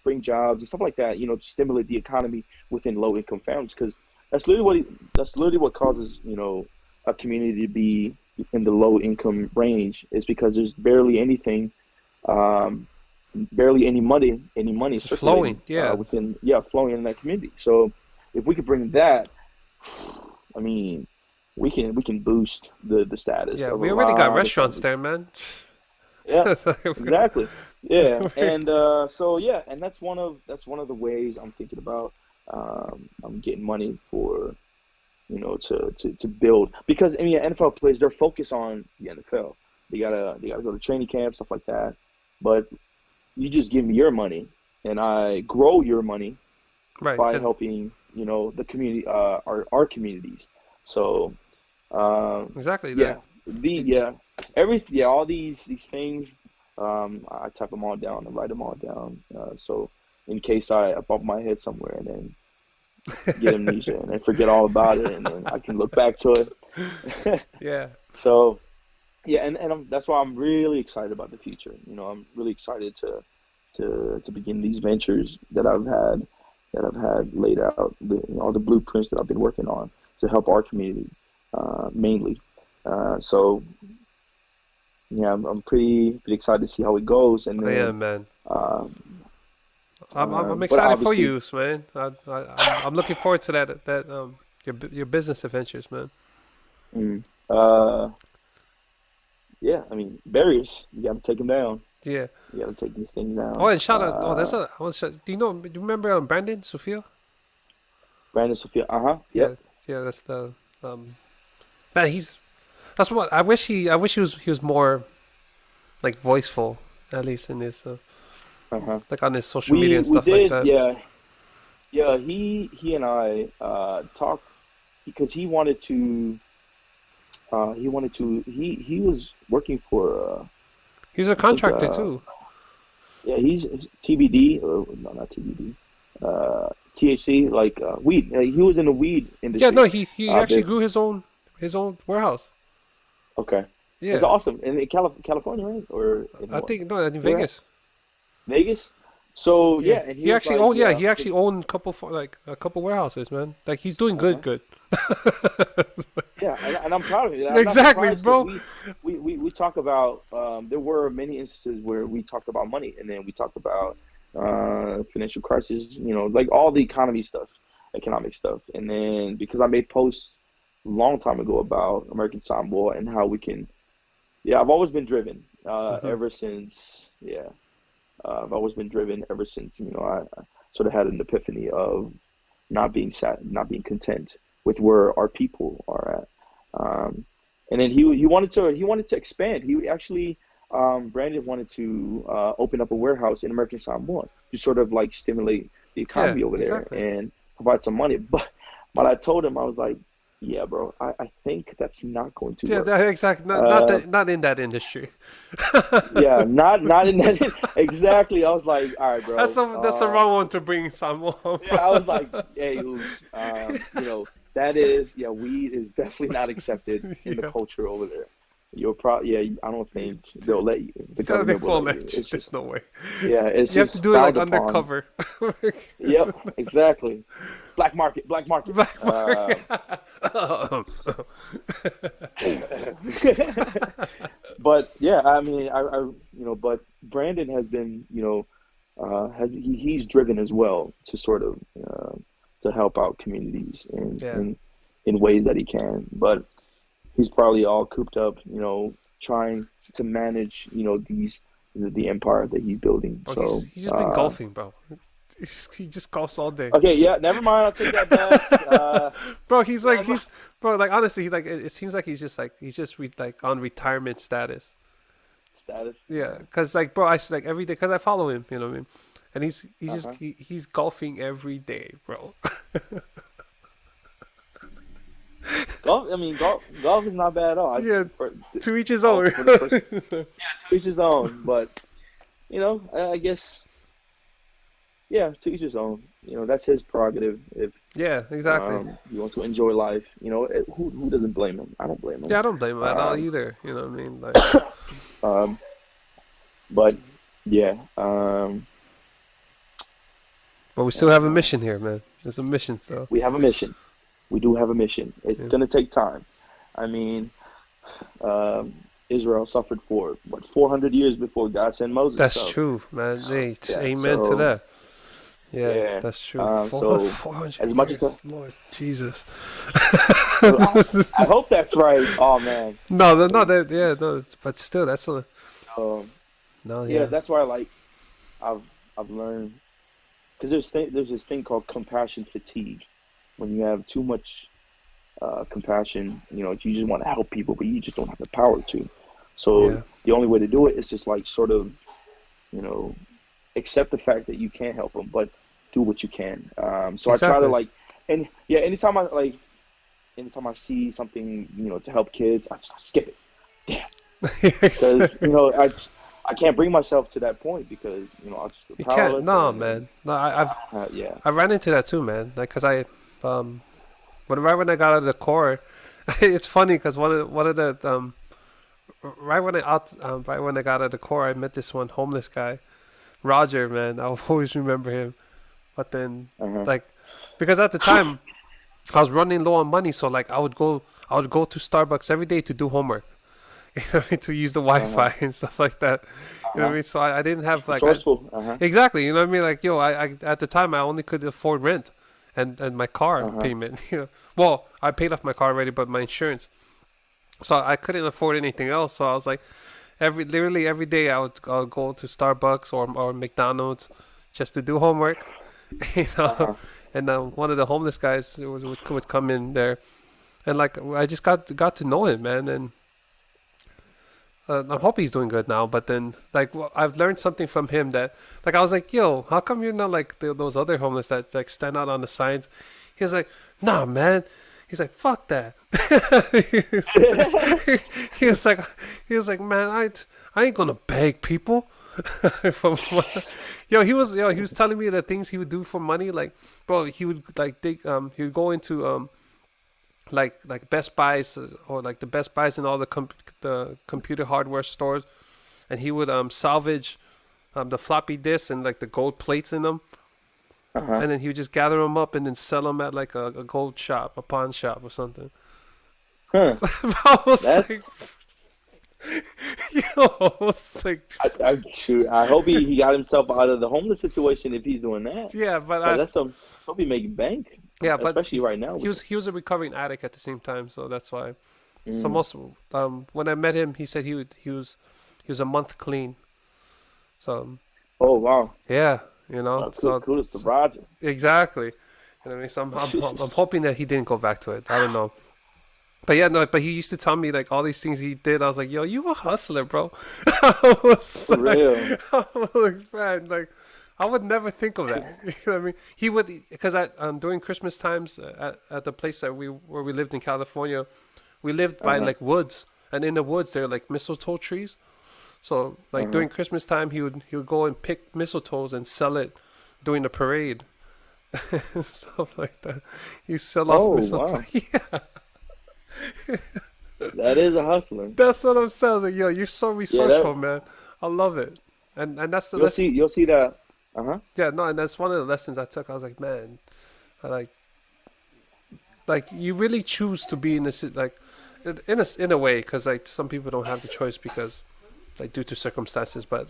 bring jobs and stuff like that. To stimulate the economy within low income families, because that's literally what causes a community to be in the low income range, is because there's um, barely any money
Flowing.
circulating
Yeah.
within, yeah, flowing in that community. So if we could bring that, I mean, we can boost the status
Yeah.
of a
We already got
lot of
restaurants
families.
there, man.
Yeah, exactly. Yeah,
We-
and so yeah, and that's one of the ways I'm thinking about. I'm getting money for to build, because I mean NFL players, they're focused on the NFL. They gotta go to training camp, stuff like that. But you just give me your money, and I grow your money
right.
by
And
helping the community, our communities. So
exactly.
yeah, yeah, all these things. I type them all down and write them all down. So in case I bump my head somewhere and then get amnesia and then forget all about it, and then I can look back to it.
Yeah.
So yeah, and that's why I'm really excited about the future. I'm really excited to begin these ventures that I've had laid out, all the blueprints that I've been working on to help our community, mainly. So yeah, I'm pretty excited to see how it goes, and
I
then
am, man.
um,
I'm
but
excited for
obviously,
you, man. I'm looking forward to that your business adventures, man.
mm, uh, yeah, I mean, barriers, you got to take them down.
Yeah.
You got to take these things
Oh,
down.
and shout out. Oh, do you remember Brandon Sophia?
Brandon Sophia,
Yeah.
yep.
Yeah. That's the um. Man, that's what I wish he was more like voiceful, at least in this.
Uh-huh.
like on his social media
We
and
we
stuff like
did,
that.
yeah. Yeah, he and I talked because he was working for
He's a
I think
contractor too.
yeah, he's TBD or no, not TBD. THC like weed. He was in the weed
Yeah, no,
industry.
he actually
Business.
grew his own warehouse.
Okay. It's
Yeah,
awesome. In California, right? Or in
I
what?
think no, in
Where at?
Vegas.
Vegas? So
Yeah,
yeah, and he was like,
yeah,
yeah,
he actually owned like a couple warehouses, man. Like he's doing
uh-huh.
good.
Yeah, and I'm proud of it. I'm not
Exactly,
surprised because
bro.
we talk about there were many instances where we talked about money and then we talked about financial crisis, like all the economic stuff. And then because I made posts a long time ago about American Samoa and how we can, yeah, I've always been driven
Hmm.
ever since, yeah, I've always been driven ever since, I sort of had an epiphany of not being content with where our people are at. Um, and then he wanted to expand. He actually Brandon wanted to open up a warehouse in American Samoa to sort of like stimulate the
Yeah,
economy over there
exactly.
and provide some money. But I told him I was like, yeah, bro, I think that's not going to
Yeah,
work.
that exactly.
Uh,
Not in that industry.
yeah, not in that exactly. I was like, all right, bro.
That's the wrong one to bring someone,
Yeah, I
bro.
was like, hey, oops, that is, yeah, weed is definitely not accepted in the
Yeah,
culture over there. Yeah, I don't think they'll let you. The
they
government will
won't
let you.
let you.
It's just,
There's no way.
yeah, it's
You have to
just
do it like
frowned upon.
undercover.
Yep, exactly. Black market, black market.
Black market.
But yeah, I mean, but Brandon has been, he's driven as well to sort of to help out communities
Yeah.
in ways that he can. But he's probably all cooped up, trying to manage, the empire that he's building.
Bro,
So,
he's just been golfing, bro. He just golfs all day.
okay, yeah, never mind. I'll take that back.
Bro, he's like
Never
he's bro. Like honestly, like it seems like he's just like on retirement status.
status.
Yeah, cause like bro, like every day, cause I follow him. You know what I mean? And
Uh-huh.
he's golfing every day, bro.
Golf is not bad at all.
Yeah, to each his
Golf
own.
for the person, to each his own. But I guess, yeah, to each his own. That's his prerogative. If
Yeah, exactly.
he wants to enjoy life, who doesn't blame him? I don't blame him.
Yeah, I don't blame him at all
Um,
either. You know what I mean? Like,
um, but yeah,
but we still have a mission here, man. There's a mission, so
we have a mission. We do have a mission. It's
yeah.
gonna take time. I mean, Israel suffered for what 400 years before God sent Moses.
That's
So
true, man. Hey,
yeah,
amen to
so
that. Yeah,
yeah.
that's true.
So
400
as much as
years, Lord Jesus.
I hope that's right. Oh man.
No, no, that yeah, no, but still, that's a
So
no,
yeah,
yeah,
that's why like I've I've learned because there's this thing called compassion fatigue when you have too much compassion. You just want to help people, but you just don't have the power to. So
yeah,
the only way to do it is just like sort of you know accept the fact that you can't help them, but do what you can. So I try to
exactly,
like, and yeah, anytime I see something, to help kids, I skip it. Damn, because
exactly.
I can't bring myself to that point because I just feel
You can't,
powerless,
no,
and then
man. No,
yeah.
I ran into that too, man. Like, cause um, right when I got out of the Corps, it's funny, cause one of the right when I got out of the Corps, I met this one homeless guy, Roger, man. I'll always remember him. But then,
Uh-huh.
like, because at the time I was running low on money, so like I would go to Starbucks every day to do homework. You know what I mean? To use the
Uh-huh.
Wi-Fi and stuff like that. You know what I
Uh-huh.
mean? So I didn't have like
Resourceful. Uh-huh.
exactly. You know what I mean? Like yo, I at the time I only could afford rent and my car
Uh-huh.
payment. You know, well I paid off my car already, but my insurance. So I couldn't afford anything else. So I was like literally every day I would go to Starbucks or McDonald's just to do homework. You know,
Uh-huh.
and one of the homeless guys would come in there, and like I just got to know him, man, and I hope he's doing good now. But then, like, I've learned something from him that, like, I was like, yo, how come you're not like those other homeless that like stand out on the signs? He was like, nah, man. He's like, fuck that. he was like, he was like, man, I ain't gonna beg people. He was telling me the things he would do for money. Like, bro, he would like he would go into like Best Buys or like the Best Buys and all the computer hardware stores, and he would salvage the floppy disks and like the gold plates in them,
Uh-huh.
and then he would just gather them up and then sell them at like a gold shop, a pawn shop or something.
Huh.
I was like,
That's
I was like,
shoot. I hope he got himself out of the homeless situation if he's doing that.
yeah, but
But that's some. Hope he making bank,
yeah, but
especially right now.
he was a recovering addict at the same time, so that's why. So
Mm.
most when I met him, he said he was a month clean. So
Oh wow.
yeah, you know,
Kudos to Roger.
exactly. You know what I mean? So I'm hoping that he didn't go back to it. I don't know. But yeah, no, but he used to tell me like all these things he did. I was like, yo, you a hustler, bro. I was
For
like,
real.
I was like, man, like I would never think of that. You know what I mean? He would because at during Christmas times at the place that where we lived in California, we lived by
Uh-huh.
like woods, and in the woods there are like mistletoe trees. So like
Uh-huh.
during Christmas time, he would go and pick mistletoes and sell it during the parade and stuff like that. You sell off
Oh
mistletoe.
wow.
Yeah,
That is a hustler.
that's what I'm saying. Like, yo, you're so
Yeah,
resourceful, man. I love it. And that's the lesson.
you'll see that. Uh-huh.
Yeah, no, and that's one of the lessons I took. I was like, man, I like you really choose to be in this like in a way because like some people don't have the choice because like due to circumstances, but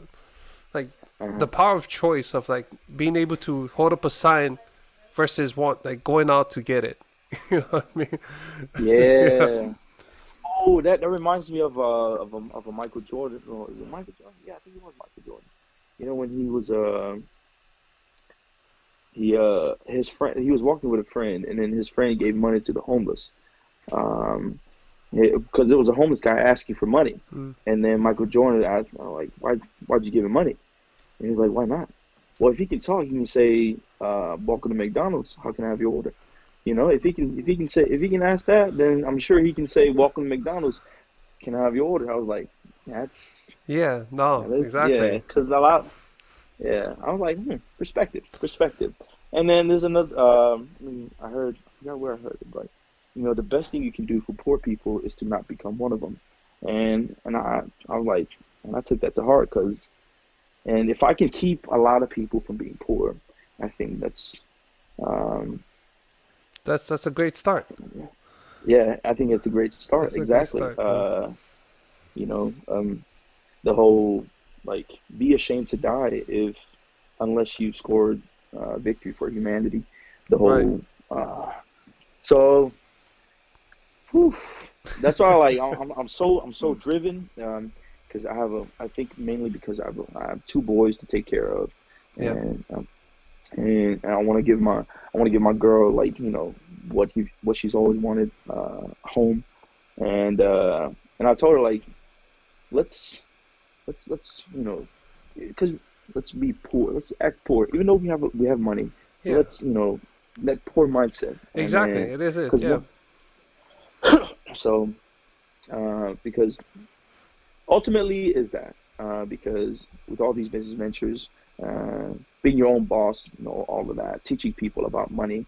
like
Uh-huh.
the power of choice of like being able to hold up a sign versus want like going out to get it. You know what I mean? Yeah.
Yeah. Oh, that reminds me of a Michael Jordan. Oh, is it Michael Jordan? Yeah, I think it was Michael Jordan. You know when he was his friend, he was walking with a friend, and then his friend gave money to the homeless. Um, because there was a homeless guy asking for money,
Mm.
and then Michael Jordan asked, like, why'd you give him money? And he was like, why not? Well, if he can talk, he can say, welcome to McDonald's. How can I have your order? You know, if he can ask that, then I'm sure he can say, welcome to McDonald's. Can I have your order? I was like, that's
Yeah. No.
yeah,
Exactly.
because a lot. Yeah, I was like, perspective. And then there's another. I heard, I forgot where I heard it, but the best thing you can do for poor people is to not become one of them. And I was like, and I took that to heart and if I can keep a lot of people from being poor, I think um,
That's a great start.
yeah, I think it's a great start.
That's a great
Exactly.
start. Yeah.
You know, the whole like be ashamed to die if unless you scored victory for humanity. The
Right.
whole so whew, that's why I'm so driven because I think mainly because I have two boys to take care of
Yeah.
and I want to give my girl like what she's always wanted home and I told her like let's because let's be poor. Let's act poor, even though we have money.
Yeah.
Let's that poor mindset. And
Exactly.
then
It is it.
because
Yeah.
so because ultimately is that because with all these business ventures, being your own boss, all of that, teaching people about money.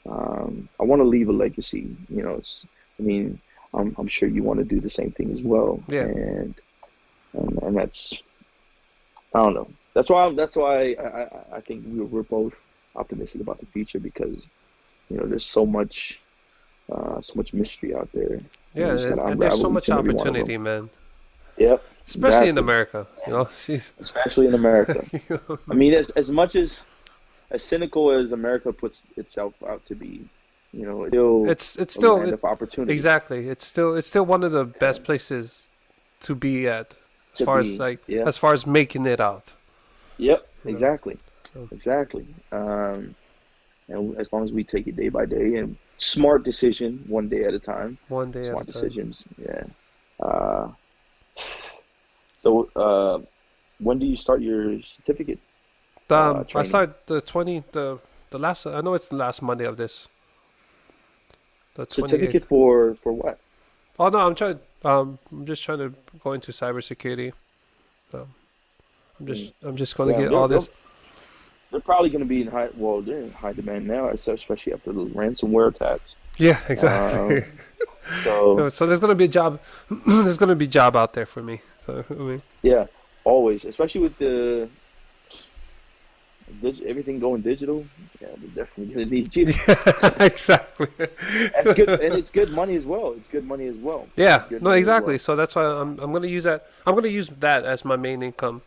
I want to leave a legacy. I mean, I'm sure you want to do the same thing as well,
Yeah.
and that's I don't know. That's why I think we're both optimistic about the future because there's so much mystery out there.
Yeah.
You just gotta
And there's so
unravel each
much
and every one of them.
opportunity, man.
Yep,
Especially in
exactly.
America. You know. Jeez.
Especially in America.
You know what I
I
mean?
mean, as much as cynical as America puts itself out to be, it's still
It's
a
still
land of opportunity
exactly. It's still one of the best places to be at
to be. Yeah.
as far as making it out.
Yep.
You know.
Exactly.
So,
Exactly. And as long as we take it day by day and smart decision, one day at a time.
one day at a
Smart
time.
decisions. Yeah. Uh, So, when do you start your certificate
I
training?
start the last. I know it's the last Monday of this, the 28th.
Certificate for what?
Oh no, I'm just trying to go into cybersecurity. Um,
Mm.
I'm just going to
Yeah,
get all this.
they're probably going to be in high. Well, they're in high demand now, especially after those ransomware attacks.
Yeah, exactly.
Um, so
So there's going to be a job. There's going to be job out there for me. So I mean,
yeah, always, especially with the everything going digital. Yeah, they're definitely going to need you.
yeah, exactly.
That's good, and it's good money as well. It's good money as well.
Yeah,
It's good
no,
money as
exactly.
well.
So that's why I'm going to use that. I'm going to use that as my main income.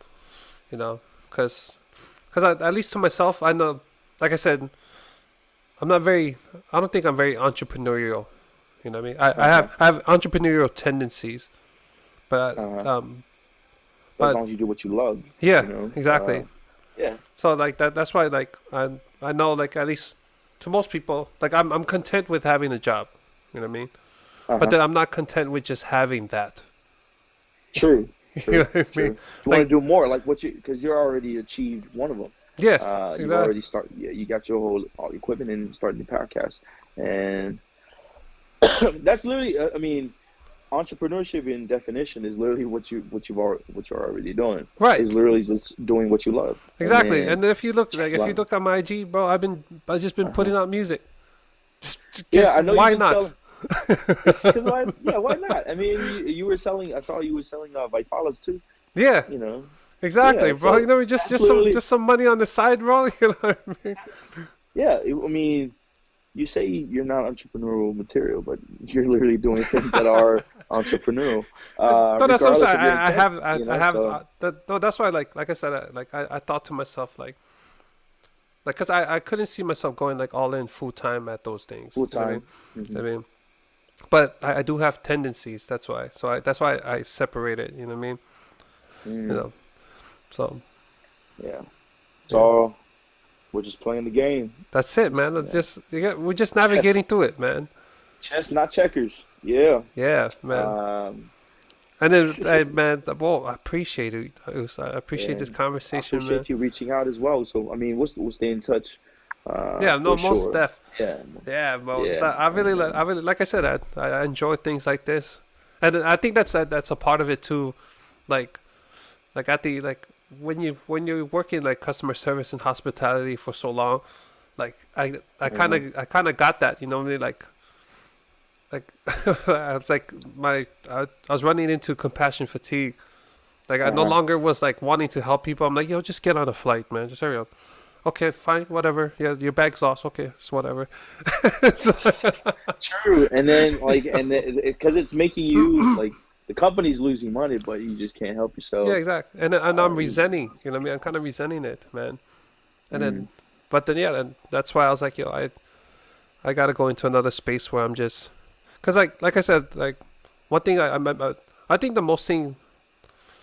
Because at least to myself, I know. Like I said, I'm not very. I don't think I'm very entrepreneurial. You know what I mean?
Uh-huh.
I have entrepreneurial tendencies, but
Uh-huh. But as
but
long as you do what you love,
yeah,
you know.
exactly.
Yeah.
So like that's why like I know like at least to most people like I'm content with having a job. You know what I mean? But
Uh-huh.
then I'm not content with just having that.
True.
You know
True.
what I mean?
True. You want to
Like
do more, like what you, because you're already achieved one of them.
yes,
You've
exactly,
already started. Yeah, you got your whole all equipment and started the podcast, and that's literally. I mean, entrepreneurship in definition is literally what you're already doing.
right,
Is literally just doing what you love, and
exactly.
then
And then if you look like
change
if you
life.
look at my IG, bro, I just been
Uh-huh.
putting out music.
Yeah,
Just
I know you've
why
been
not?
selling. Cause why? Yeah, why not? I mean, you were selling. I saw you were selling Vitalas too.
Yeah,
You know.
exactly,
Yeah.
bro. You
So
know,
that's literally.
just some money on the side, bro. You know what I mean?
That's, yeah. I mean, you say you're not entrepreneurial material, but you're literally doing things that are entrepreneurial,
No, that's what I'm
regardless
saying.
of your intent.
I have
So
that. No, that's why. Like I said, I thought to myself, cause I couldn't see myself going like all in full time at those things.
full
You know what I mean?
time. Hmm.
I mean, but I do have tendencies. That's why. That's why I separate it. You know what I mean? You
Mm,
know. So
yeah.
yeah,
So we're just playing the game.
that's it,
Just
man.
yeah.
We're just navigating
Chess,
through it, man.
chess, not checkers. Yeah.
Yeah, man.
Um.
And then, hey, man, well, I appreciate it. I appreciate this
And I
conversation, man.
appreciate you reaching out as well. So I mean, we'll stay in touch,
Yeah, no,
for
most
sure.
stuff.
Yeah,
Yeah, bro.
yeah, and
I really, like I said, I enjoy things like this, and I think that's a part of it too. Like, at the like when you're working like customer service and hospitality for so long, like
uh
I kind of got that. You know what I mean? Like it's like I was running into compassion fatigue. Like I no
uh
longer was like wanting to help people. I'm like, yo, just get on a flight, man. Just hurry up. Okay, fine, whatever. Yeah, your bag's lost. Okay, it's whatever.
True. And then like, and because it's making you like the company's losing money, but you just can't help
Yeah,
yourself.
exactly. And I'm
You just,
resenting. You know what I mean? I'm kind of resenting it, man. And
mm,
then, but then yeah, then that's why I was like, yo, I gotta go into another space where I'm just, cause like I said, like one thing I think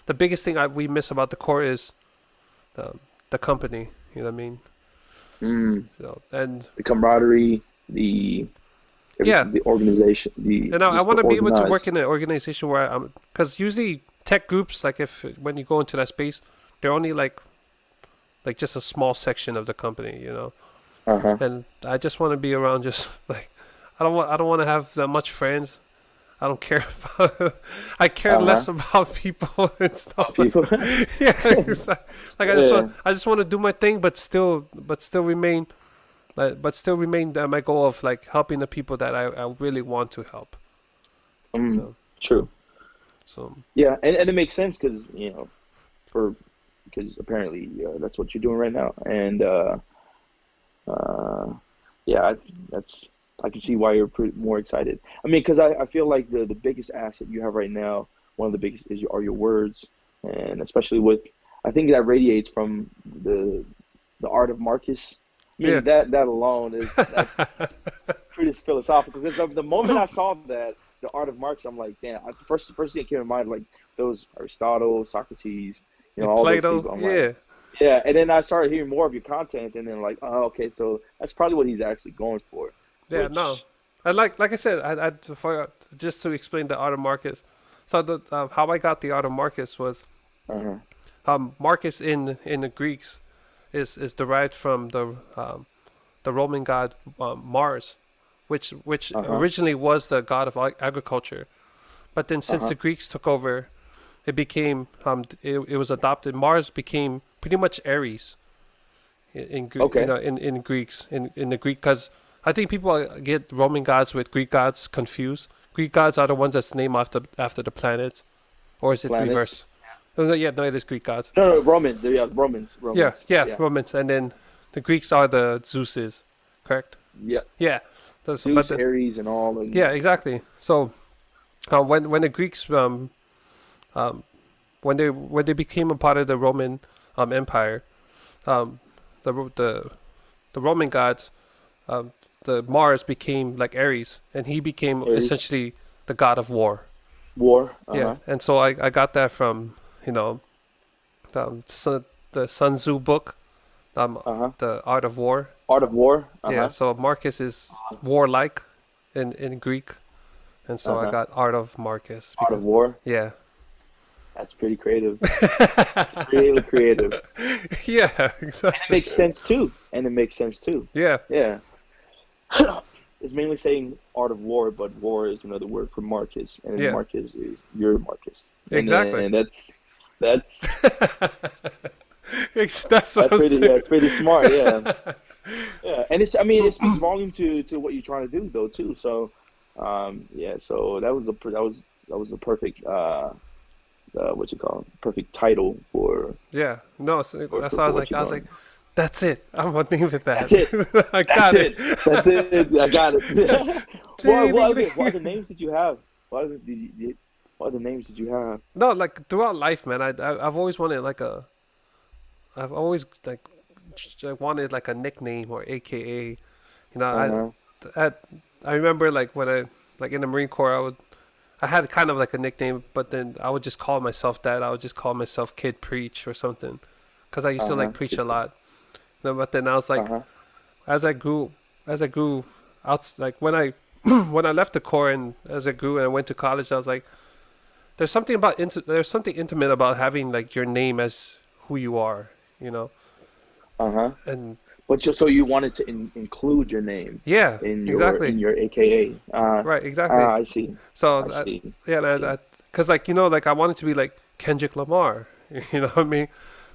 the biggest thing we miss about the core is the the company. You know what I mean?
mm,
And
the camaraderie, the
yeah,
everything, the organization, the
and I
just the
want to be able to work
organized.
in an organization where I'm, cause usually tech groups, like if when you go into that space, they're only like just a small section of the company, you know.
Uh-huh.
And I just want to be around just like I don't want to have that much friends. I don't care about I care
Uh-huh.
less about people and stuff like
People.
yeah exactly. Like
Yeah.
I just want to do my thing but still remain my goal of like helping the people that I really want to help, you
Mm,
know.
true.
So
Yeah, and it makes sense because for because apparently that's what you're doing right now, and uh, yeah, that's I can see why you're more excited. I mean, because I feel like the biggest asset you have right now, one of the biggest are your words, and especially with I think that radiates from the art of Marcus. I
yeah.
mean that alone is that's pretty philosophical because the moment I saw that the art of Marx, I'm like, damn. First thing that came to mind like those Aristotle, Socrates, all those
Plato,
people. I'm like,
yeah.
yeah. And then I started hearing more of your content, and then like, oh, okay, so that's probably what he's actually going for.
Yeah, no.
Which,
And like I said, just to explain the art of Marcus. So how I got the art of Marcus was
Uh-huh.
Marcus in the Greeks is derived from the Roman god Mars, which
Uh-huh.
originally was the god of agriculture. But then since
Uh-huh.
the Greeks took over, it became it was adopted. Mars became pretty much Ares
Okay.
in Greeks in the Greek, because I think people get Roman gods with Greek gods confused. Greek gods are the ones that's named after the planets, or is it
Planets.
reverse? No, yeah, no, it is Greek gods.
No, no, Roman. Yeah, Romans.
Yeah,
Romans.
yeah,
Yeah.
Romans, and then the Greeks are the Zeuses, correct?
Yeah.
Yeah, that's, but
Zeus,
then,
Ares, and all. And
yeah, exactly. So when the Greeks um, when they became a part of the Roman Empire, um, the the Roman gods, um, the Mars became like Ares, and he became
Ares,
essentially the god of war.
war.
Yeah,
Uh-huh.
and so I got that from you know Sun, the Sun Tzu book,
Uh-huh.
the Art of War.
Art of war.
Yeah,
Uh-huh.
so Marcus is warlike in Greek, and so I
Uh-huh.
got Art of Marcus
Art of
because
war.
yeah,
That's pretty creative. That's really creative.
yeah,
And it
exactly.
makes sense too. And it makes sense too.
Yeah,
Yeah. It's mainly saying art of war, but war is another word for Marcus, and
yeah,
Marcus is your Marcus, and
exactly.
then that's
That's what
that's
I'm
pretty yeah,
saying.
it's pretty smart, yeah, yeah, and it's I mean it speaks volume to what you're trying to do though too. So, yeah, so that was a perfect what you call it, perfect title
Yeah, no, so that's why
for what
I
you're
was like,
doing.
that's it. I'm gonna name it
That's it.
that. I
That's
got it.
it. That's it. I got it.
Ding, ding,
What
ding.
other names did you have? What other names did you have?
No, like throughout life, man, I've always wanted like I've always wanted like a nickname or AKA. You know,
Uh-huh.
I I remember like when I like in the Marine Corps, I had kind of like a nickname, but then I would just call myself that. I would just call myself Kid Preach or something, because I used to like
Uh-huh.
preach a lot. No, but then I was like,
Uh-huh.
as I grew, as I grew out, like when I when I left the Corps and as I grew and I went to college, I was like, there's something intimate about having like your name as who you are, you know,
Uh-huh.
and
But so you wanted to include your name
yeah,
in
exactly,
your AKA.
right, exactly.
I see.
So
I see.
yeah,
I see.
because like like I wanted to be like Kendrick Lamar, you know what I mean?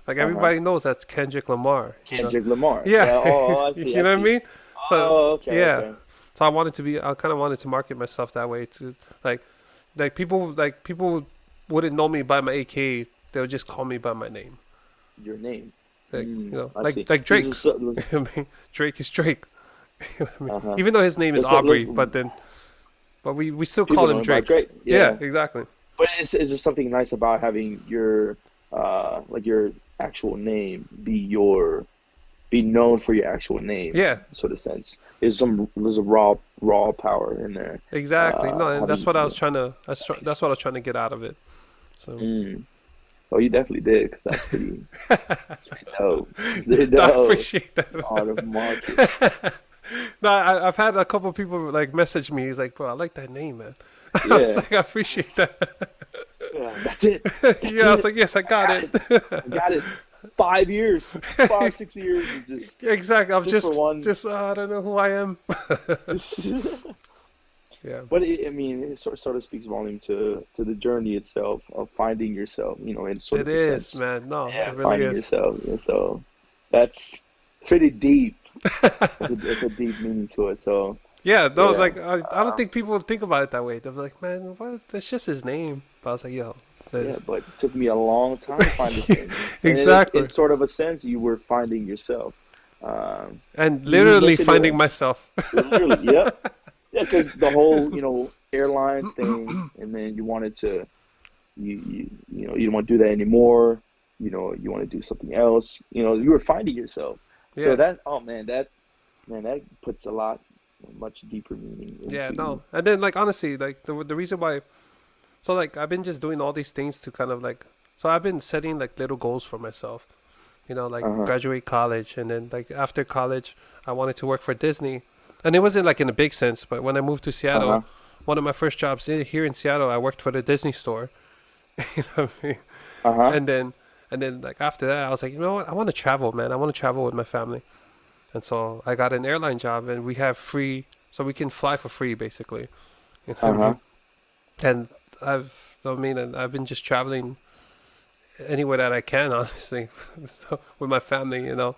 Like
Uh-huh.
everybody knows that's Kendrick Lamar, you know?
Kendrick Lamar.
Yeah,
Yeah. Oh, I see.
you
I
know what I
see.
mean? So
Oh, okay.
yeah,
Okay.
so I kind of wanted to market myself that way to like, people wouldn't know me by my AK, they would just call me by my name,
Your name.
like
I see.
like
This
Drake.
is so,
I mean, Drake is Drake. You know what I mean?
uh-huh.
Even though his name is Aubrey, but then we still
People
call
know
him
him by
Drake.
Drake.
Yeah,
Yeah.
exactly.
But it's just something nice about having your like your actual name be known for your actual name,
Yeah,
sort of sense. There's a raw power in there.
exactly. No, and that's
Having
what I was
yeah,
trying to.
nice.
That's what I was trying to get out of it. So
Mm. Oh, you definitely did, 'cause that's pretty dope. Pretty
no, I
dope.
appreciate that.
Art of Marcus.
No, I've had a couple of people like message me. He's like, bro, I like that name, man. I was
Yeah,
like, I appreciate that.
yeah. That's it. That's
Yeah, I was
it.
like, yes, I
I
got
got it.
it.
I got it. 5 years, 5, 6 years, is
Exactly. I'm
just for one.
just I don't know who I am. Yeah,
But I mean, it sort of speaks volume to the journey itself of finding yourself, in sort
it
of a
is,
sense.
man. No,
Yeah,
it really
finding
is.
yourself. Yeah, so that's pretty deep. It's a deep meaning to it. So
Yeah, no,
yeah,
like I don't think people think about it that way. They're like, man, what? That's just his name. But I was like, yo,
yeah.
there's
But it took me a long time to find this thing, and
exactly,
in sort of a sense, you were finding yourself. Um,
and
you
literally
mentioned
finding
it
myself.
literally. Yep. Yeah, because the whole airlines thing, and then you wanted to you don't want to do that anymore. You want to do something else. You were finding yourself. So
Yeah,
that puts much deeper meaning
yeah,
into.
no. And then like honestly, like the reason why, so like I've been just doing all these things to kind of like, so I've been setting like little goals for myself. Like
Uh-huh.
graduate college, and then like after college, I wanted to work for Disney, and it wasn't like in a big sense. But when I moved to Seattle,
Uh-huh.
one of my first jobs here in Seattle, I worked for the Disney store, You know what I mean?
Uh-huh.
And then like after that, I was like, you know what? I want to travel, man. I want to travel with my family. And so I got an airline job, and we have free, so we can fly for free, basically. You know what I
Uh-huh.
mean? And and I've been just traveling anywhere that I can, honestly, so, with my family, you know.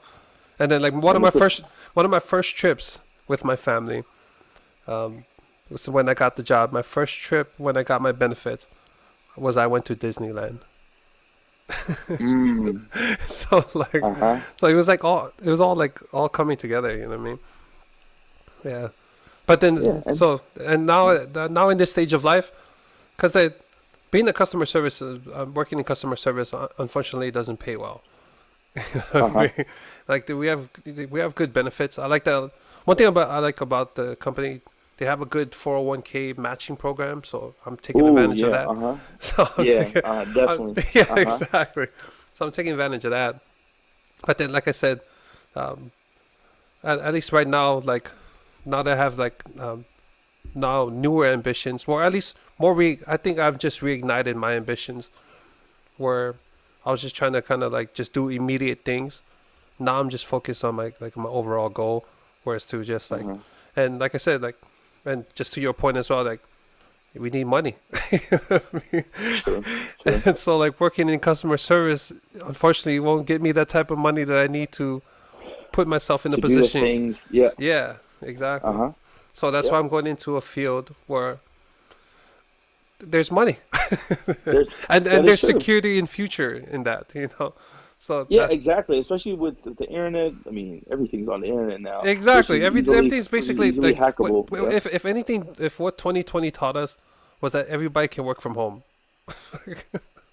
And then like
And it's just
one of my first trips with my family, was when I got the job. My first trip when I got my benefits was I went to Disneyland.
mm,
So like,
uh-huh.
so it was all like all coming together. You know what I mean? Yeah. But
Yeah,
then
and
and now in this stage of life, because being a customer service, working in customer service, unfortunately, doesn't pay well. I
uh-huh.
mean, like we have good benefits. I like that. One thing I like about the company, they have a good 401k matching program, so I'm taking
Ooh,
advantage of
yeah,
that.
uh-huh.
So
Yeah, definitely.
yeah,
Uh-huh.
exactly. So I'm taking advantage of that. But then, like I said, um, at least right now, like now that I have like now newer ambitions, or at least I think I've just reignited my ambitions, where I was just trying to kind of like just do immediate things. Now I'm just focused on my overall goal, whereas to just like,
Uh-huh.
and like I said, like, and just to your point as well, like we need money.
True, true.
And so like working in customer service, unfortunately, won't get me that type of money that I need to put myself in a
To do the
position.
things, yeah.
Yeah, exactly.
Uh-huh.
So that's why
Yep.
I'm going into a field where there's money,
There's
and
that is
there's
true.
security in future in that, you know. So
Yeah,
that
exactly. Especially with the internet. I mean, everything's on the internet now,
exactly everything's
which is
basically
easily
like
hackable. Yeah.
if anything, if what 2020 taught us was that everybody can work from home.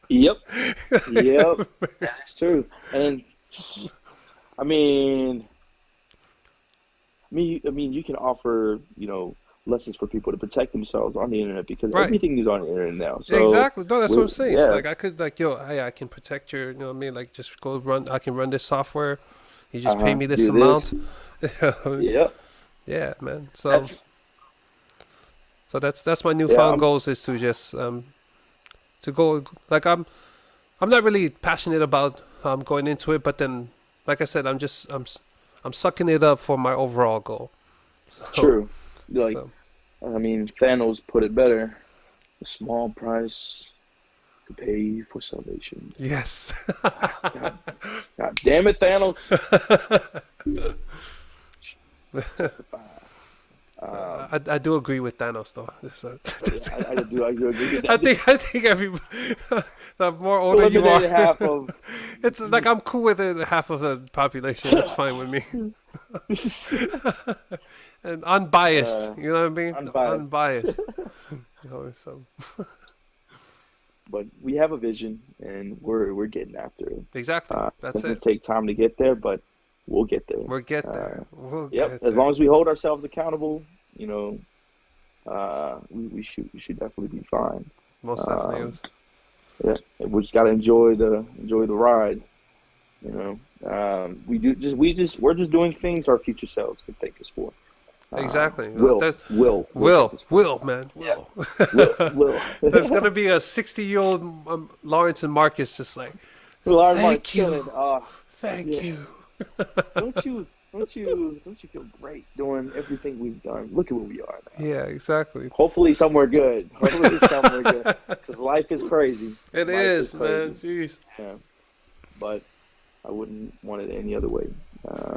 Yep. Yep. That's true. And I mean, you can offer, lessons for people to protect themselves on the internet because
Right.
everything is on the internet now. So,
Exactly. No, that's what
we
I'm saying.
yeah.
Like I could like yo, hey, I can protect your, you know what I mean? Like just go run. I can run this software. You just pay
Uh-huh.
me this
Do
amount.
this. Yep.
Yeah, man. So
That's
that's my
yeah.
newfound goals is to just to go like I'm not really passionate about going into it, but then like I said, I'm sucking it up for my overall goal. So
True. Like,
so
I mean, Thanos put it better. A small price to pay for salvation.
yes.
God, God damn it, Thanos. Testify. Um,
I do agree with Thanos though.
yeah, I do agree with
I
that.
think every the more older you are,
Eliminated half of.
it's like I'm cool with it. Half of the population, it's fine with me, and unbiased.
uh,
You know what I mean?
unbiased.
Unbiased. You know, so
But we have a vision, and we're getting after it.
exactly.
It's
That's
gonna
it.
take time to get there, but we'll get there.
We'll get there.
Uh,
We'll
yep.
get
As long
there.
as we hold ourselves accountable, you know, we should definitely be fine.
Most definitely
Um,
is.
yeah, and we just gotta enjoy the ride. You know, we're just doing things our future selves can thank us for.
Exactly. Well,
Will
there's
will thank us for.
Will, man,
Yeah,
Will.
will.
There's gonna be a 60-year-old Lawrence and Marcus just like,
Larry Mark
thank you,
chilling.
thank
Yeah.
you.
Don't you feel great doing everything we've done? Look at where we are now.
Yeah, exactly.
Hopefully somewhere good. Hopefully somewhere good. Because life is crazy.
It
Life is
is, man.
crazy.
Jeez.
Yeah. But I wouldn't want it any other way.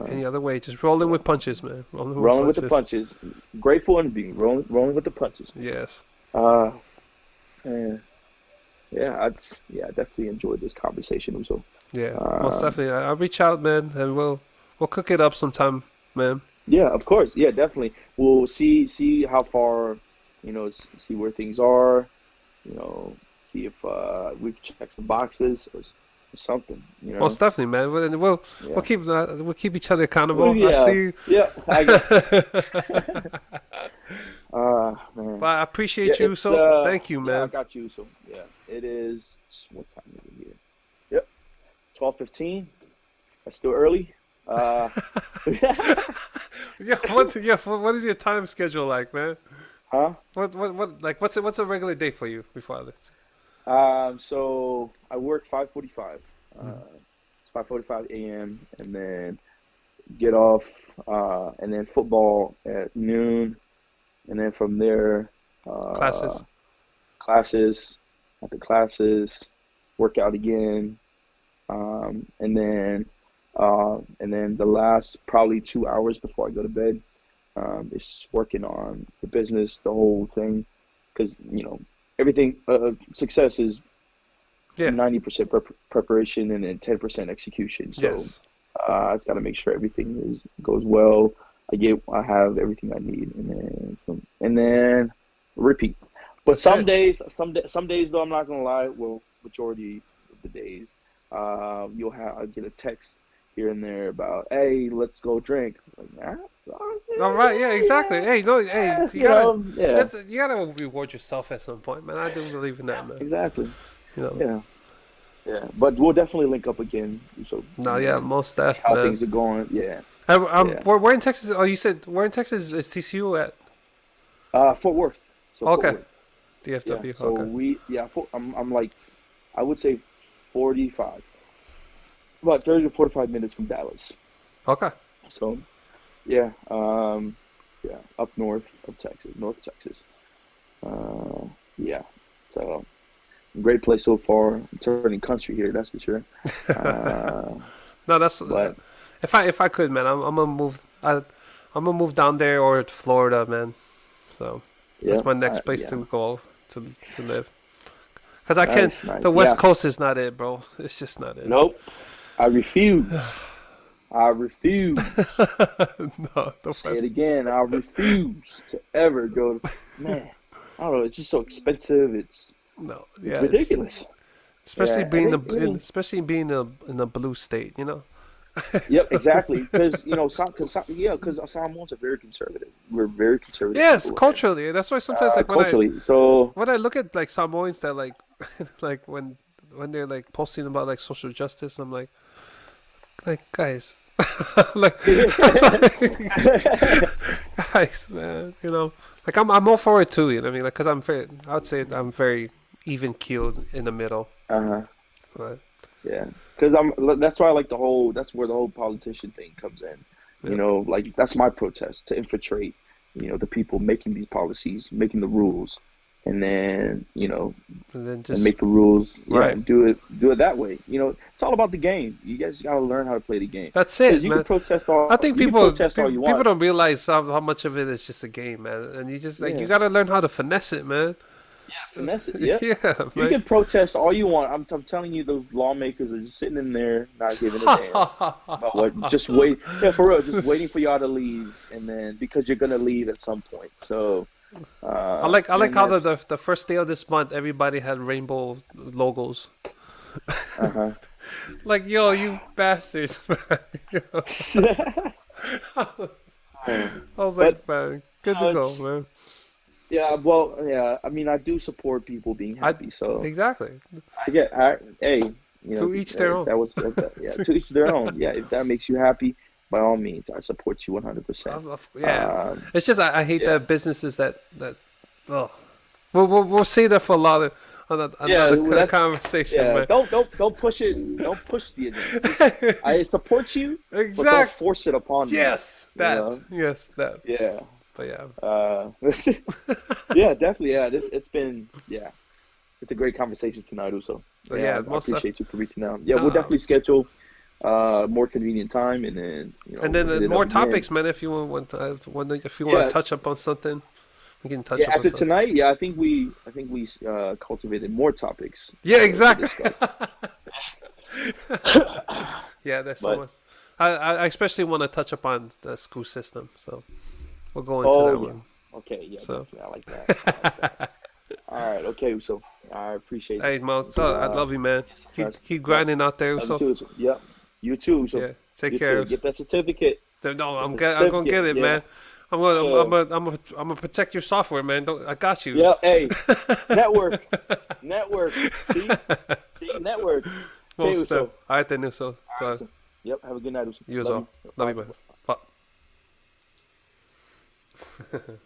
Any other way? Just rolling with punches, man. Rolling with
Rolling with the
punches.
punches. Grateful and being rolling with the punches.
Yes.
Uh, and yeah, I definitely enjoyed this conversation. So,
Yeah. Most
um,
definitely. I'll reach out, man, and we'll cook it up sometime, man.
yeah, of course, yeah, definitely. We'll see how far, see where things are. See if we've checked some boxes or something.
Most definitely, man.
Yeah.
We'll keep each other
Well,
accountable. I
yeah,
see.
yeah. I got.
But
Man.
I
Yeah,
appreciate you.
it's
So thank you,
yeah, I
man.
got you. So yeah, it is. What time is it here? Yep, 12:15. That's still early.
What is your time schedule like, man?
Huh?
What's a regular day for you before this?
So I work 5:45. It's 5:45 a.m. and then get off, and then football at noon, and then from there, uh,
Classes.
classes. At the classes, work out again, and then the last probably 2 hours before I go to bed, is working on the business, the whole thing, because everything. Success is
Yeah.
90% preparation and then 10% execution. So
Yes.
I just got to make sure everything goes well. I have everything I need, and then repeat. But
That's it.
some days though, I'm not gonna lie. Well, majority of the days, I'll get a text here and there about, hey, let's go drink. Like,
All right. Yeah. Exactly. Hey. No. Hey.
yeah, yeah,
You gotta reward yourself at some point, man. I do believe in that, man.
exactly,
You know.
yeah, yeah. But we'll definitely link up again, so
No. Yeah. Most
see
stuff,
how
man.
things are going. Yeah, yeah.
Where in Texas? Oh, you said where in Texas is TCU at?
Fort Worth. So Fort
Okay.
Worth. Yeah.
DFW.
So
Okay.
I'm like, I would say 45, about 30 to 45 minutes from Dallas.
Okay.
So yeah, up north of Texas, North Texas. Yeah. So great place so far. I'm turning country here, that's for sure. Uh,
No, that's
but
if I could, man, I'm gonna move. I'm gonna move down there or to Florida, man. So
yeah,
that's my next place
yeah.
to go to live. Cause I can't.
Nice, nice.
The
Yeah.
West Coast is not it, bro. It's just not it.
Nope. I refuse. I refuse.
No, the
Say it
West.
again. I refuse to ever go to, man. I don't know. It's just so expensive. It's
No,
it's
yeah, it's
ridiculous.
especially
Yeah, and
being
even
especially being in a blue state, you know.
yep, exactly. Because because Samoans are very conservative. We're very conservative
Yes,
people, and
culturally. That's why sometimes like
culturally. So
when I look at like Samoans that like like when they're like posting about like social justice, I'm like guys, like, guys, man, you know, like I'm all for it too. You know what I mean? Like, cause I would say I'm very even keeled in the middle.
uh-huh.
But
Yeah, because That's why I like the whole. That's where the whole politician thing comes in.
yeah,
Like that's my protest to infiltrate. The people making these policies, making the rules, and then
and then
and
just
make the rules. Yeah,
right.
and do it that way. It's all about the game. You guys gotta learn how to play the game.
That's
Because
it, man. I think
you can
people
protest all you
people
want.
don't realize how much of it is just a game, man. And you just like you
Yeah,
gotta learn how to finesse it, man.
finesse it. Yep.
Yeah,
You
man.
can protest all you want. I'm telling you, those lawmakers are just sitting in there, not giving a damn about what. Just wait. Yeah, for real. Just waiting for y'all to leave, and then because you're gonna leave at some point. So,
I like
and
how
that's
the first day of this month everybody had rainbow logos.
uh
Like yo, you bastards, man.
huh.
I was
But
like, man, good to go,
it's
man.
yeah. Well, yeah. I mean, I do support people being
I
happy. So
exactly
hey,
to each their own.
yeah. To each their own. Yeah. If that makes you happy, by all means, I support you 100%.
Yeah,
Um,
it's just I hate
yeah.
that businesses that oh we'll see that for a lot of
Yeah, well,
another
that's
conversation,
yeah.
man.
Don't push it. Don't push the agenda. Just, I support you, but don't
Exact.
force it upon me.
Yes,
You
that.
know?
Yes, that.
Yeah.
But yeah,
Uh, yeah, definitely. Yeah, it's been it's a great conversation tonight, also.
but
Yeah,
yeah,
I
most stuff.
appreciate you for reaching out. Yeah, we'll
No,
definitely schedule more convenient time, and then
and then
we'll hit it up
more
again.
topics, man. If you if you want
Yeah,
to touch up on something, we can touch
yeah.
up on
After
something.
tonight, yeah, I think we cultivated more topics
Yeah,
to
exactly.
discuss.
Yeah, there's so
But
much. I especially want to touch up on the school system, so we'll go into
oh
that
yeah,
one.
okay, yeah,
So,
definitely. I like that. I like that. All right, okay. So I appreciate
hey, Mo, so I love you, man.
yes,
Keep
yep.
grinding out there.
Love you
So,
too. So, yep. You too. So
yeah, take
you
care.
too. Get that certificate.
No,
Get the
I'm gonna
certificate.
get it,
Yeah.
man. I'm gonna,
Yeah.
I'm gonna protect your software, man. I got you.
Yeah. Hey, network. Network. See, network. Okay,
Most stuff.
so
All right, then, Uso.
all right,
So,
so yep. Have a good night.
you as
Love
well.
you.
Love
Bye.
you, man.
Bye.
Bye.